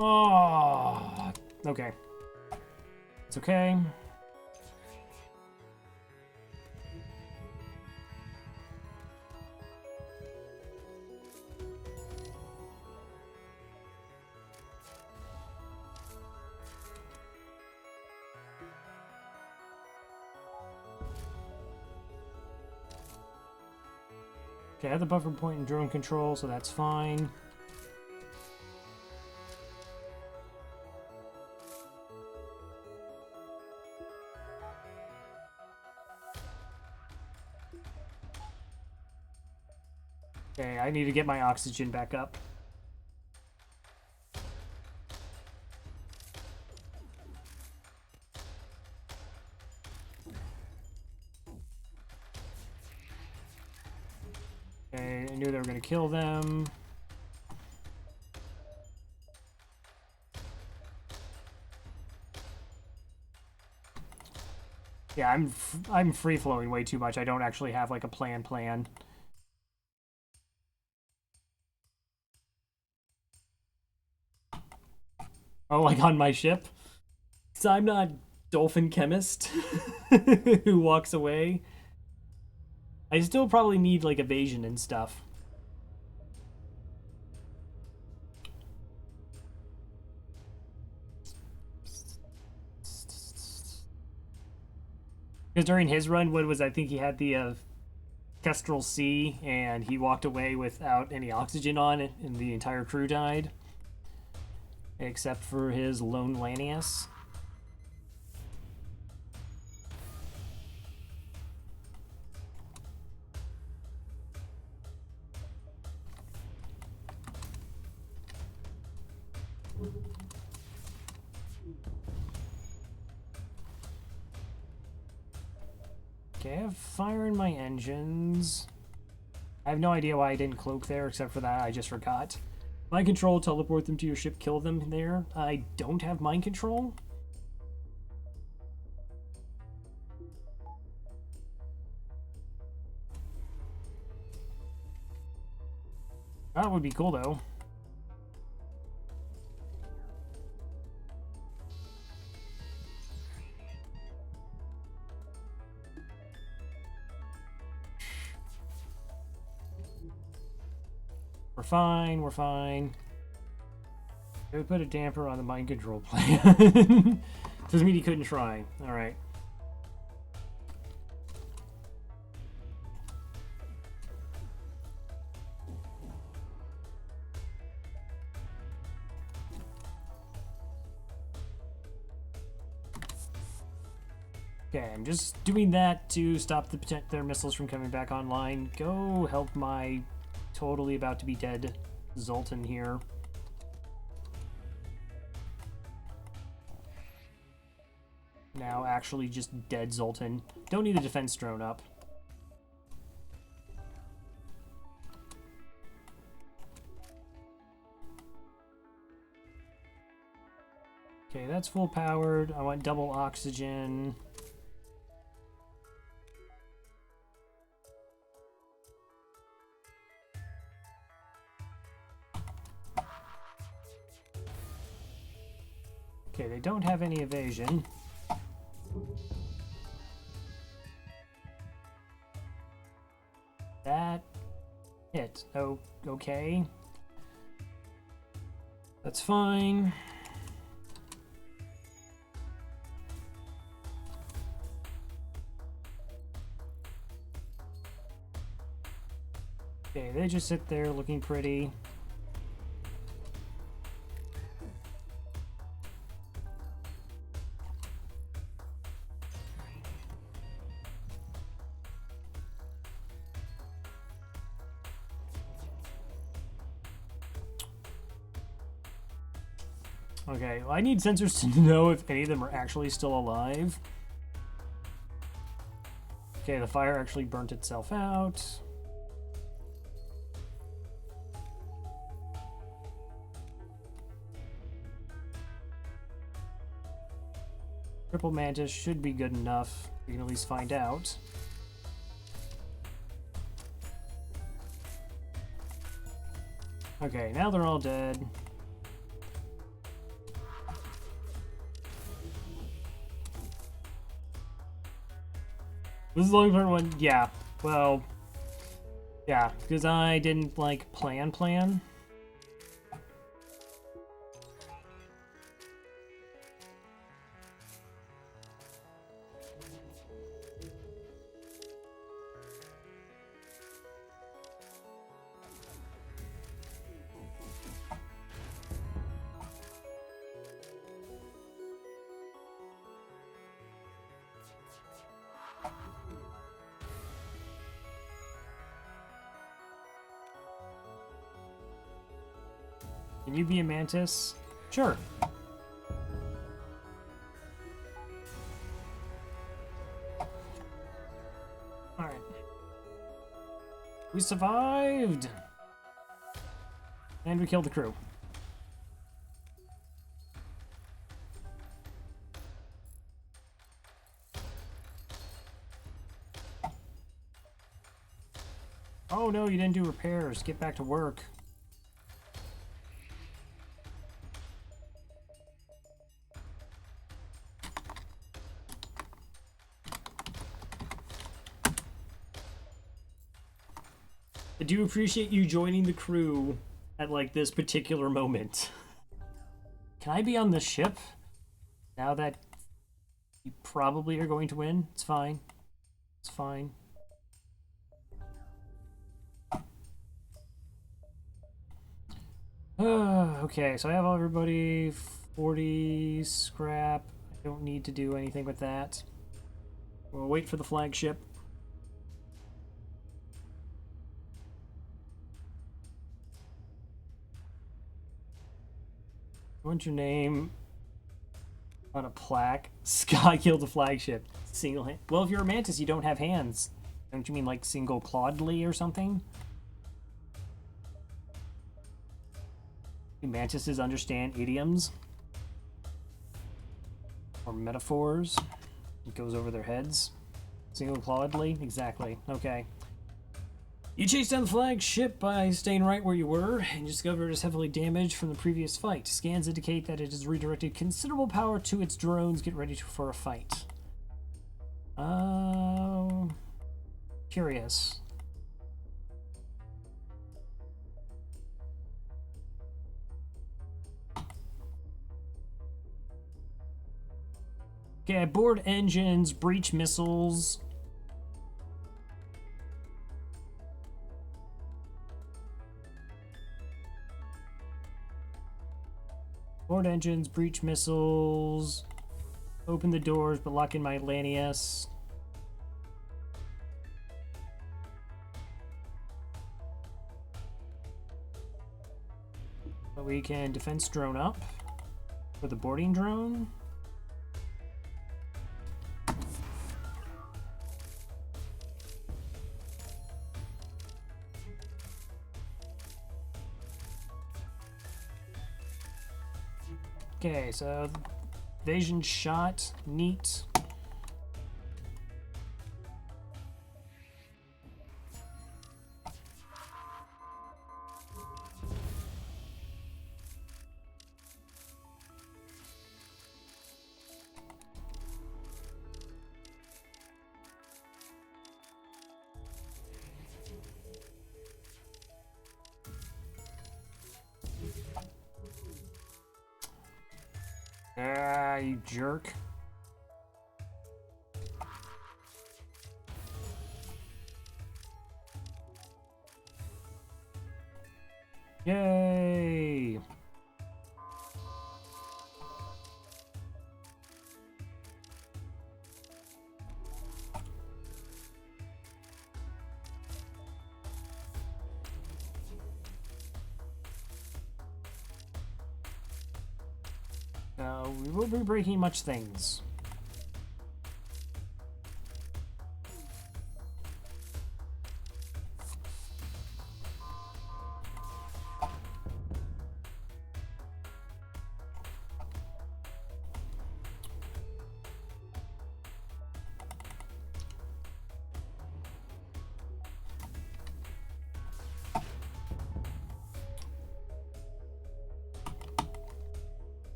Oh, okay. It's okay. Okay, I have the buffer point and drone control, so that's fine. Okay, I need to get my oxygen back up. Okay, I knew they were going to kill them. Yeah, I'm free flowing way too much. I don't actually have like a plan. Oh, like on my ship? So I'm not dolphin chemist who walks away. I still probably need like evasion and stuff. Because during his run, what was I think he had the Kestrel C, and he walked away without any oxygen on it, and the entire crew died. Except for his lone Lanius. Okay, I have fire in my engines. I have no idea why I didn't cloak there, except for that I just forgot. Mind control, teleport them to your ship, kill them there. I don't have mind control. That would be cool, though. We're fine, we're fine. We put a damper on the mind control plan. Doesn't mean he couldn't try. Alright. Okay, I'm just doing that to stop their missiles from coming back online. Go help my totally about to be dead Zoltan here. Now actually just dead Zoltan. Don't need the defense drone up. Okay, that's full powered. I want double oxygen. Okay, they don't have any evasion. That hit. Oh, okay. That's fine. Okay, they just sit there looking pretty. Okay, well, I need sensors to know if any of them are actually still alive. Okay, the fire actually burnt itself out. Triple Mantis should be good enough. We can at least find out. Okay, now they're all dead. This is the only part one. Yeah, well, yeah, because I didn't like plan. Can you be a Mantis? Sure. Alright. We survived! And we killed the crew. Oh no, you didn't do repairs. Get back to work. I do appreciate you joining the crew at, like, this particular moment. Can I be on the ship? Now that you probably are going to win? It's fine. It's fine. Okay, so I have everybody 40 scrap. I don't need to do anything with that. We'll wait for the flagship. What's your name on a plaque? Scott killed the flagship. Single hand. Well, if you're a Mantis, you don't have hands. Don't you mean like single clawedly or something? Do mantises understand idioms? Or metaphors? It goes over their heads? Single-clawedly? Exactly. Okay. You chase down the flagship by staying right where you were, and you discover it is heavily damaged from the previous fight. Scans indicate that it has redirected considerable power to its drones. Get ready for a fight. Curious. Okay, board engines, breach missiles. Board engines, breach missiles. Open the doors, but lock in my Lanius. But we can defense drone up for the boarding drone. Okay, so evasion shot, neat. Ah, you jerk. Yay! We will be breaking much things.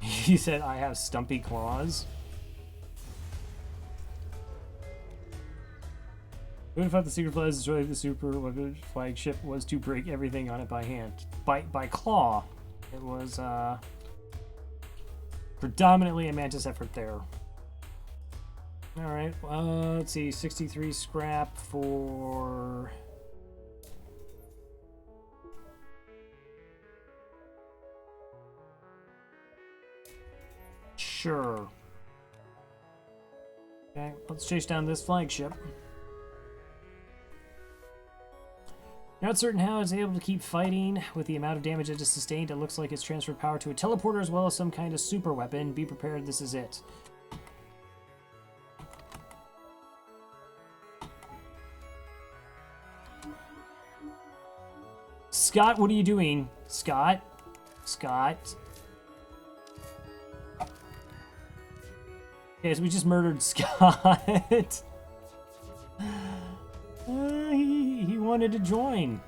He said, I have stumpy claws. What if the secret flag destroyed the super weapon flagship was to break everything on it by hand? By claw. It was predominantly a Mantis effort there. Alright, let's see, 63 scrap for... Sure. Okay, let's chase down this flagship. Not certain how it's able to keep fighting. With the amount of damage it has sustained, it looks like it's transferred power to a teleporter as well as some kind of super weapon. Be prepared, this is it. Scott, what are you doing? Scott? Scott? Okay, so we just murdered Scott. He wanted to join.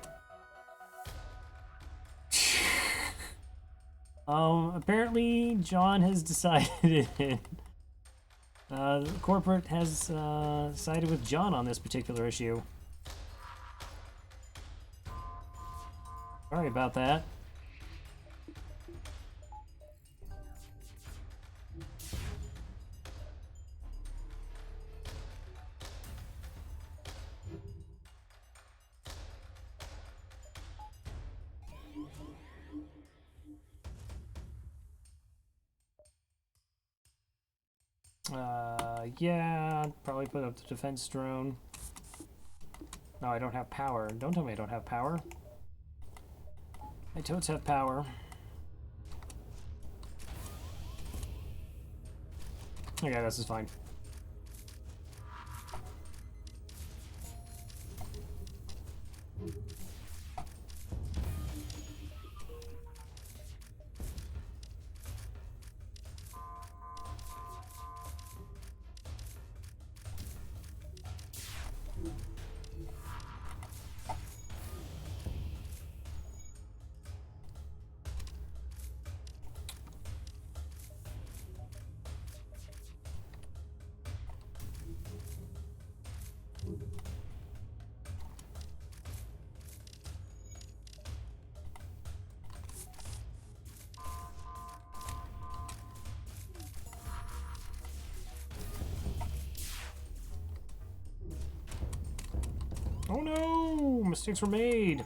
Apparently John has decided. The corporate has sided with John on this particular issue. Sorry about that. Yeah, probably put up the defense drone. No, I don't have power. Don't tell me I don't have power. My toads have power. Okay, this is fine. Oh no! Mistakes were made.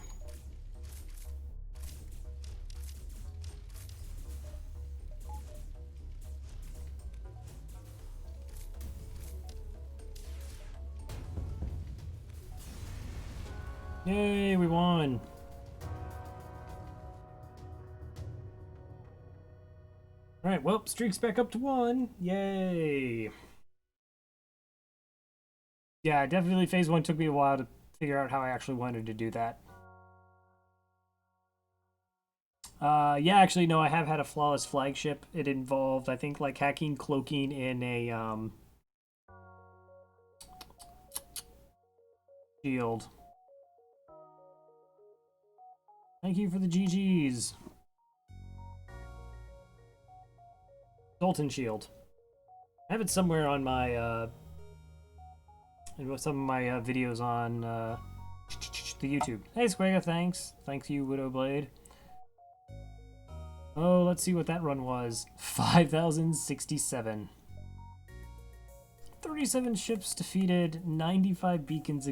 Yay, we won. Alright, well, streak's back up to 1. Yay. Yeah, definitely phase 1 took me a while to figure out how I actually wanted to do that. Yeah, actually, no, I have had a flawless flagship. It involved, I think, like hacking, cloaking in a shield. Thank you for the GGs. Dalton shield. I have it somewhere on my some of my videos on the YouTube. Hey, Squega, thanks. Thanks you, Widowblade. Oh, let's see what that run was. 5,067. 37 ships defeated, 95 beacons